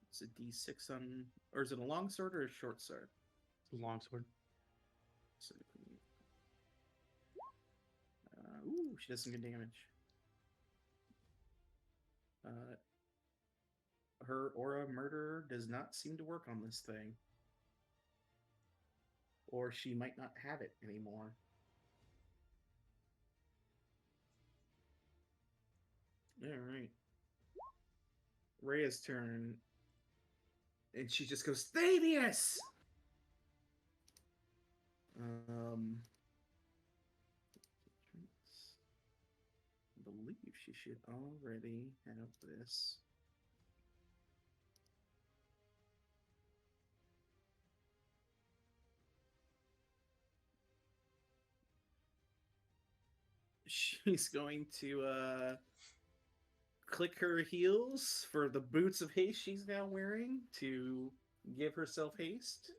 It's a D6 on... Or is it a long sword or a short sword? It's a longsword. So, ooh, she does some good damage. Her aura murder does not seem to work on this thing. Or she might not have it anymore. Alright. Rhea's turn. And she just goes, Thavius! I believe she should already have this. She's going to click her heels for the boots of haste she's now wearing to give herself haste.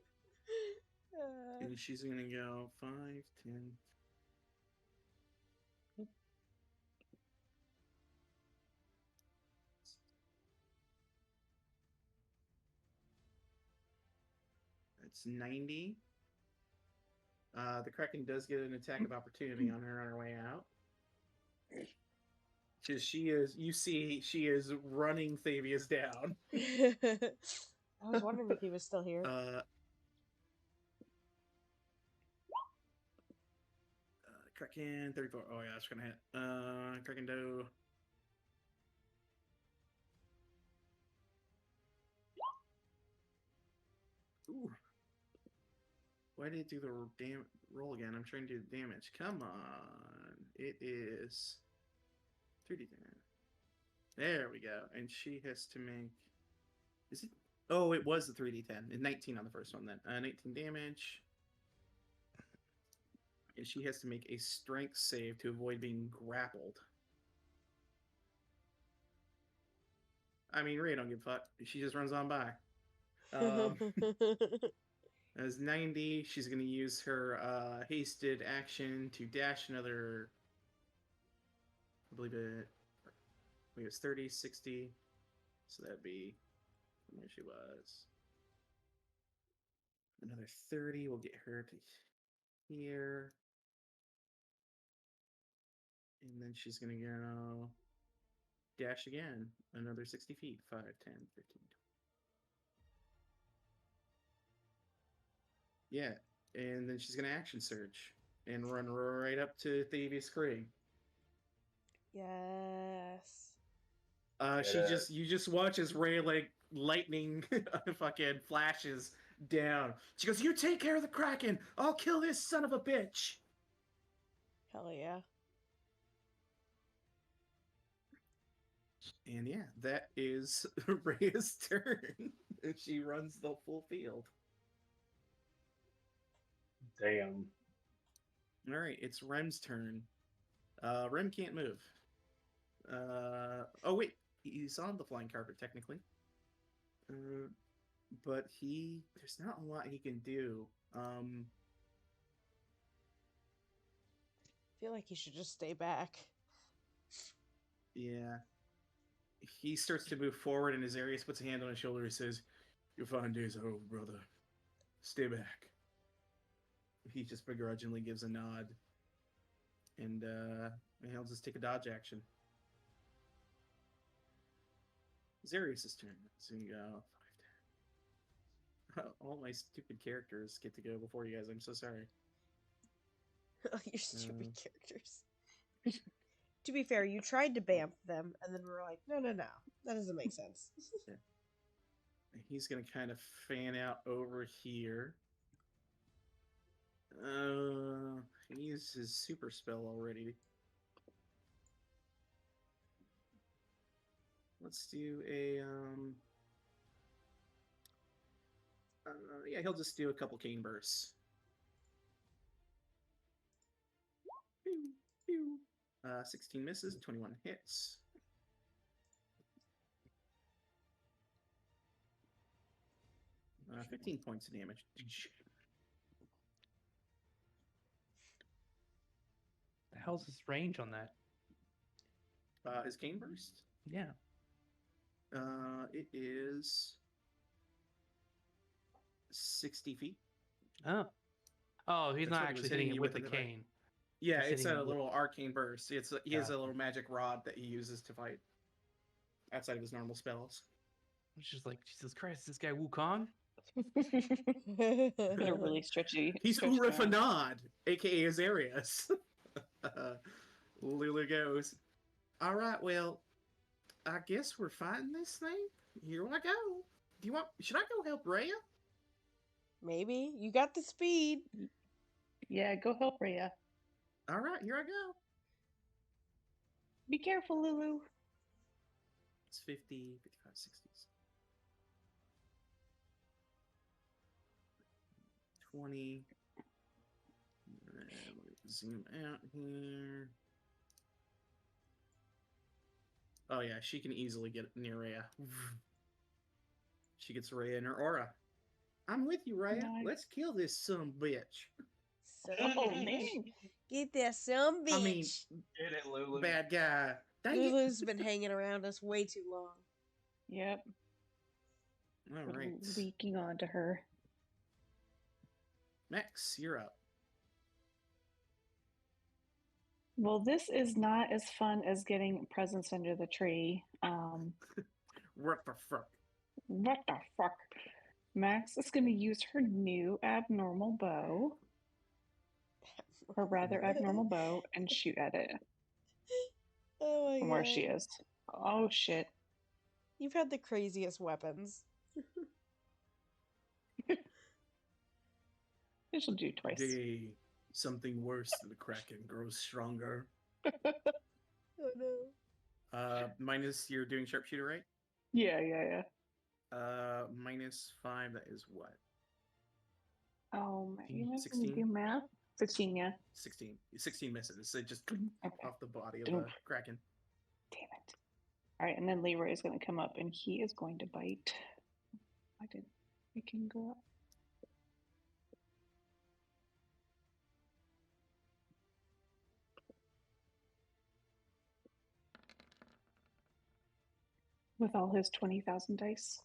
And she's going to go 5, 10. That's 90. The Kraken does get an attack of opportunity on her way out. Because she is, you see, she is running Thavius down. I was wondering if he was still here. Kraken 34. Oh yeah, that's gonna hit. Kraken do. Ooh. Why did it do the roll again? I'm trying to do the damage. Come on. It is 3d10. There we go. And she has to make... Is it? Oh, it was the 3d10. And 19 on the first one then. 19 damage. And she has to make a strength save to avoid being grappled. I mean, Ray don't give a fuck. She just runs on by. As 90, she's going to use her hasted action to dash another... I believe it's 30, 60. So that'd be from where she was. Another 30 will get her to here. And then she's going to go dash again. Another 60 feet. 5, 10, 15. Yeah. And then she's going to action surge and run right up to Thavius Krieg. Yes. You just watch as Ray like lightning fucking flashes down. She goes, "You take care of the Kraken. I'll kill this son of a bitch." Hell yeah. And yeah, that is Ray's turn. She runs the full field. Damn. All right, it's Rem's turn. Rem can't move. Oh wait, he's on the flying carpet technically. But there's not a lot he can do. I feel like he should just stay back. Yeah. He starts to move forward, and as Arius puts a hand on his shoulder, he says, "Your fine days are over, brother. Stay back." He just begrudgingly gives a nod. And he'll just take a dodge action. Zarius' turn. So you go 5, 10. All my stupid characters get to go before you guys. I'm so sorry. Your stupid characters. To be fair, you tried to bamf them, and then we were like, no, that doesn't make sense. Yeah. He's gonna kind of fan out over here. He used his super spell already. Let's do a yeah, he'll just do a couple cane bursts. Pew, pew. 16 misses, 21 hits. Uh, 15 points of damage. The hell's his range on that? His cane burst? Yeah. It is 60 feet. Oh. Oh, he's That's not what he was actually hitting hitting it you with the with in the fight. cane. Yeah, He's it's hitting a it with- little arcane burst. He has a Gotcha. little magic rod that he uses to fight outside of his normal spells. It's just like, Jesus Christ, is this guy Wukong? They're really stretchy. He's stretched out. Urifanad, aka Azarius. Lulu goes, all right, well, I guess we're fighting this thing. Here I go. Should I go help Rhea? Maybe. You got the speed. Yeah, go help Rhea. All right, here I go. Be careful, Lulu. It's 50, 55, 60s. 20. Let me zoom out here. Oh yeah, she can easily get near Rhea. She gets Rhea in her aura. I'm with you, Rhea. Nice. Let's kill this son bitch. Oh, man. Get that some bitch. I mean, Get it, Lulu. bad guy. Dang it. Lulu's been hanging around us way too long. Yep. All We're right. leaking onto her. Max, you're up. Well, this is not as fun as getting presents under the tree. What the fuck? What the fuck? Max is going to use her new abnormal bow, or rather abnormal bow, and shoot at it Oh my from god. where she is. Oh shit. You've had the craziest weapons. She'll do twice. Day, something worse than the Kraken grows stronger. Oh no. Minus you're doing sharpshooter, right? Yeah. -5, that is what? Oh man, you have to 16? do math. 16, yeah. 16 misses. It just Okay. off the body of Didn't- the Kraken. Damn it. All right, and then Leroy is going to come up and he is going to bite. I didn't. We can go up. With all his 20,000 dice.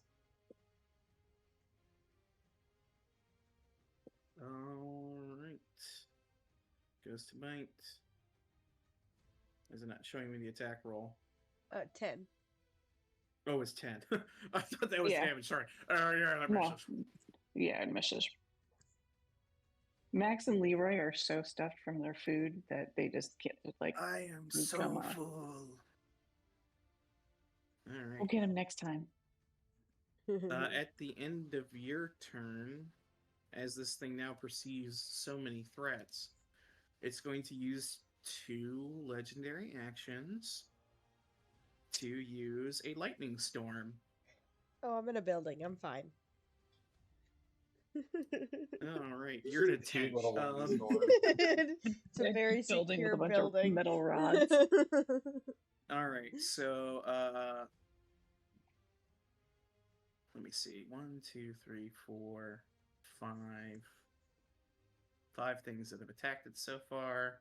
All right. Goes to bite. Is it not showing me the attack roll? 10. Oh, it's 10. I thought that was Yeah. damage. Sorry. Yeah, that No. misses. Yeah, it misses. Max and Leroy are so stuffed from their food that they just can't, like, I am You so come on. full. All we'll right. get him next time. At the end of your turn, as this thing now perceives so many threats, it's going to use 2 legendary actions to use a lightning storm. Oh, I'm in a building. I'm fine. All right, you're in a Cute tent. little lightning storm. It's a very Building with secure a bunch building. of metal rods. All right, so let me see. 1, 2, 3, 4, 5. 5 things that have attacked it so far.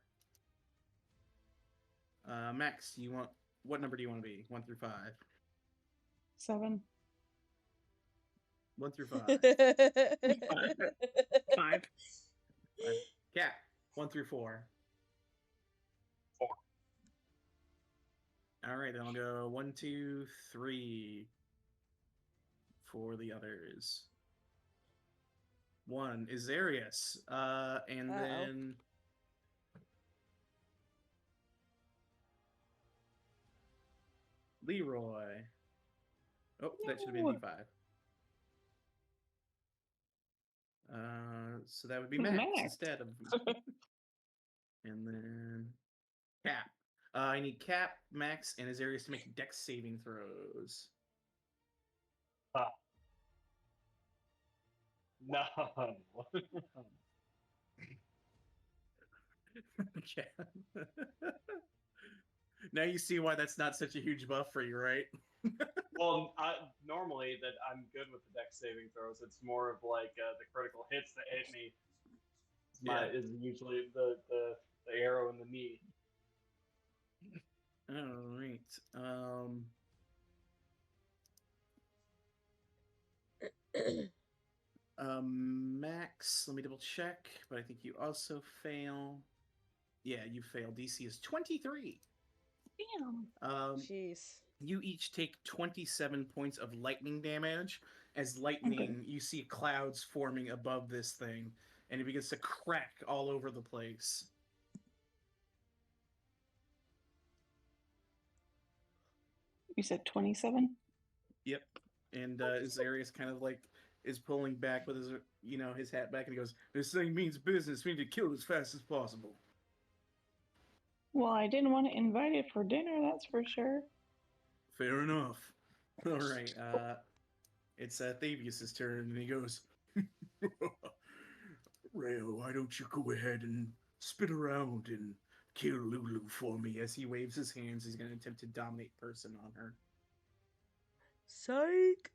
Max, what number do you want to be? 1 through 5. 7. 1 through 5. 5. Cat, 1 through 4. 4. All right, then I'll go 1, 2, 3. for the others. 1 is Arius. And Uh-oh. then Leroy. Oh, that should have been No. D5. So that would be Max Max. instead of. And then Cap. I need Cap, Max, and Azarius to make dex saving throws. No. Okay. Now you see why that's not such a huge buff for you, right? Well, normally that I'm good with the dex saving throws. It's more of like the critical hits that hit me. Is usually the arrow in the knee. All right. Max, let me double check, but I think you also fail. Yeah, you fail. DC is 23. Damn. Jeez. You each take 27 points of lightning damage. As lightning, you see clouds forming above this thing, and it begins to crack all over the place. You said 27? Yep. And Azarius kind of like is pulling back with his, his hat back, and he goes, "This thing means business. We need to kill it as fast as possible." Well, I didn't want to invite it for dinner, that's for sure. Fair enough. All right. It's Thavius's turn, and he goes, "Rail, why don't you go ahead and spin around and kill Lulu for me?" As he waves his hands, he's going to attempt to dominate person on her. Psych.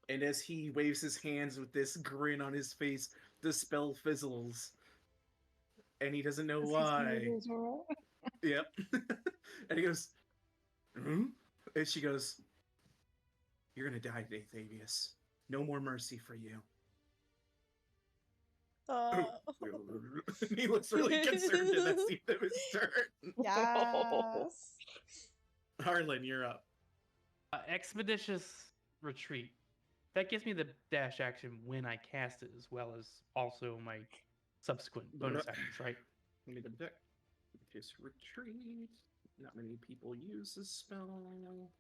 And as he waves his hands with this grin on his face, the spell fizzles. And he doesn't know why. Yep. And he goes, "Hmm?" And she goes, "You're gonna die today, Thavius. No more mercy for you." He looks really concerned in that scene of his turn. Yes. Harlan, you're up. Expeditious retreat. That gives me the dash action when I cast it, as well as also my subsequent bonus actions, right? Let me double check. Just retreat. Not many people use this spell.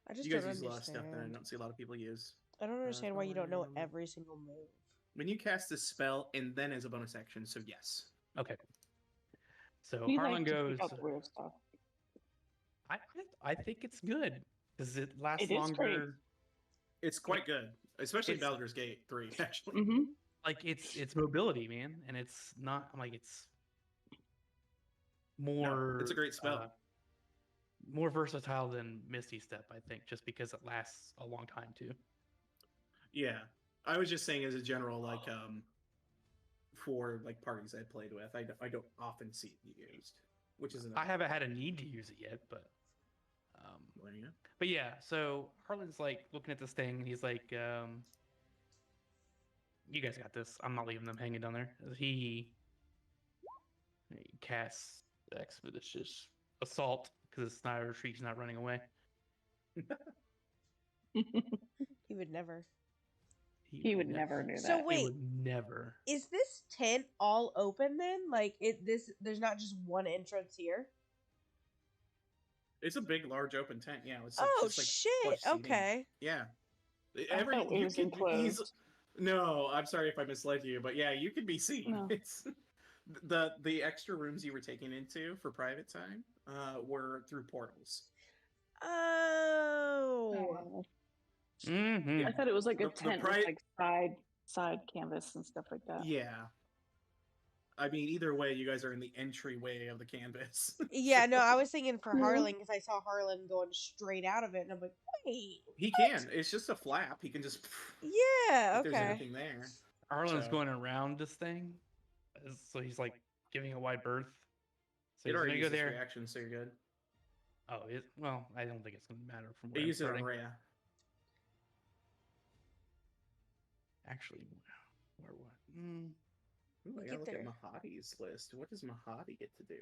I just You guys don't use a lot of stuff that I understand. don't see a lot of people use. I don't understand why you don't know every single move. When you cast this spell and then as a bonus action, so yes. Okay. So We Harlan like to goes. pick out the weird stuff. I think it's good because it lasts It is longer. great. It's quite good, especially It's- Baldur's Gate 3, actually. Mm-hmm. Like it's mobility, man, and it's not like it's more. No, it's a great spell. More versatile than Misty Step, I think, just because it lasts a long time too. Yeah. I was just saying as a general, like, for like parties I played with, I don't often see it used, which is I haven't had a need to use it yet, but well, yeah. but yeah. So Harlan's like looking at this thing, and he's like, "You guys got this. I'm not leaving them hanging down there." He casts Expeditious Assault because it's not a retreat. He's not running away. He would never. He would never do that. So He wait, would never. is this tent all open then? Like there's not just one entrance here? It's a big, large open tent. Yeah. It's Oh just, like, shit! plush seating. Okay. Yeah. I thought it was enclosed. No, I'm sorry if I misled you, but yeah, you could be seen. No. It's the extra rooms you were taken into for private time were through portals. Oh. Mm-hmm. I thought it was like a The tent pri- with like side canvas and stuff like that. Yeah. I mean, either way, you guys are in the entryway of the canvas. Yeah, no, I was thinking for Mhm. Harlan because I saw Harlan going straight out of it, and I'm like, wait. He can. It's just a flap. He can just. Yeah. If there's Okay. anything there. Harlan's So- going around this thing, so he's like giving a wide berth. So It he's already gonna go used its there. reaction, so you're good. Oh, well, I don't think it's gonna matter from It where I'm used it on starting. Rhea. Actually, where what? Ooh, I Get gotta look at there. Mahadi's list. What does Mahadi get to do?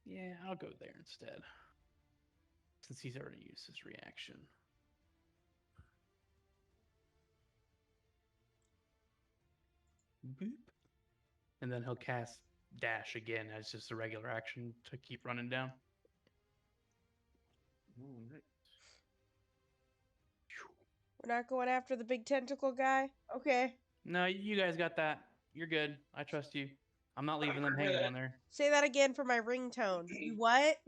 Yeah, I'll go there instead. Since he's already used his reaction. Boop. And then he'll cast dash again as just a regular action to keep running down. All right. We're not going after the big tentacle guy? Okay. No, you guys got that. You're good. I trust you. I'm not leaving them hanging down there. Say that again for my ringtone. You what?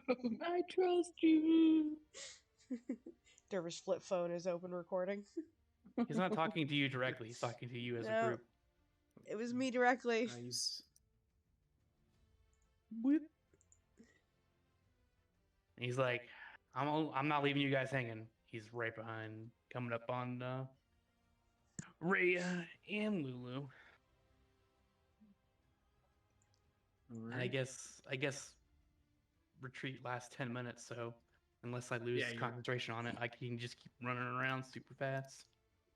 I trust you. Dervish flip phone is open recording. He's not talking to you directly. He's talking to you as a No. group. It was me directly. Nice. Whoop. And he's like, I'm not leaving you guys hanging. He's right behind, coming up on Rhea and Lulu. All right. And I guess retreat lasts 10 minutes, so unless I lose Yeah, you're- concentration on it, I can just keep running around super fast.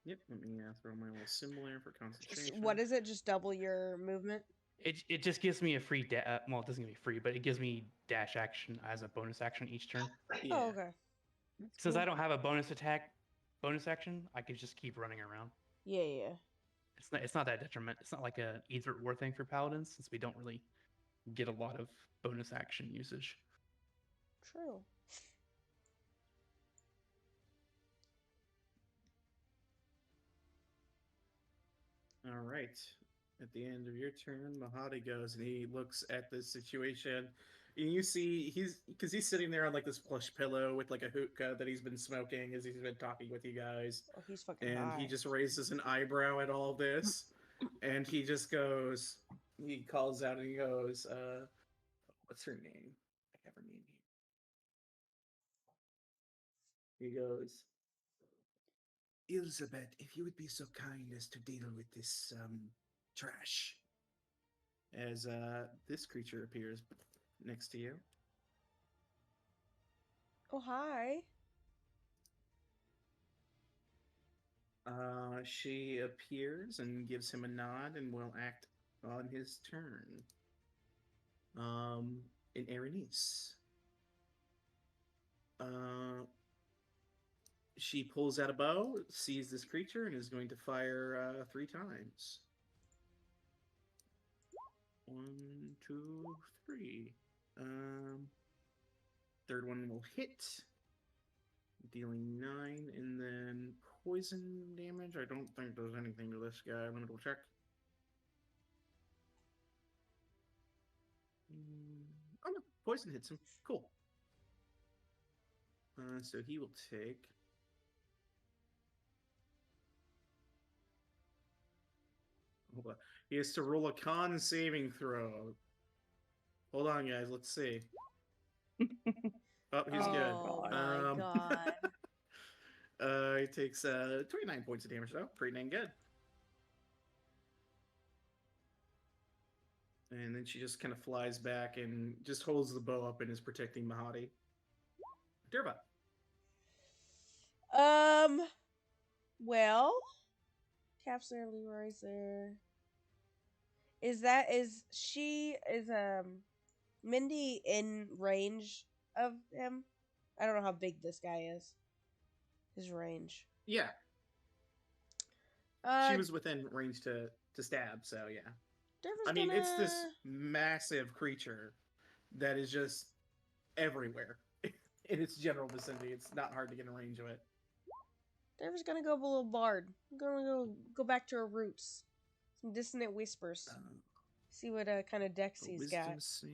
Yep. Let me throw my little symbol there for concentration. What is it? Just double your movement? It just gives me a free well, it doesn't give me free, but it gives me dash action as a bonus action each turn. Yeah. Oh, okay. Since I don't have a bonus action, I can just keep running around. Yeah. It's not that detriment. It's not like a either or thing for paladins, since we don't really get a lot of bonus action usage. True. All right. At the end of your turn, Mahadi goes and he looks at the situation. And you see he's sitting there on like this plush pillow with like a hookah that he's been smoking as he's been talking with you guys. Oh, he's fucking And high. he just raises an eyebrow at all this. And he just goes, he calls out and he goes, what's her name? I have her name here. He goes, Elizabeth, if you would be so kind as to deal with this trash. As this creature appears next to you. Oh, hi. She appears and gives him a nod and will act on his turn. In Avernus. She pulls out a bow, sees this creature, and is going to fire 3 times. 1, 2, 3. Third one will hit, dealing 9, and then poison damage. I don't think does anything to this guy. Let me double check. Oh no, poison hits him. Cool. So he will take. Hold on. He has to roll a con saving throw. Hold on, guys. Let's see. Oh, he's good. Oh my god. He takes 29 points of damage, though. Pretty dang good. And then she just kind of flies back and just holds the bow up and is protecting Mahadi. Derva. Well, Cap's there, Leroy's there. Is Mindy in range of him? I don't know how big this guy is. His range. Yeah. She was within range to stab, so yeah. Derva's I mean, gonna... it's this massive creature that is just everywhere in its general vicinity. It's not hard to get in range of it. Derva's gonna go a little bard. I'm gonna go back to her roots. Some dissonant whispers. See what kind of dex he's got. Save.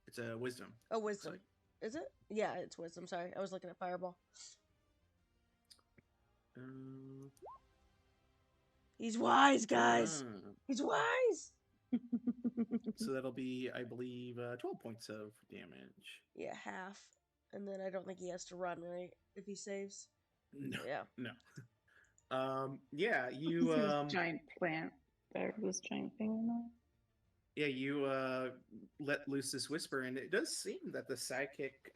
It's a wisdom. Oh, wisdom. Is it? Yeah, it's wisdom. Sorry, I was looking at fireball. He's wise, guys. He's wise. So that'll be, I believe, 12 points of damage. Yeah, half. And then I don't think he has to run, right? If he saves. No. Yeah. No. Yeah, you This giant plant. This giant thing or not? Yeah, you let loose this whisper, and it does seem that the psychic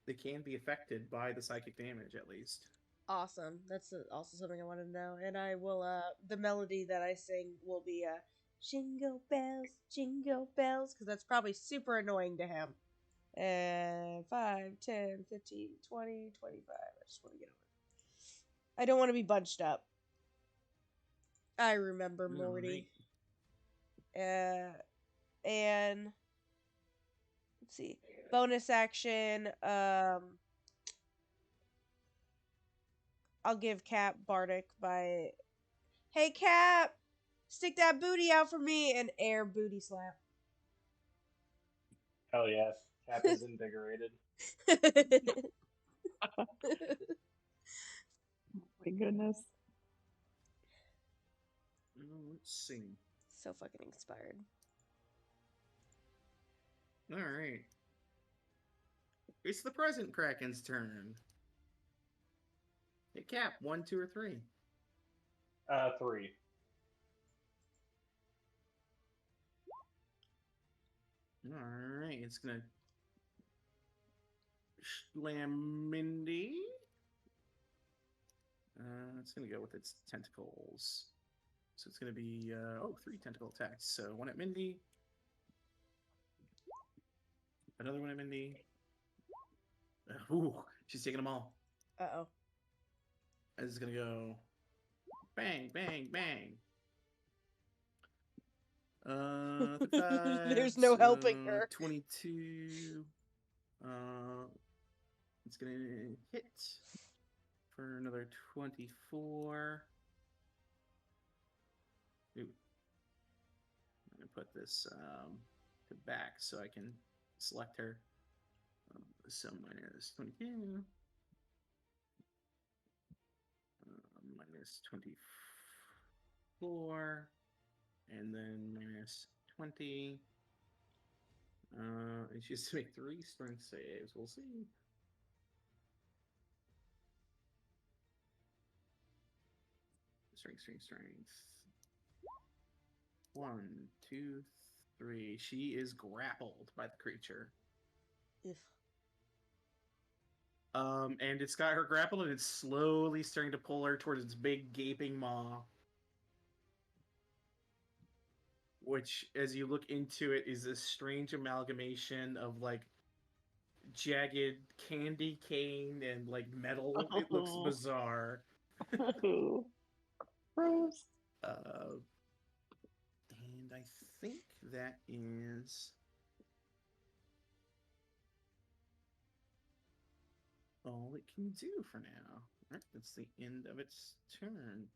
they can be affected by the psychic damage at least. Awesome. That's also something I wanted to know. And I will the melody that I sing will be jingle bells, because that's probably super annoying to him. And 5, 10, 15, 20, 25. I just want to get over it. I don't want to be bunched up. I remember Morty. And let's see. Bonus action. I'll give Cap Bardic by, hey Cap, stick that booty out for me, and air booty slap. Hell yeah, Cap is invigorated. Oh my goodness. Let's see. So fucking inspired. All right. It's the present Kraken's turn. Hey, Cap, 1, 2, or 3? 3. All right, it's gonna slam Mindy. It's gonna go with its tentacles. So it's gonna be 3 tentacle attacks. So 1 at Mindy, another 1 at Mindy. Ooh, she's taking them all. Uh-oh. This is gonna go bang, bang, bang. 35, There's no helping her. 22. It's gonna hit for another 24. Ooh. I'm gonna put this to back so I can select her. So minus 22. Minus 24. And then minus 20. And she has to make 3 strength saves. We'll see. Strength. 1, 2, 3. She is grappled by the creature. Ugh. And it's got her grappled, and it's slowly starting to pull her towards its big gaping maw. Which, as you look into it, is this strange amalgamation of like jagged candy cane and like metal. It looks bizarre. Gross. And I think that is all it can do for now. All right, that's the end of its turn.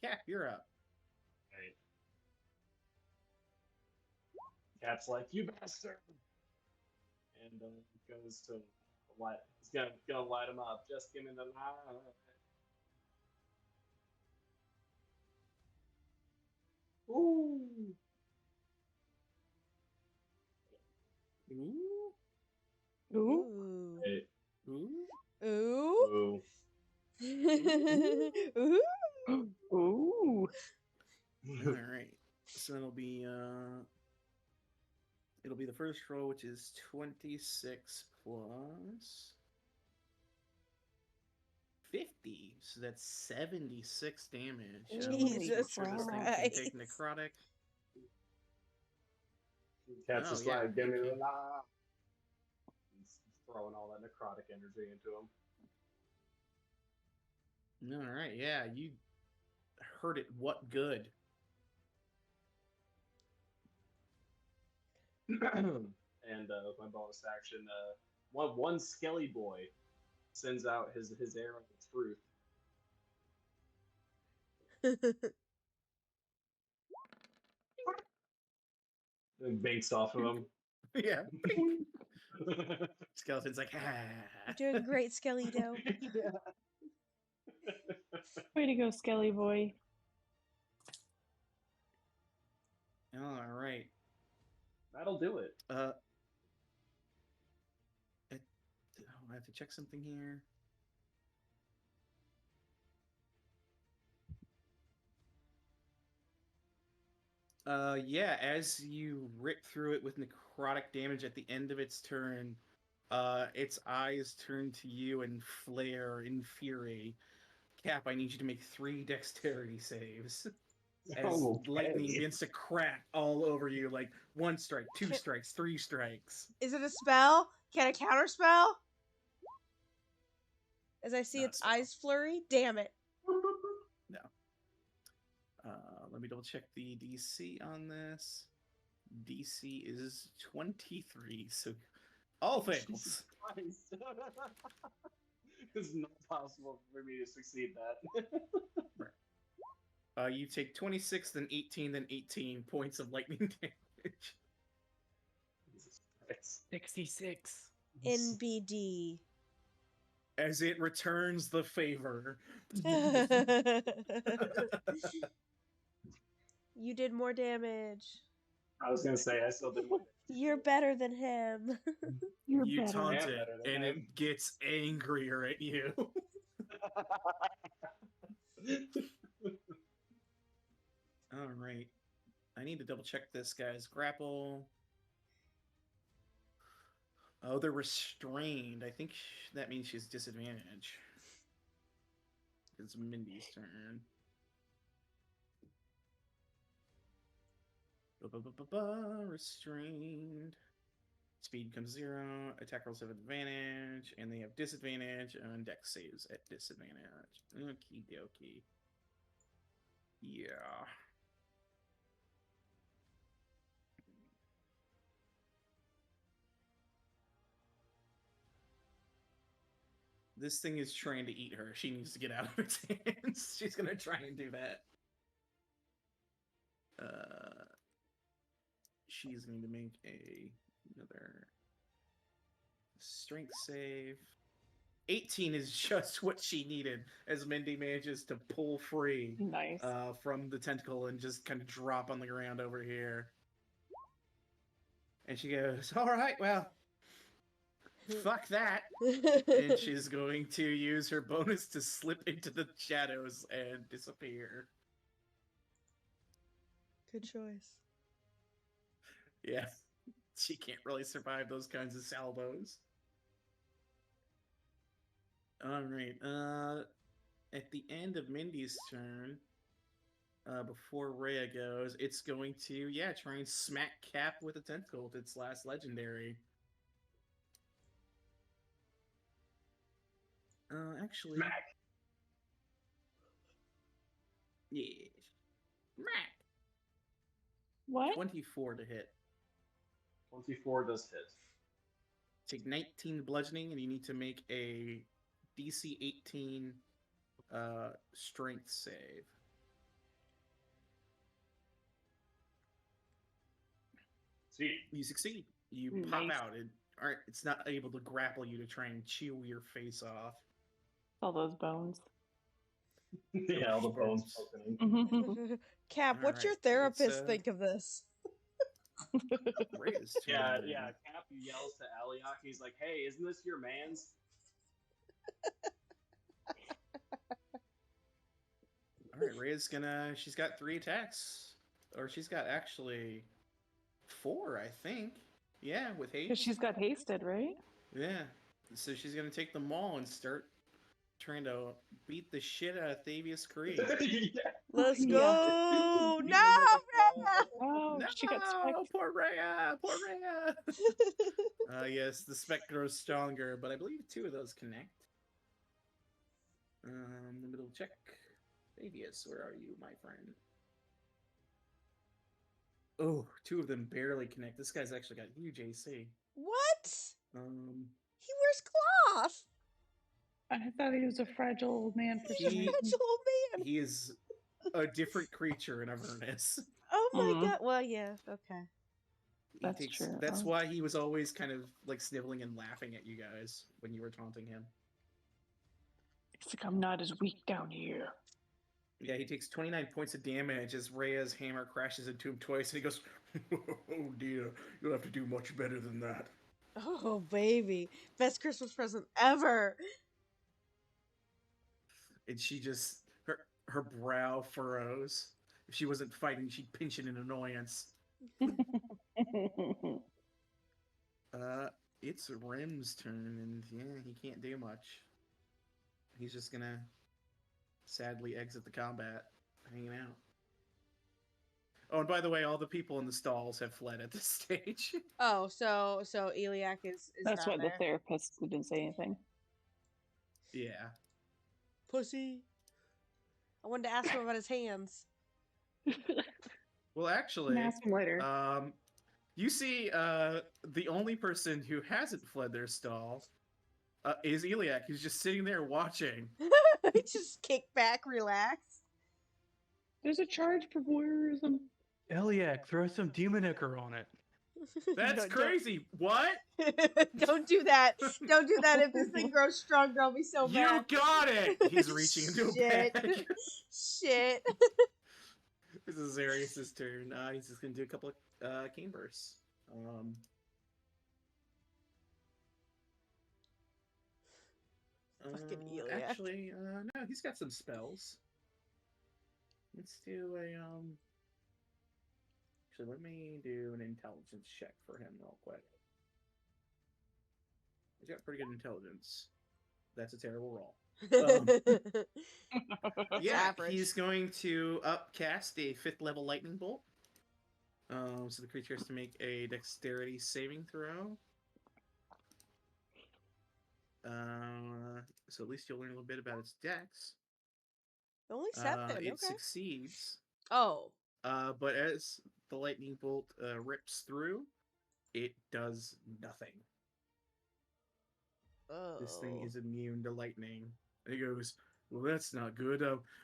Cap, you're up. Right. Cap's like, you bastard! And goes to light. He's gonna light him up. Just give me the light. Ooh. Ooh. Ooh. Hey. Ooh. Ooh. Ooh. Ooh. Ooh. All right. So it'll be the first roll, which is 26 plus 50. So that's 76 damage. Jesus Sure this thing can take necrotic. Cap's just like, give me the okay. light. He's throwing all that necrotic energy into him. All right, yeah, you heard it. What good? And with my bonus action, one Skelly boy sends out his arrow of truth. And banks off of him. Yeah. Skeleton's like, ah. You're doing great, Skelito. Way to go, Skelly boy. All right. That'll do it. I have to check something here. Yeah, as you rip through it with necrotic damage at the end of its turn, its eyes turn to you and flare in fury. Cap, I need you to make 3 dexterity saves. as lightning Okay. begins to crack all over you, like 1 strike, 2 Can- strikes, 3 strikes. Is it a spell? Can it counterspell? As I see Not a its spell. eyes flurry? Damn it. No. Let me double check the DC on this. DC is 23, so all fails. Jesus Christ. It's not possible for me to succeed that. You take 26, then 18, then 18 points of lightning damage. Jesus Christ. 66. NBD. As it returns the favor. You did more damage. I was gonna say I still did more. You're better than him. You're You better. taunt I am it, better than and him. it gets angrier at you. All right. I need to double check this guy's grapple. Oh, they're restrained. I think that means she's disadvantage. It's Mindy's turn. Restrained. Speed comes 0. Attack rolls have advantage, and they have disadvantage on dex saves at disadvantage. Okie dokie. Yeah. This thing is trying to eat her. She needs to get out of its hands. She's gonna try and do that. She's going to make another strength save. 18 is just what she needed as Mindy manages to pull free Nice. from the tentacle and just kind of drop on the ground over here. And she goes, all right, well, fuck that. And she's going to use her bonus to slip into the shadows and disappear. Good choice. Yeah, she can't really survive those kinds of salvos. All right. At the end of Mindy's turn, before Rhea goes, it's going to, try and smack Cap with a tentacle with its last legendary. Actually, Smack. Yeah. Smack. What? 24 to hit. 24 does hit. Take 19 bludgeoning, and you need to make a DC 18 strength save. Sweet. You succeed. You pop Nice. out. It's not able to grapple you to try and chew your face off. All those bones. Yeah, all the bones poking. Cap, what's your Alright, therapist it's, think of this? Rhea's Yeah, turn. yeah. Cap yells to Aliak. He's like, "Hey, isn't this your man's?" Alright, Rhea's she's got 3 attacks. Or she's got actually 4, I think. Yeah, with haste. Because she's got hasted, right? Yeah. So she's gonna take them all and start trying to beat the shit out of Thavius Creed. Yeah. Let's Yeah. go! Even No! Oh, No, she got spiked. poor Rhea! Poor Rhea! Yes, the spec grows stronger, but I believe 2 of those connect. The middle check. Thavius, where are you, my friend? Oh, 2 of them barely connect. This guy's actually got huge AC. What? Um, He wears cloth! I thought he was a fragile old man for some He- reason. Fragile old man! he is a different creature in Avernus. Oh my Mhm. god. Well, yeah, okay. That's true. That's Oh. why he was always kind of like sniveling and laughing at you guys when you were taunting him. It's like I'm not as weak down here. Yeah, he takes 29 points of damage as Rhea's hammer crashes into him twice, and he goes, "Oh dear, you'll have to do much better than that." Oh, baby. Best Christmas present ever! And she just her brow furrows. If she wasn't fighting, she'd pinch it in annoyance. It's Rim's turn, and yeah, he can't do much. He's just gonna sadly exit the combat, hanging out. Oh, and by the way, all the people in the stalls have fled at this stage. Oh, so Eliac is That's down why the there. therapist didn't say anything. Yeah. Pussy. I wanted to ask him about his hands. Well, actually, Ask him later. you see, the only person who hasn't fled their stall is Eliac, who's just sitting there watching. Just kick back, relax. There's a charge for voyeurism. Eliac, throw some demonicker on it. That's Don't- crazy. What? Don't do that. Don't do that. If this thing grows stronger, I'll be so You mad. got it! He's reaching into a Shit. bag. Shit. This is Arius' turn. He's just gonna do a couple of cane bursts. Fucking Eliac. Actually, no, he's got some spells. Let's do a Actually, let me do an intelligence check for him real quick. He's got pretty good intelligence. That's a terrible roll. Yeah, Average. he's going to upcast a 5th level lightning bolt. So the creature has to make a dexterity saving throw. So at least you'll learn a little bit about its dex. Only 7. It Okay. succeeds. Oh. But as the lightning bolt rips through, it does nothing. Oh. This thing is immune to lightning. And he goes, well, that's not good.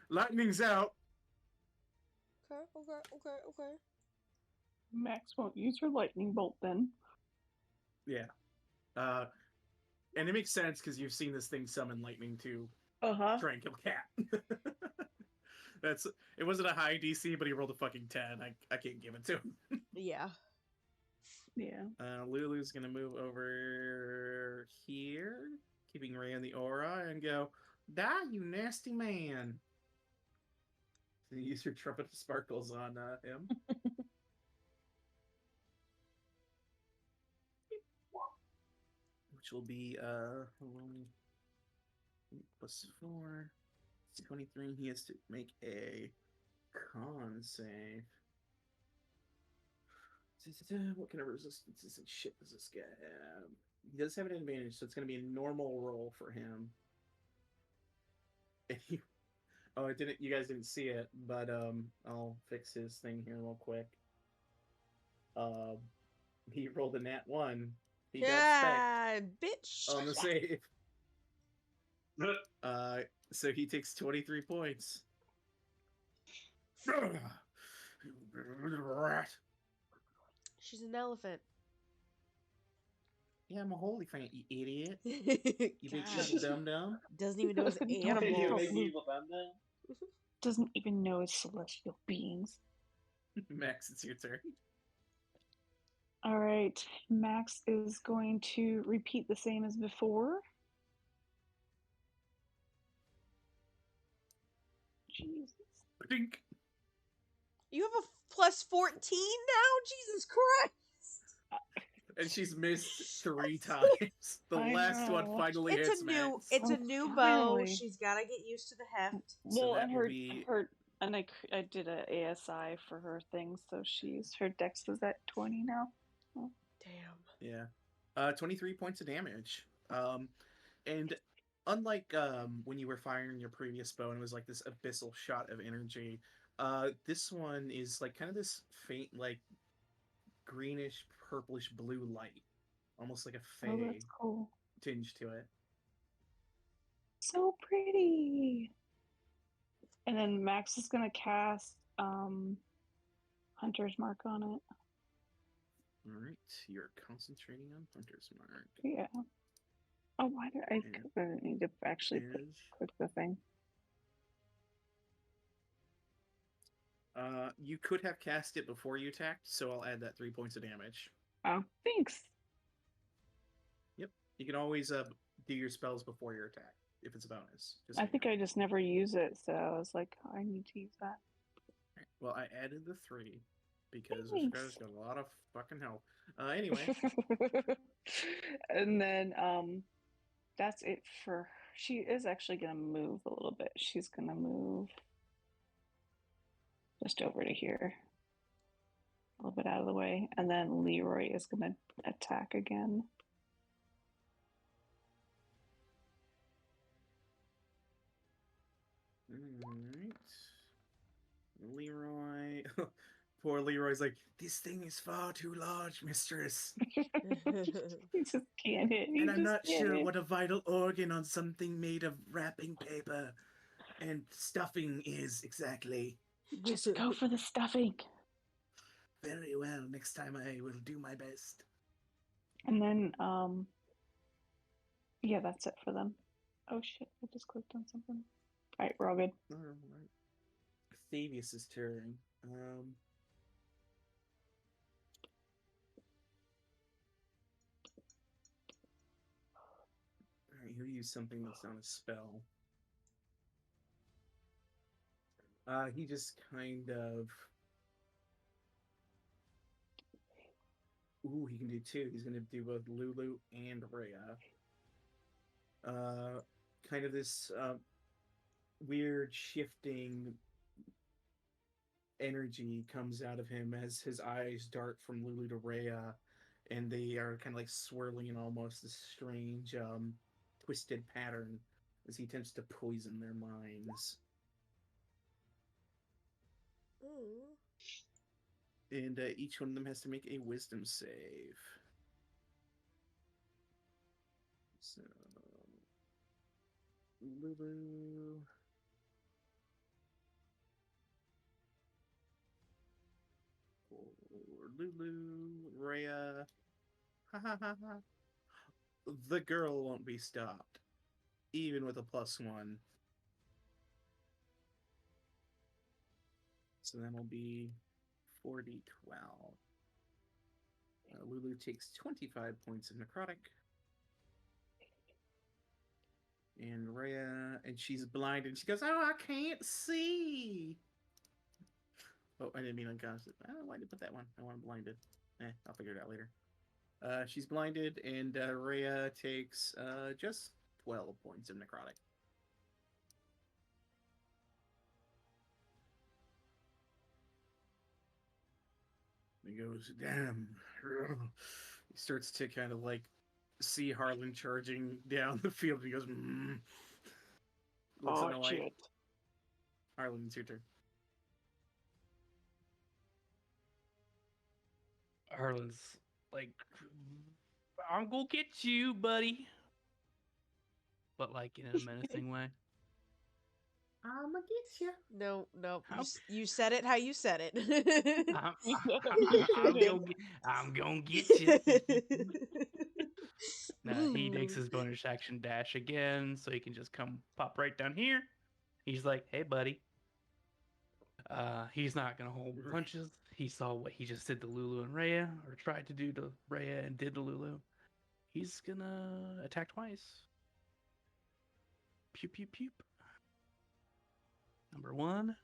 Lightning's out. Okay. Max won't use her lightning bolt then. Yeah. And it makes sense because you've seen this thing summon lightning to try and kill Cat. It wasn't a high DC, but he rolled a fucking 10. I can't give it to him. Yeah. Yeah. Lulu's gonna move over here, keeping Ray in the aura, and go, die, you nasty man. So you use your trumpet of sparkles on him. Which will be plus 4. 23. He has to make a con save. What kind of resistance and shit does this guy have? He does have an advantage, so it's going to be a normal roll for him. And I didn't. You guys didn't see it, but I'll fix his thing here real quick. He rolled a nat 1. He got bitch. on the save. So he takes 23 points. Rat. She's an elephant. Yeah, I'm a holy fan, you idiot. You big God. evil dum-dum. Doesn't even know it's Don't You animals. big evil dum-dum. Doesn't even know it's celestial beings. Max, it's your turn. All right. Max is going to repeat the same as before. Jesus. Dink. You have a plus 14 now? Jesus Christ. And she's missed 3 times. The I last one know. finally It's hits a new Max. it's a Oh, new bow. finally. She's gotta get used to the heft. So Well, that and will be- I did a ASI for her thing, so her dex is at 20 now. Damn. Yeah. 23 points of damage. And unlike when you were firing your previous bow and it was like this abyssal shot of energy, this one is like kind of this faint, like greenish, purplish blue light. Almost like a Oh, fey that's cool. tinge to it. So pretty. And then Max is gonna cast Hunter's Mark on it. Alright, you're concentrating on Hunter's Mark. Yeah. Oh, why did I need to actually click the thing? You could have cast it before you attacked, so I'll add that 3 points of damage. Oh, thanks. Yep. You can always do your spells before your attack, if it's a bonus. I think I just never use it, so I was like, oh, I need to use that. Right. Well, I added the 3 because this Thanks. guy's got a lot of fucking help. Anyway. And then that's it for she is actually gonna move a little bit. She's gonna move just over to here. a little bit out of the way, and then Leroy is going to attack again. Alright. Leroy. Poor Leroy's like, this thing is far too large, mistress. He just can't hit. And I'm not sure what a vital organ on something made of wrapping paper and stuffing is exactly. Just go for the stuffing. Very well. Next time I will do my best. And then, yeah, that's it for them. Oh shit, I just clicked on something. Alright, we're all good. Alright. Thavius' turn. Alright, he'll use something that's not a spell. He just kind of... Ooh, he can do two. He's going to do both Lulu and Rhea. Kind of this weird shifting energy comes out of him as his eyes dart from Lulu to Rhea, and they are kind of like swirling in almost this strange, twisted pattern as he attempts to poison their minds. And each one of them has to make a wisdom save. So, Lulu. For Lulu, Rhea. Ha ha ha ha. The girl won't be stopped, even with a +1. So that'll be 4d12. Lulu takes 25 points of necrotic. And Rhea, and she's blinded. She goes, oh, I can't see. Oh, I didn't mean unconscious. I don't know why did I put that one. I want blinded. I'll figure it out later. She's blinded, and Rhea takes just 12 points of necrotic. He goes, damn. He starts to kind of like see Harlan charging down the field. He goes, looks annoyed. Shit. Harlan, it's your turn. Harlan's like, I'm gonna get you, buddy. But like in a menacing way. I'ma get you. No. You said it how you said it. I'm gonna get you. Now he takes his bonus action dash again, so he can just come pop right down here. He's like, hey, buddy. He's not gonna hold punches. He saw what he just did to Lulu and Rhea, or tried to do to Rhea and did to Lulu. He's gonna attack twice. Pew pew pew. Number 1.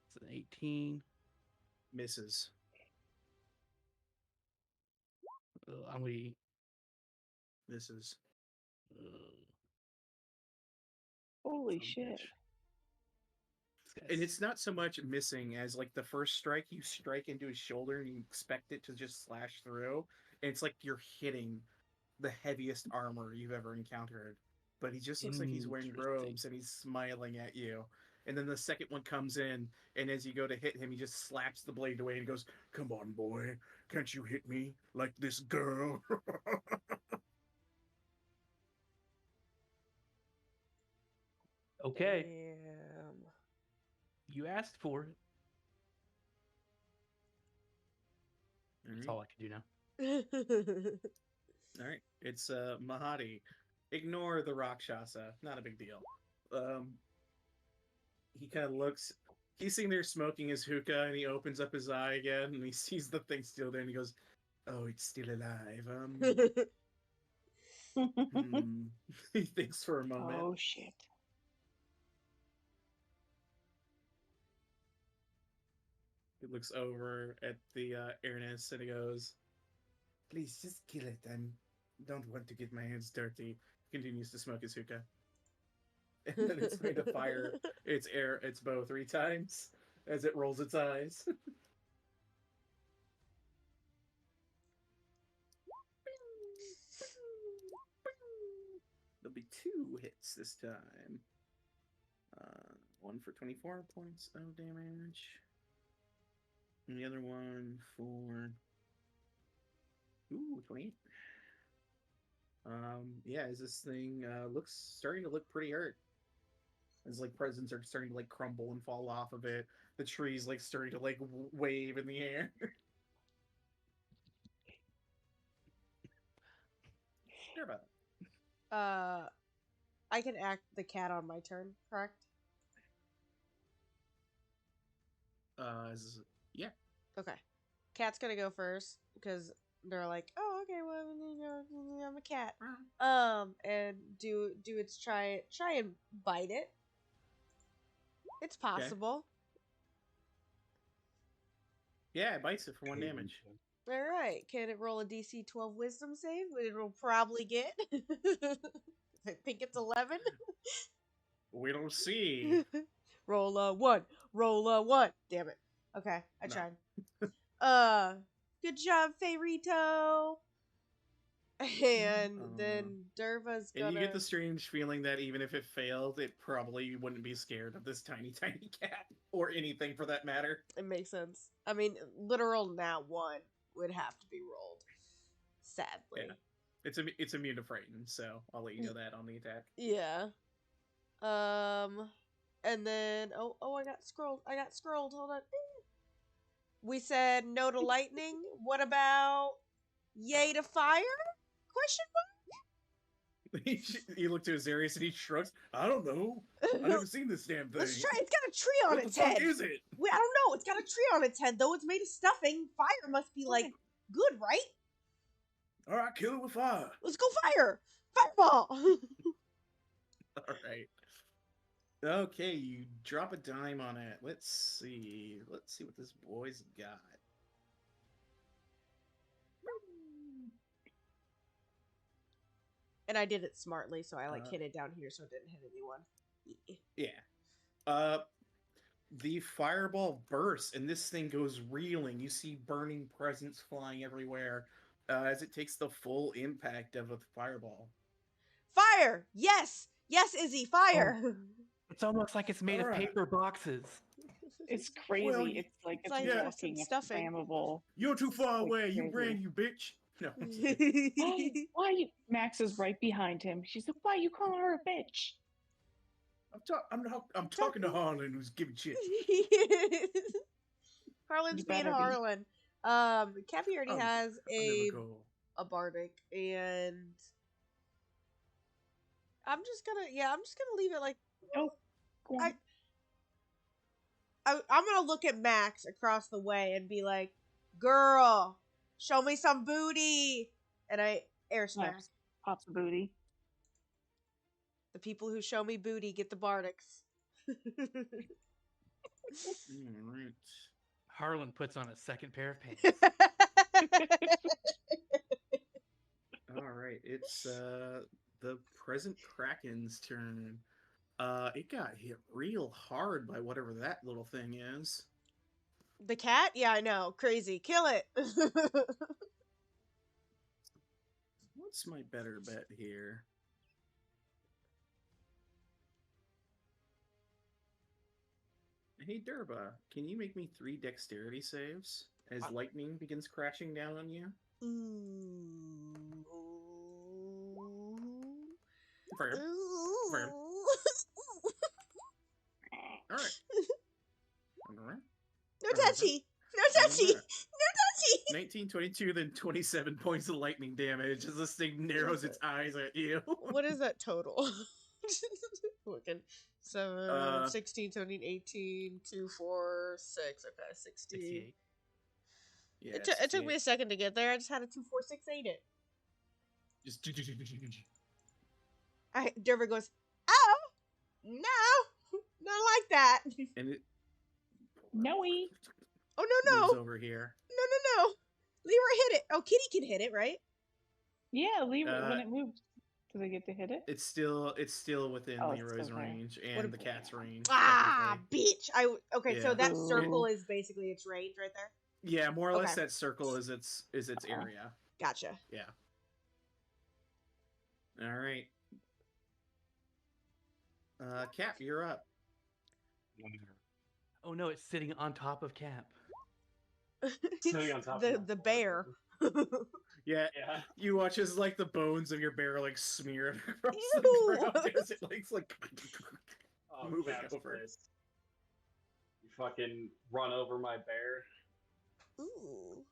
It's an 18. Misses. I'm gonna. Misses. Holy shit. And it's not so much missing as like the first strike, you strike into his shoulder and you expect it to just slash through. And it's like you're hitting the heaviest armor you've ever encountered. But he just looks like he's wearing robes and he's smiling at you. And then the second one comes in, and as you go to hit him, he just slaps the blade away and he goes, come on, boy. Can't you hit me like this girl? Okay. Damn. You asked for it. That's all I can do now. All right. It's Mahadi. Ignore the Rakshasa. Not a big deal. He kind of looks. He's sitting there smoking his hookah, and he opens up his eye again, and he sees the thing still there, and he goes, "Oh, it's still alive." He thinks for a moment. Oh shit! He looks over at the Avernus, and he goes, "Please, just kill it. I don't want to get my hands dirty." He continues to smoke his hookah. And then it's going to fire its bow 3 times as it rolls its eyes. be 2 hits this time. One for 24 points of damage. And the other one for 28. Yeah, as this thing starting to look pretty hurt. As like presents are starting to like crumble and fall off of it. The trees like starting to like wave in the air. Hear about it. I can act the cat on my turn, correct? Yeah. Okay. Cat's gonna go first because they're like, oh, okay, well, I'm a cat. And do its try and bite it. It's possible. Yeah, it bites it for 1 damage. All right. Can it roll a DC 12 Wisdom save? It'll probably get. I think it's 11. We don't see. Roll a 1. Roll a 1. Damn it. Okay, I tried. Good job, Fayrito. And then Derva's gonna. And you get the strange feeling that even if it failed, it probably wouldn't be scared of this tiny, tiny cat. Or anything for that matter. It makes sense. I mean, literal nat 1 would have to be rolled. Sadly. Yeah. It's immune to frighten, so I'll let you know that on the attack. Yeah. And then I got scrolled. Hold on. We said no to lightning. What about yay to fire? Question You look to Azarius and he shrugs. I don't know. I've never seen this damn thing. Let's try. It's got a tree on its head. What the fuck is it? I don't know. It's got a tree on its head, though. It's made of stuffing. Fire must be like good, right? All right, kill it with fire. Let's go fire. Fireball. All right. Okay, you drop a dime on it. Let's see what this boy's got. And I did it smartly, so I hit it down here so it didn't hit anyone. Yeah. The fireball bursts, and this thing goes reeling. You see burning presents flying everywhere as it takes the full impact of a fireball. Fire! Yes! Yes, Izzy, fire! Oh, it's almost like it's made of paper boxes. It's crazy. Well, it's like fucking stuffing. Flammable. You're too far away. Crazy. You ran, you bitch. No. Why you? Max is right behind him. She's like, "Why you calling her a bitch?" I'm talking to Harlan, who's giving shit. Harlan's being Harlan. Cappy already has a bardic, and I'm just gonna leave it like. Oh, go on. I'm gonna look at Max across the way and be like, "Girl, show me some booty," and I air smack. Pops the booty. The people who show me booty get the bardics. Right. Harlan puts on a second pair of pants. All right, it's the present Kraken's turn. It got hit real hard by whatever that little thing is. The cat? Yeah, I know. Crazy. Kill it. What's my better bet here? Hey, Durba, can you make me 3 dexterity saves as lightning begins crashing down on you? Fair. All right. No touchy. No touchy. No touchy. 19, 22, then 27 points of lightning damage as this thing narrows its eyes at you. What is that total? Looking. 7, 16, 17, 18, 2, 4, 6. Okay, 60. 68. Yeah, It took me a second to get there. I just had a 2, 4, 6, 8 it. Just Derva goes, oh, no, not like that. and it No-y. Oh, no. moves over here. No. Leroy hit it. Oh, Kitty can hit it, right? Yeah, Leroy, when it moved, do they get to hit it? It's still within Oh, it's Leroy's still there. range and the cat's range. Ah, technically. bitch. Okay, so Yeah. that circle is basically its range right there? Yeah, more or less Okay. that circle is its area. Gotcha. Yeah. All right. Cap, you're up. Oh no, it's sitting on top of Cap. Sitting on top of my the forehead. bear. Yeah, Yeah. you watch as like the bones of your bear like smeared across Ew. the ground as it like Oh, moving Cap's over. pissed. You fucking run over my bear. Ooh.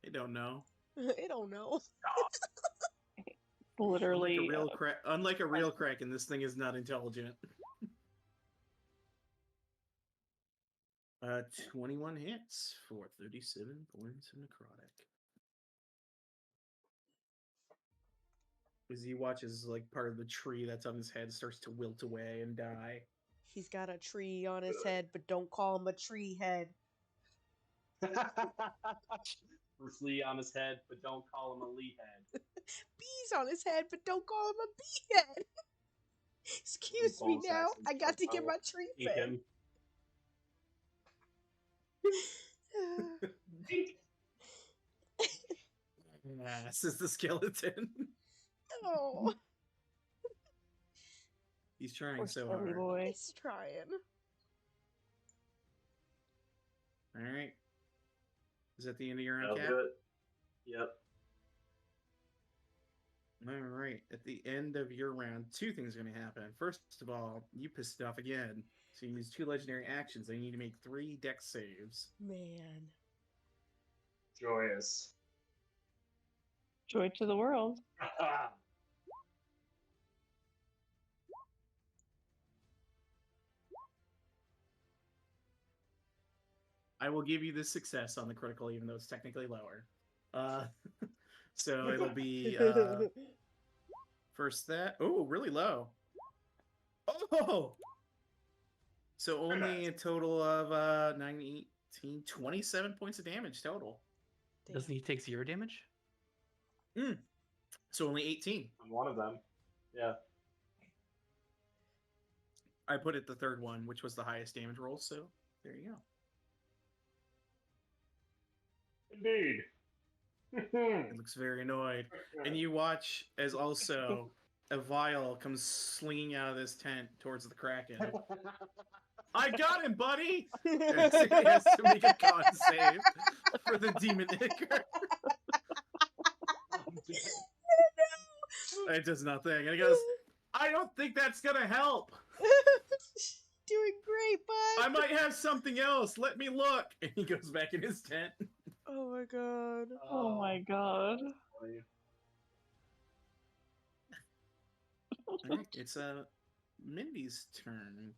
I don't know. I don't know. Literally. Unlike a real kraken, this thing is not intelligent. 21 hits for 37 points of necrotic. As he watches like part of the tree that's on his head starts to wilt away and die. He's got a tree on his head, but don't call him a tree head. Bruce Lee on his head, but don't call him a Lee head. Bees on his head, but don't call him a bee head. Excuse me now. I got to get my tree Eat fed. him. This is the skeleton. Oh, He's trying Poor so silly hard. boy. he's trying. All right. Is that the end of your That'll round, Cap? do it. Yep. All right. At the end of your round, two things are going to happen. First of all, you pissed it off again. So you use 2 legendary actions. They need to make 3 dex saves. Man. Joyous. Joy to the world. I will give you this success on the critical, even though it's technically lower. So it'll be first that. Oh, really low. Oh! So only a total of 9, 18, 27 points of damage total. Doesn't he take 0 damage? So only 18. On one of them. Yeah. I put it the third one, which was the highest damage roll, so there you go. Indeed. It looks very annoyed. And you watch as also a vial comes slinging out of this tent towards the Kraken. I got him, buddy! He has to make a con save for the demon ichor. It does nothing. And he goes, I don't think that's gonna help. Doing great, bud. I might have something else. Let me look. And he goes back in his tent. Oh my god. Oh my god. Alright, it's Mindy's turn.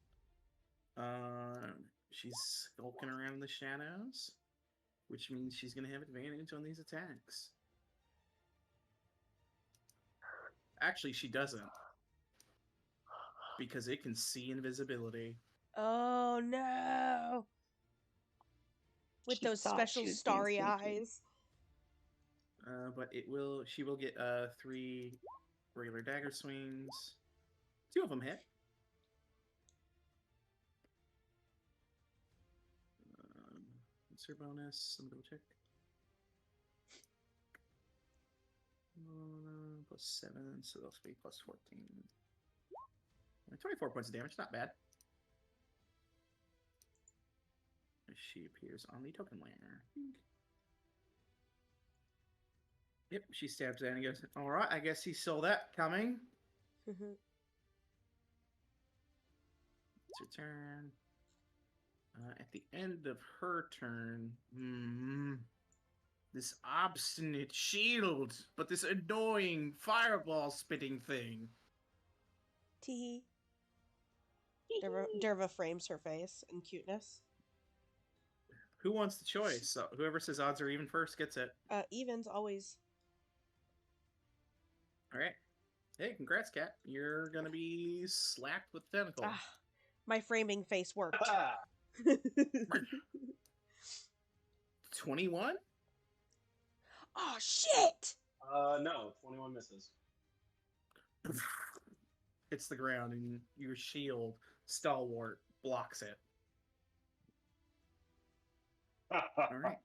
She's skulking around in the shadows, which means she's gonna have advantage on these attacks. Actually, she doesn't, because it can see invisibility. Oh no. With She those thought special she was being starry sneaky. eyes. But she will get 3 regular dagger swings. 2 of them hit. What's her bonus? Let me double check. +7, so that'll be +14. 24 points of damage, not bad. She appears on the token layer. Yep, she stabs at and goes, alright, I guess he saw that coming. It's her turn. At the end of her turn, this obstinate shield, but this annoying fireball spitting thing. Tee. Derva frames her face in cuteness. Who wants the choice? So whoever says odds are even first gets it. Evens always. Alright. Hey, congrats, Cat. You're gonna be slapped with tentacle. Ah, my framing face worked. 21? Oh shit! No, 21 misses. Hits the ground and your shield, stalwart, blocks it. Alright.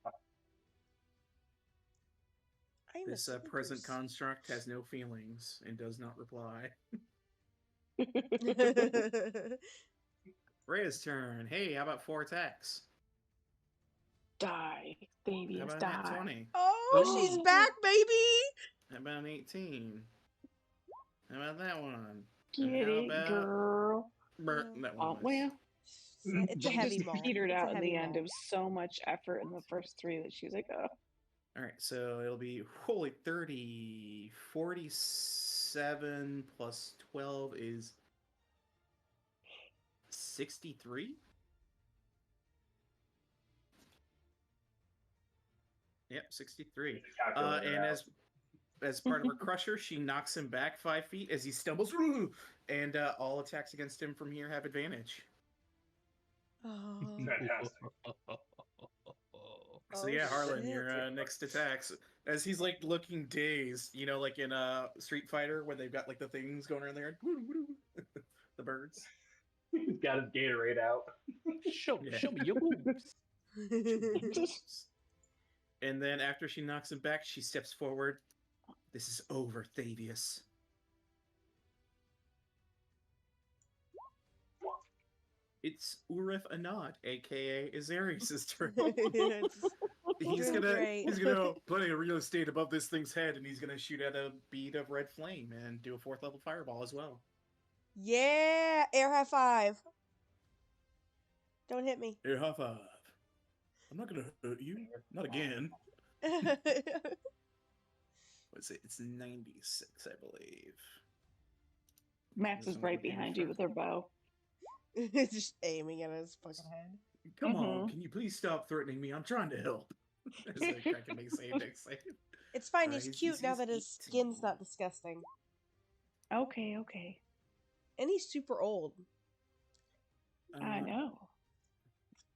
This present construct has no feelings and does not reply. Rhea's turn. Hey, how about 4 attacks? Die, How Thavius, about a die. nat 20? Oh, she's back, baby! How about an 18? How about that one? Get And how it, about girl. that one? Oh, well, It's a she heavy just maul. petered It's a out in heavy the end. maul. It was so much effort in the first 3 that she was like, oh. All right, so it'll be holy 30, 47 plus 12 is 63. Yep, 63. And as part of her crusher, she knocks him back 5 feet as he stumbles, and all attacks against him from here have advantage. Oh. Fantastic. So Oh, yeah, Harlan, shit. your next attacks. As he's like looking dazed, you know, like in Street Fighter when they've got like the things going around there, the birds. He's got his Gatorade out. Show Yeah. me your boobs. And then after she knocks him back, she steps forward. This is over, Thavius. It's Urif Anad, aka Azarius' turn. He's Doing gonna great. plenty of real estate above this thing's head, and he's gonna shoot at a bead of red flame and do a 4th level fireball as well. Yeah, air high 5. Don't hit me. Air high 5. I'm not gonna hurt you. Not again. What's it? It's 96, I believe. Max is right behind you with her bow. Just aiming at his fucking head. Come on, can you please stop threatening me? I'm trying to help. As I crack a big save next save. It's fine, Alright, he's cute now that his 18. skin's not disgusting. Okay, okay. And he's super old. I know.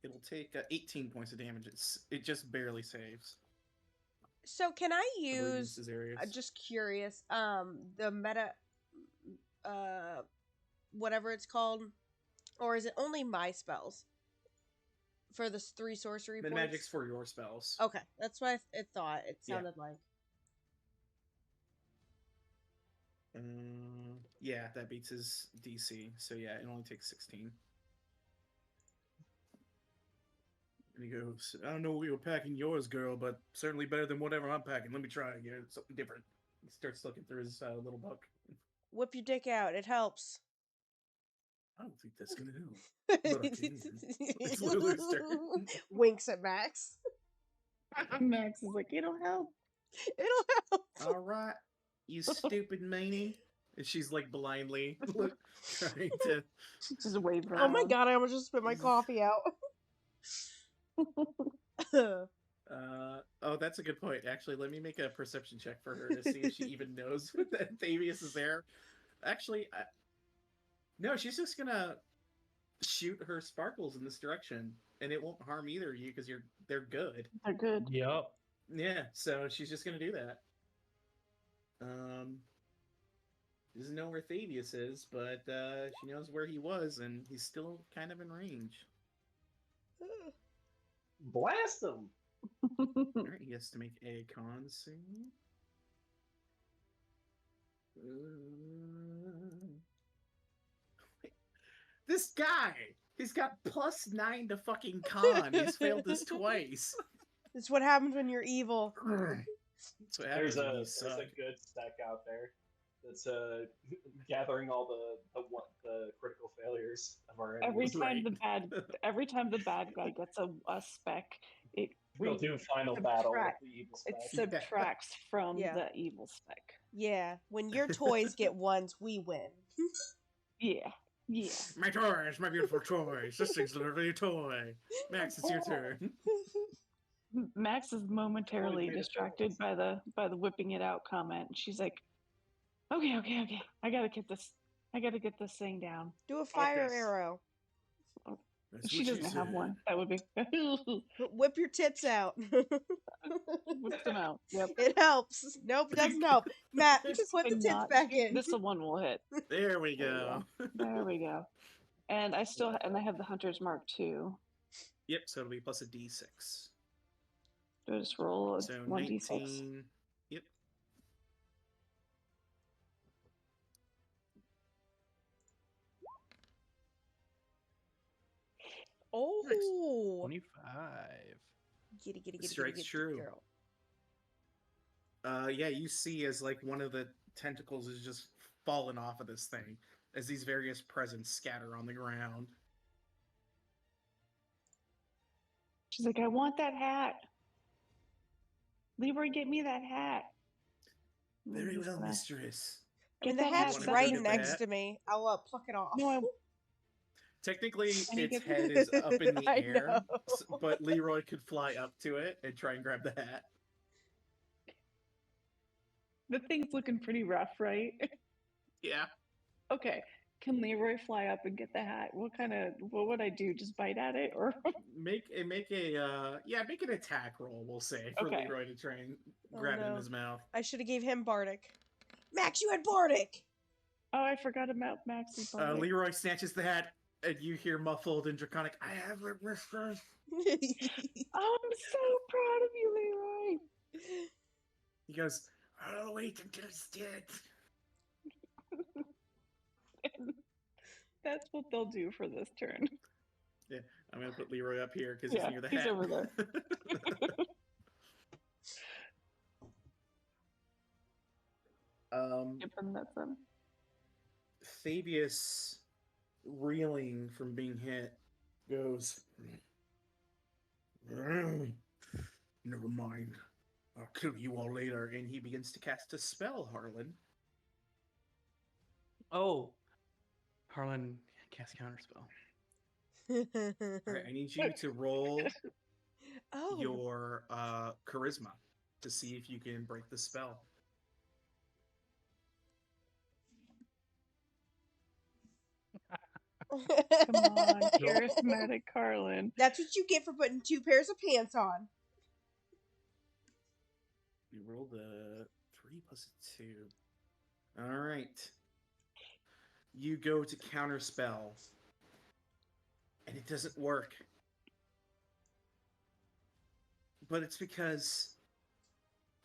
It'll take 18 points of damage. It just barely saves. So can I I believe use, this is Arius. just curious, the meta, whatever it's called, or is it only my spells? For the 3 sorcery The points? magic's for your spells. Okay, that's what I thought it sounded like. Yeah, that beats his DC. So yeah, it only takes 16. And he goes, I don't know what you were packing yours, girl, but certainly better than whatever I'm packing. Let me try again. Something different. He starts looking through his little book. Whip your dick out, it helps. I don't think that's gonna help. But I can. It's Lulu's turn. Winks at Max. Max is like, it'll help. It'll help. All right, you stupid meanie. And she's like blindly trying to. She just waved around. Oh my god, I almost just spit my coffee out. Oh, that's a good point. Actually, let me make a perception check for her to see if she even knows that Thavius is there. Actually, no, she's just gonna shoot her sparkles in this direction, and it won't harm either of you because they're good. They're good. Yep. Yeah, so she's just gonna do that. Doesn't know where Thavius is, but she knows where he was, and he's still kind of in range. Blast him! Alright, he has to make a con save. This guy! He's got +9 to fucking con. He's failed this twice. It's what happens when you're evil. That's what happens when you There's suck. a good stack out there that's gathering all the critical failures of our enemies. Every time the bad guy gets a spec, We'll do final battle with the evil spec. it subtracts from Yeah. the evil spec. Yeah, when your toys get ones, we win. Yeah. Yeah. My toys, my beautiful toys. This thing's literally a toy. Max, it's your turn. Max is momentarily distracted by the whipping it out comment. She's like, okay. I gotta get this thing down. Do a fire Focus. arrow. That's She what doesn't have said. one. That would be Whip your tits out. whip them out. Yep. It helps. Nope, it doesn't help. Matt, This put the would tits not- back in. This one will hit. There we go. There we go. And I have the hunter's mark too. Yep, so it'll be plus a d6. Do I just roll a So 1d6? 19. Yep. Oh, 25. Giddy, Strikes true. girl. Yeah, you see as like one of the tentacles is just fallen off of this thing as these various presents scatter on the ground. She's like, I want that hat. Leroy, get me that hat. And then Very he's well, gonna mistress. I mean, get the that hat hat's wanna back go right get the next hat? to me. I'll pluck it off. No, I Technically, And he its gets- head is up in the I air, know. but Leroy could fly up to it and try and grab the hat. the thing's looking pretty rough, right? Yeah. Okay. Can Leroy fly up and get the hat? What would I do? Just bite at it or Make an attack roll, we'll say, for Okay. Leroy to try and Oh, grab it in no. his mouth. I should have gave him Bardic. Max, you had Bardic! Oh, I forgot about Max's body. Leroy snatches the hat, and you hear muffled and draconic, I have it, mistress. Oh, I'm so proud of you, Leroy. He goes, I'll wait until it's dead. And that's what they'll do for this turn. I'm going to put Leroy up here because Yeah, he's near the he's hat. over there. Give him that son. Fabius, reeling from being hit, goes, never mind. I'll kill you all later. And he begins to cast a spell, Harlan. Oh, Harlan cast counterspell. All right, I need you to roll Oh. your charisma to see if you can break the spell. Come on, charismatic Carlin. That's what you get for putting 2 pairs of pants on. You rolled a 3 plus a 2. All right. You go to counterspell, and it doesn't work. But it's because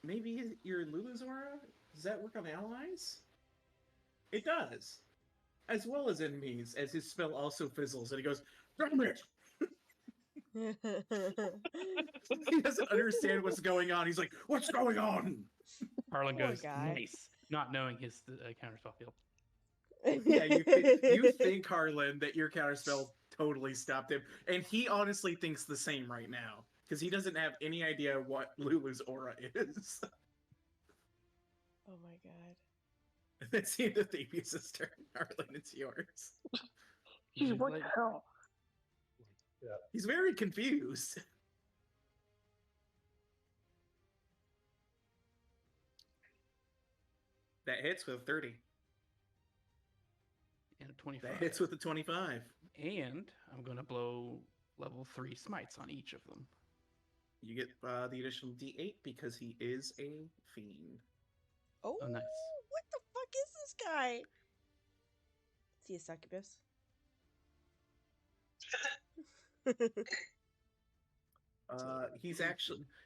maybe your Lulu's aura? Does that work on allies? It does. As well as enemies, as his spell also fizzles, and he goes, damn it! He doesn't understand what's going on. He's like, what's going on? Harlan Poor goes, guy. nice, not knowing his counterspell field. Yeah, you think, Harlan, that your counterspell totally stopped him. And he honestly thinks the same right now. Because he doesn't have any idea what Lulu's aura is. Oh my god. That's the end of Thabius' turn. Harlan, it's yours. He's He's what like- the hell? He's very confused. That hits with a 30. And a 25. That hits with a 25. And I'm going to blow level 3 smites on each of them. You get the additional D8 because he is a fiend. Oh, Oh, nice. what the fuck is this guy? Is he a succubus?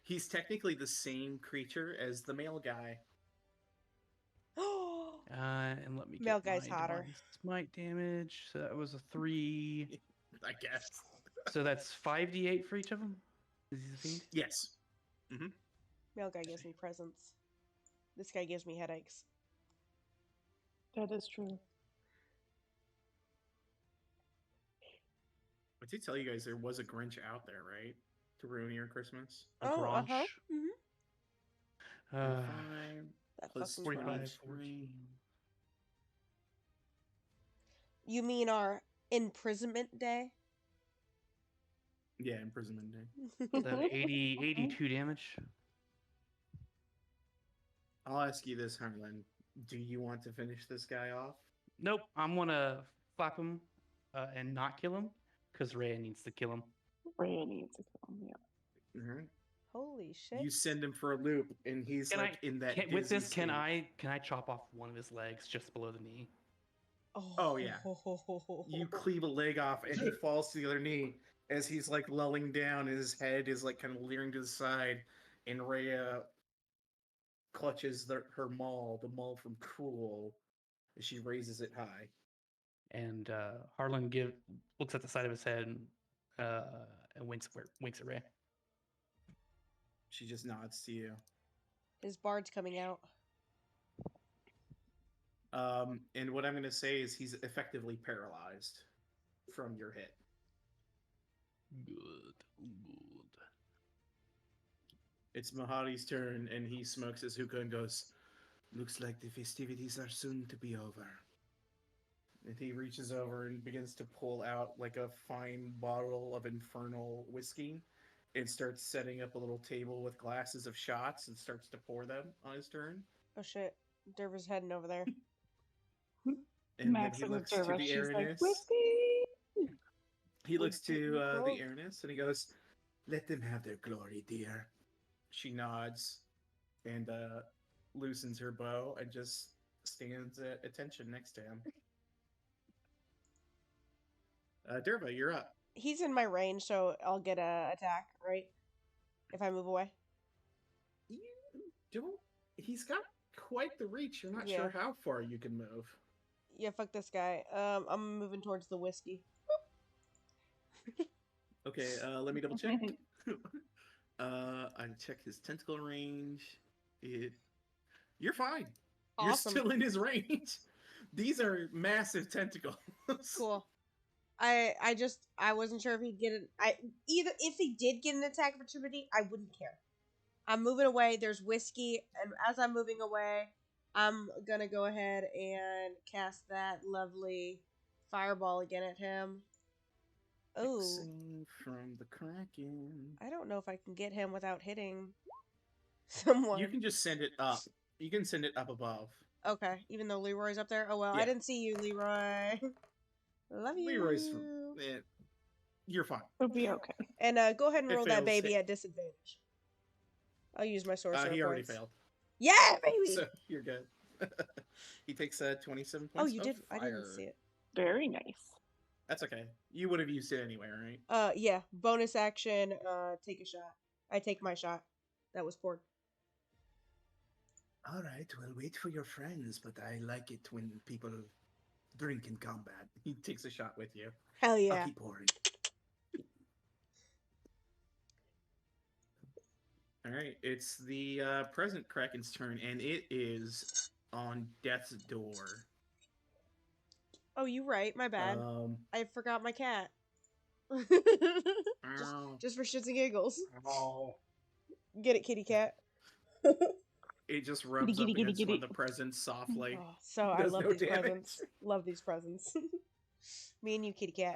He's technically the same creature as the male guy. And let me get Male guy's my hotter. divine smite damage. So that was a 3. I guess. So that's 5d8 for each of them? Is he a fiend? Yes. Male guy gives me presents. This guy gives me headaches. That is true. I did tell you guys there was a Grinch out there, right? To ruin your Christmas. A Oh, Granch. Mm-hmm. 5 That plus fucking 45, Grinch. 14. You mean our imprisonment day? Yeah, imprisonment day. So 82 damage. I'll ask you this, Harlan. Do you want to finish this guy off? Nope, I'm going to flap him and not kill him because Rhea needs to kill him. Rhea needs to kill him, yeah. All right. Holy shit. You send him for a loop, and he's Can like in that. With dizzy this, can state. I chop off one of his legs just below the knee? Oh, yeah. You cleave a leg off, and he falls to the other knee as he's like lulling down. And his head is like kind of leering to the side, and Rhea clutches her maul, the maul from Cruel, as she raises it high. And Harlan looks at the side of his head And winks at Ray. She just nods to you. His bard's coming out. And what I'm going to say is he's effectively paralyzed from your hit. Good. It's Mahadi's turn, and he smokes his hookah and goes, "Looks like the festivities are soon to be over." And he reaches over and begins to pull out like a fine bottle of infernal whiskey and starts setting up a little table with glasses of shots and starts to pour them on his turn. Oh shit. Derva's heading over there. And Max then he looks looks to over. the She's like, Avernus. whiskey. He looks to the Bro. Avernus and he goes, "Let them have their glory, dear." She nods and loosens her bow and just stands at attention next to him. Derva, you're up. He's in my range, so I'll get a attack, right? If I move away. You don't. He's got quite the reach. You're not Yeah. sure how far you can move. Yeah, fuck this guy. I'm moving towards the whiskey. Okay, let me double check. I check his tentacle range. You're fine. Awesome. You're still in his range. These are massive tentacles. Cool. I wasn't sure if he'd get it. Either if he did get an attack of opportunity, I wouldn't care. I'm moving away. There's whiskey, and as I'm moving away, I'm gonna go ahead and cast that lovely fireball again at him. Oh, Fixing from the Kraken. I don't know if I can get him without hitting someone. You can just send it up. You can send it up above. Okay, even though Leroy's up there. Oh well, I Yeah. didn't see you, Leroy. Love you. Leroy's. You're fine. It'll be okay. And go ahead and It roll that fails. baby at disadvantage. I'll use my sorcerer He already points. failed. Yeah, baby. So you're good. He takes 27 points. Oh, you of did. I didn't fire. see it. Very nice. That's okay. You would have used it anyway, right? Yeah. Bonus action. Take a shot. I take my shot. That was poured. All right, we'll wait for your friends, but I like it when people drink in combat. He takes a shot with you. Hell I'll yeah. keep pouring. All right, it's the present Kraken's turn, and it is on death's door. Oh, you right. My bad. I forgot my cat. just for shits and giggles. Oh, Get it, kitty cat. It just rubs Giddy, up giddy, against one of giddy. the presents softly. Oh, so I Does love no these damage. presents. Love these presents. Me and you, kitty cat.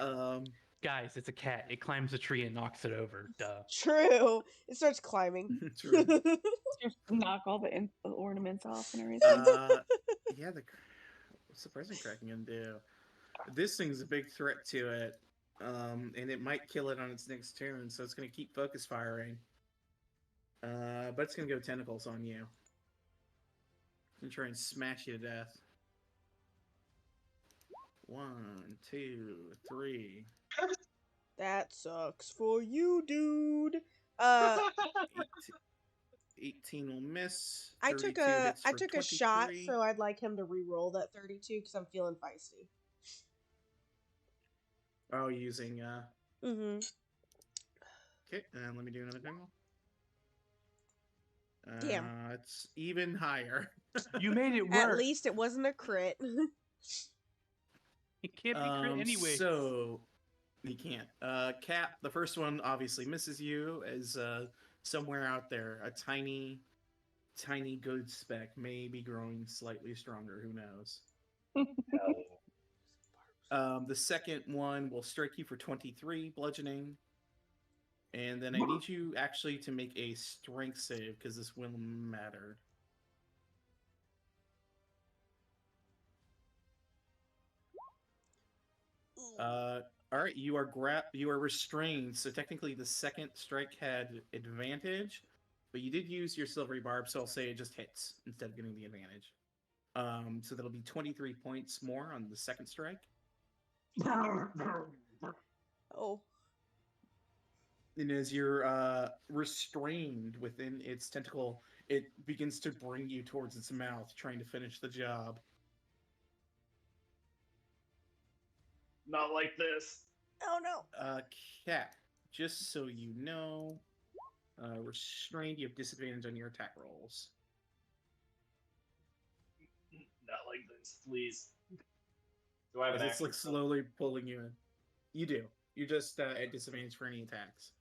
Guys, it's a cat. It climbs a tree and knocks it over. Duh. True. It starts climbing. True. Just knock all the ornaments off and everything. Yeah, what's the present Kraken gonna do? This thing's a big threat to it, and it might kill it on its next turn, so it's gonna keep focus firing. But it's gonna go tentacles on you. And try and smash you to death. 1, 2, 3. That sucks for you, dude. 18 will miss. I took 32 a hits for shot, 23. so I'd like him to re-roll that 32 because I'm feeling feisty. Oh, using Mm-hmm. Okay, and let me do another demo. Damn. It's even higher. You made it work. At least it wasn't a crit. It can't be crit anyway. So he can't. Cap, the first one obviously misses you as somewhere out there a tiny good speck may be growing slightly stronger. Who knows? The second one will strike you for 23 bludgeoning. And then I need you actually to make a strength save because this will matter. All right, you are restrained, so technically the second strike had advantage, but you did use your silvery barb, so I'll say it just hits instead of getting the advantage. So that'll be 23 points more on the second strike. Oh. And as you're restrained within its tentacle, it begins to bring you towards its mouth, trying to finish the job. not like this. Oh no. Cat, just so you know, restrained, you have disadvantage on your attack rolls. Not like this, please. Do I have As an it's like extra slowly pulling you in. You do. You're just at disadvantage for any attacks.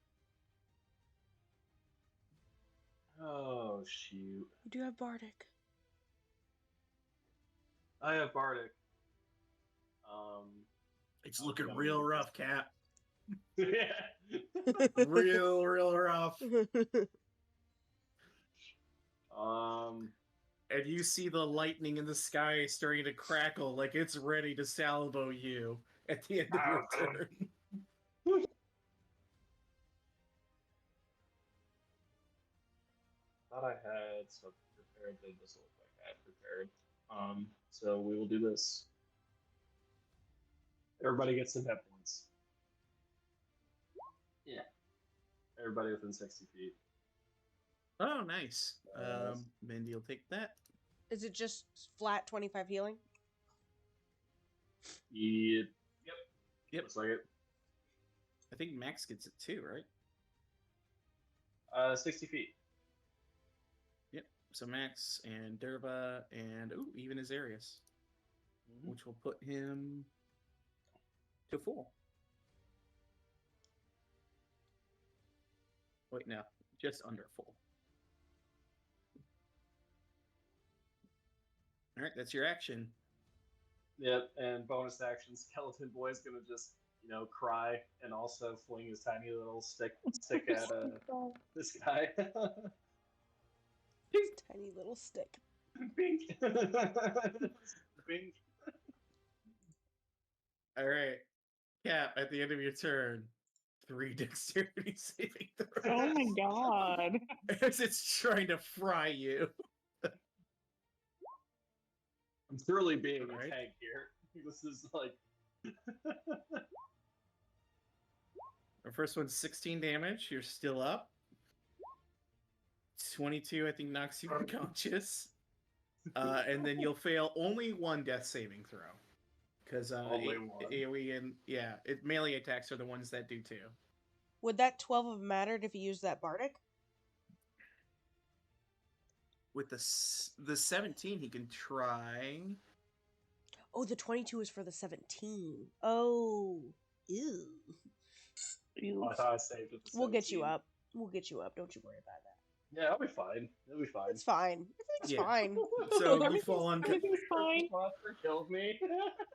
Oh, shoot. You do have Bardic. I have Bardic. It's Oh, looking God, real I'm rough, Cat. yeah. Real rough. And you see the lightning in the sky starting to crackle like it's ready to salvo you at the end of your turn. Thought I had stuff prepared that doesn't look like I had prepared. So we will do this. Everybody gets some hit points. Yeah. Everybody within 60 feet. Oh, nice. Mindy will take that. Is it just flat 25 healing? Yep. Yep. Looks like it. I think Max gets it too, right? 60 feet. Yep. So Max and Derva and even Azarius, which will put him to full. Wait, no, just under full. All right, that's your action. Yep, and bonus action, Skeleton Boy's gonna just, cry and also fling his tiny little stick at this guy. Tiny little stick. Bink. Bink. All right, Cap. At the end of your turn, 3 dexterity saving throws. Oh my god! As it's trying to fry you. I'm thoroughly being a Alright. tank here. This is like. Our first one's 16 damage. You're still up. 22, I think, knocks you unconscious. And then you'll fail only 1 death saving throw. Because Only one. AoE and melee attacks are the ones that do 2. Would that 12 have mattered if you used that Bardic? With the 17, he can try. Oh, the 22 is for the 17. Oh. Ew. Oh, I thought I saved it. We'll get you up. We'll get you up. Don't you worry about that. Yeah, I'll be fine. It'll be fine. It's fine. Everything's fine. So you fall on. Everything's fine. Monster killed me.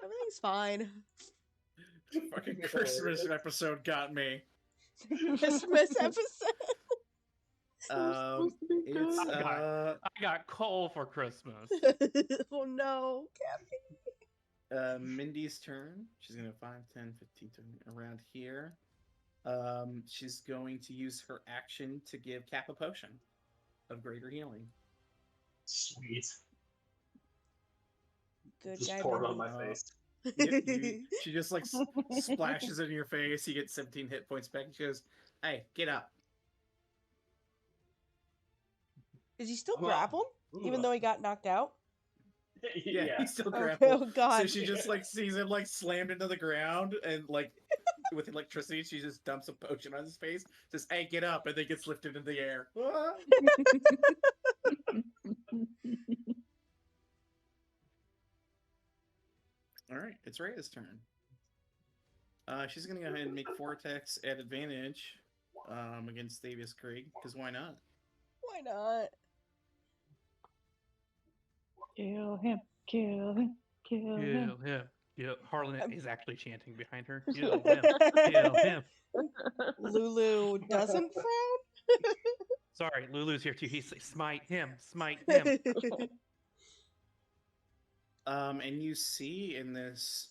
Everything's fine. Fucking Christmas episode got me. Christmas episode. It's I got coal for Christmas. Oh no, Cappy. Mindy's turn. She's gonna 5, 10, 15, 20, around here. She's going to use her action to give Cap a potion of greater healing. Sweet. Good Just guy. pour it on Mindy. my face. She just like splashes in your face. You get 17 hit points back. She goes, "Hey, get up." Is he still Come on. grappled? Even though he got knocked out? Yeah, he's still Oh, grappled. oh god. So she just like sees him like slammed into the ground and like with electricity, she just dumps a potion on his face. Says, "Hey, get up!" and then gets lifted into the air. All right, it's Rhea's turn. She's gonna go ahead and make 4 attacks at advantage against Thavius Krieg, because why not? Why not? Kill him! Kill him! Kill him! Kill him. Yeah, Harlan is actually chanting behind her. Kill him. Kill him. Lulu doesn't frown? Sorry, Lulu's here too. He's like, smite him. Smite him. And you see in this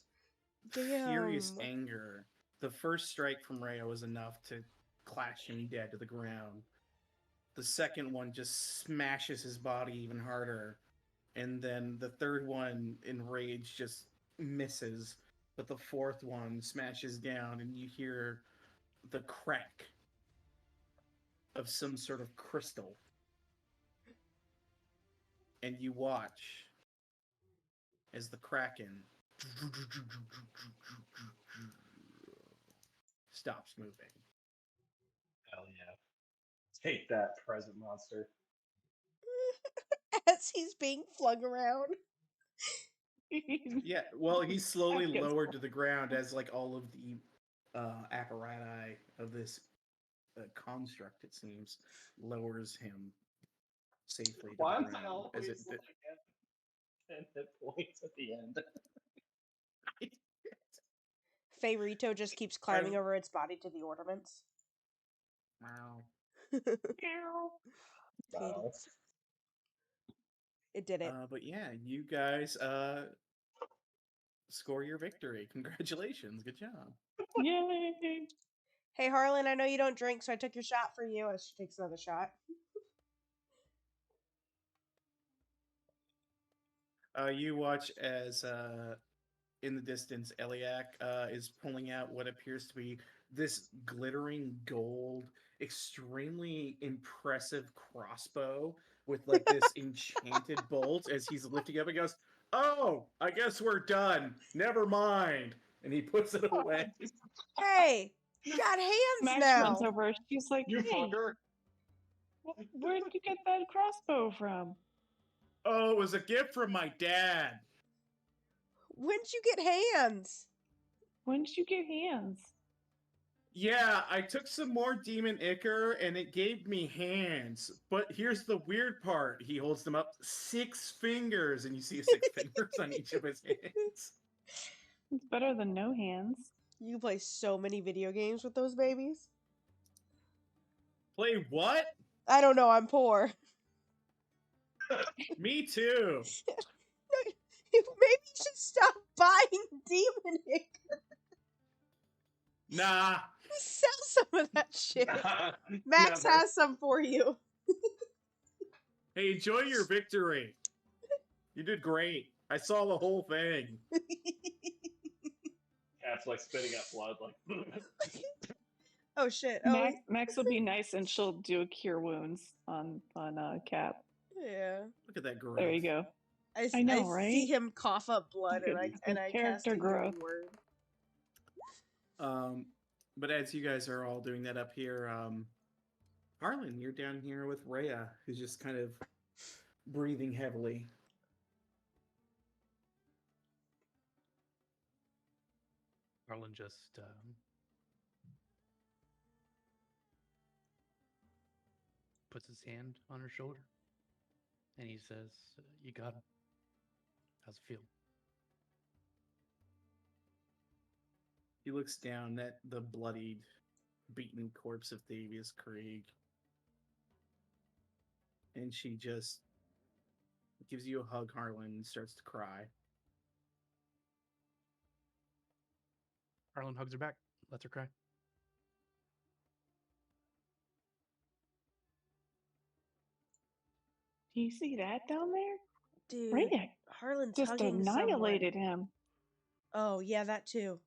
furious anger, the first strike from Rhea was enough to clash him dead to the ground. The second one just smashes his body even harder. And then the third one, in rage, just misses. But the fourth one smashes down, and you hear the crack of some sort of crystal. And you watch as the Kraken stops moving. Hell yeah. Take that, present monster. As he's being flung around. Yeah, well, he's slowly That gets lowered to the ground as like all of the apparatus of this construct, it seems, lowers him safely to the Climbs ground. out. As it, He's like at 10 hit points at the end. Feyrito just keeps climbing over its body to the ornaments. wow. Wow. It did it. But yeah, you guys score your victory. Congratulations. Good job. Yay! Hey, Harlan, I know you don't drink, so I took your shot for you. As she takes another shot. You watch as in the distance, Eliak is pulling out what appears to be this glittering gold, extremely impressive crossbow with like this enchanted bolt as he's lifting up and goes, "Oh, I guess we're done. Never mind." And he puts it away. Hey, you got hands Max now. runs over. She's like, You "Hey, fucker. where did you get that crossbow from? Oh, it was a gift from my dad. When'd you get hands? When did you get hands?" Yeah, I took some more demon ichor and it gave me hands. But here's the weird part. He holds them up 6 fingers, and you see 6 fingers on each of his hands. It's better than no hands. You can play so many video games with those babies. Play what? I don't know, I'm poor. Me too. Maybe you should stop buying demon ichor. Nah. Sell some of that shit. Max Never. has some for you. Hey, enjoy your victory. You did great. I saw the whole thing. Cat's like spitting out blood, like. Oh shit. Oh Max will be nice and she'll do a cure wounds on Cap. yeah. Look at that growth. There you go. I know, I right? see him cough up blood, and I cast Character a growth. healing word. But as you guys are all doing that up here, Harlan, you're down here with Rhea, who's just kind of breathing heavily. Harlan just puts his hand on her shoulder, and he says, "You got him. How's it feel?" He looks down at the bloodied, beaten corpse of Thavius Krieg. And she just gives you a hug, Harlan, and starts to cry. Harlan hugs her back, lets her cry. Do you see that down there? Dude, Rhea Harlan's just hugging annihilated someone. him. Oh yeah, that too.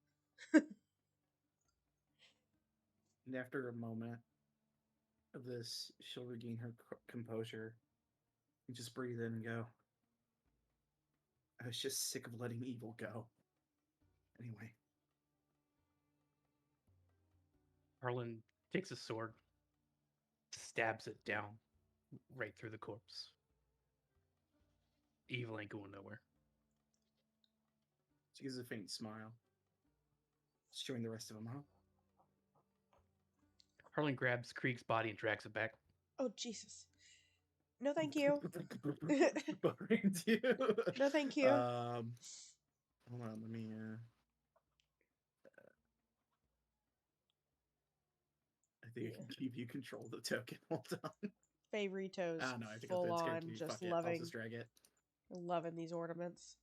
And after a moment of this, she'll regain her composure and just breathe in and go, "I was just sick of letting evil go." Anyway. Harlan takes a sword, stabs it down right through the corpse. Evil ain't going nowhere. She gives a faint smile. Let's join the rest of them, huh? Harlan grabs Krieg's body and drags it back. Oh Jesus. No, thank you. Behind you. No, thank you. Hold on, let me. I think I can keep you control the token. Hold on. Favorito's Oh no, I think full it's on going to be just fuck it. I'll loving just drag it. these ornaments.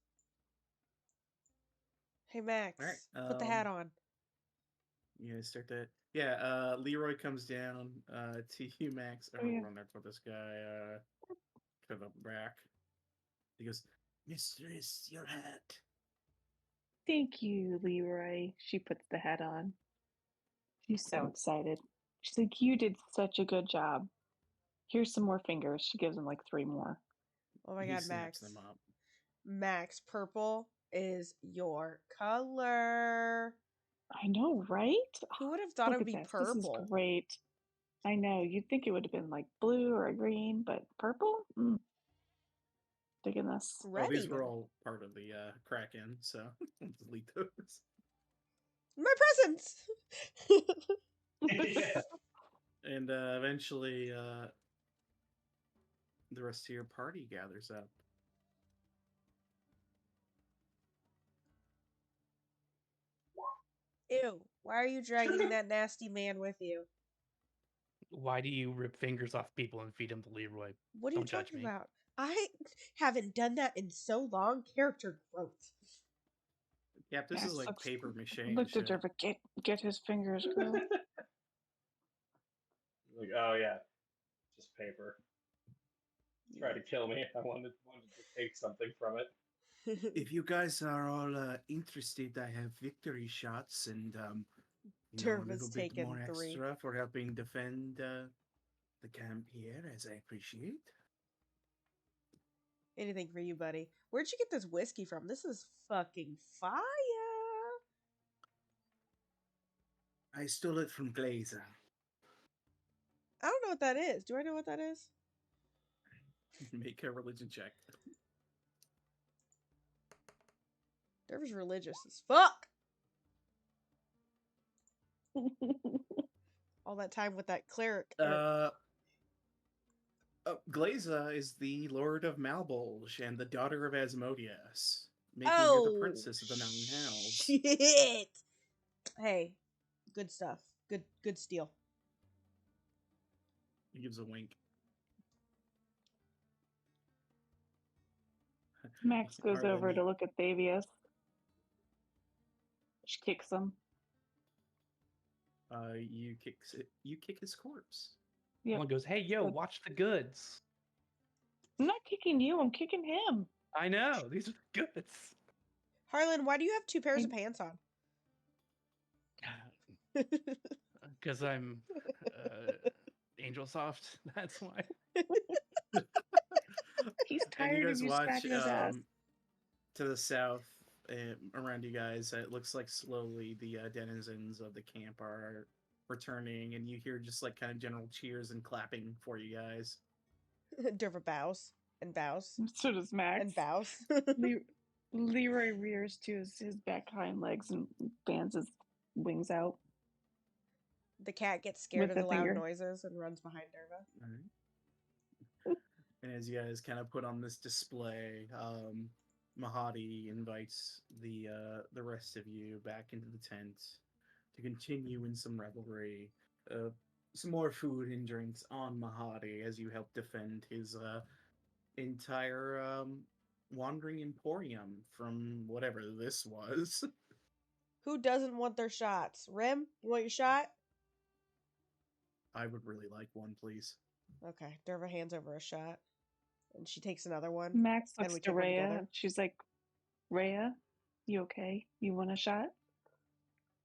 Hey Max, All right, put the hat on. You guys start that. Yeah, Leroy comes down to you, Max. I'm gonna run there for this guy. To the back. He goes, "Mistress, your hat." Thank you, Leroy. She puts the hat on. She's so excited. She's like, "You did such a good job. Here's some more fingers." She gives him like 3 more. Oh my He god, snaps Max. them up. Max, purple is your color. I know, right? Who would have thought it Look would at be this. This is purple? great. I know. You'd think it would have been like blue or a green, but purple? Digging this. Red these even. were all part of the Kraken, so we'll delete those. My presents! Yeah. And eventually, the rest of your party gathers up. Ew, why are you dragging that nasty man with you? Why do you rip fingers off people and feed them to Leroy? What are you Don't judge talking me. about? I haven't done that in so long. Character growth. Yep, this Max is like looks- paper mache and Look to shit. Derva, get his fingers, girl. Like, oh yeah, just paper. Try to kill me. I wanted to take something from it. If you guys are all interested, I have victory shots and a Derva's little bit taken more 3. extra for helping defend the camp here, as I appreciate. Anything for you, buddy. Where'd you get this whiskey from? This is fucking fire. I stole it from Glazer. I don't know what that is. Do I know what that is? Make a religion check. Derva's religious as fuck. All that time with that cleric. Glaza is the Lord of Malbolge and the daughter of Asmodeus, making her the princess of the Mountain Hells. Shit. Hey, good stuff. Good steal. He gives a wink. Max goes Harlan, over to look at Thavius. She kicks him. You kick his corpse. Yep. One goes, "Hey, yo, Good. watch the goods." I'm not kicking you, I'm kicking him. I know these are the goods. Harlan, why do you have 2 pairs of pants on? Because I'm Angel Soft. That's why. He's And tired you of guys you watch smacking his ass. to the south around you guys. It looks like slowly the denizens of the camp are returning, and you hear just like kind of general cheers and clapping for you guys. Derva bows and bows So does Max. and bows. Leroy rears to his back hind legs and fans his wings out. The cat gets scared With of the the loud finger. noises and runs behind Derva. All right. And as you guys kind of put on this display, Mahadi invites the rest of you back into the tent to continue in some revelry. Some more food and drinks on Mahadi as you help defend his entire wandering emporium from whatever this was. Who doesn't want their shots? Rim, you want your shot? I would really like one, please. Okay, Derva hands over a shot, and she takes another one. Max And looks we to take one Rhea. together. And she's like, Rhea, you okay? You want a shot?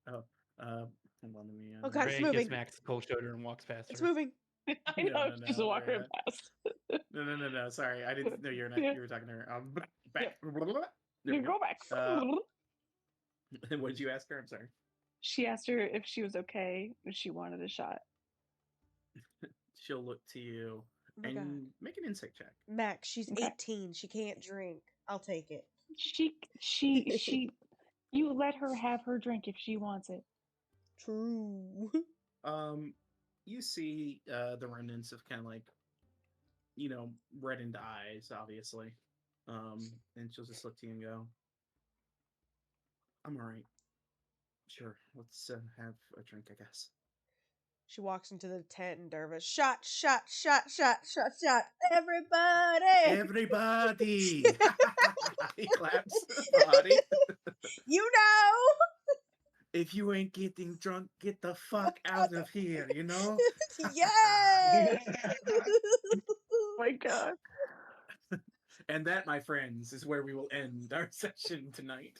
Hold on, let me. Oh, God, it's Ray gives moving. Max a cold shoulder and walks past It's her. moving. I know, No, she's no, walking Rhea. past. No. Sorry, I didn't know you were not. Yeah. You were talking to her. Back. You go back. What did you ask her? I'm sorry. She asked her if she was okay, if she wanted a shot. She'll look to you Oh my and God. make an insight check. Max, she's Okay. 18. She can't drink. I'll take it. You let her have her drink if she wants it. True. You see the remnants of kind of like, reddened eyes, obviously. And she'll just look to you and go, "I'm all right. Sure, let's have a drink, I guess." She walks into the tent and Derva, shot. Everybody! Everybody! He claps. Body. You know! If you ain't getting drunk, get the fuck out of here, you know? Yes! Oh my God. And that, my friends, is where we will end our session tonight.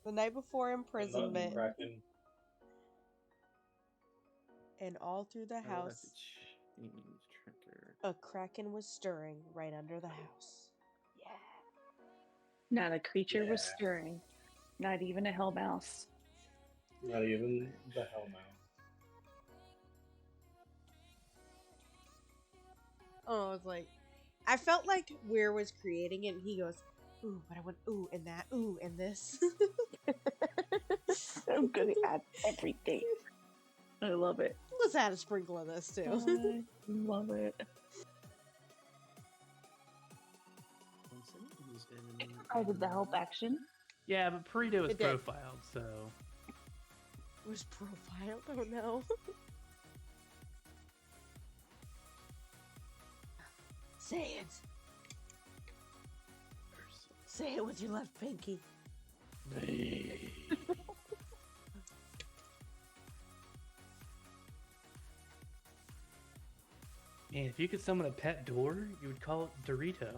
The night before imprisonment, Kraken. and all through the I will have house, to change trigger. a kraken was stirring right under the house. Yeah. Not a creature was Yeah. stirring. Not even a hell mouse. Not even the hellmouth. Oh, it's like I felt like Weir was creating it, and he goes, "Ooh, but I want ooh and that, ooh and this." I'm gonna add everything. I love it. Let's add a sprinkle of this too. I love it. I did the help action. Yeah, but Perito is It did. profiled, so Was profiled? Oh no. Say it. Say it with your left pinky. Man, if you could summon a pet door, you would call it Dorito.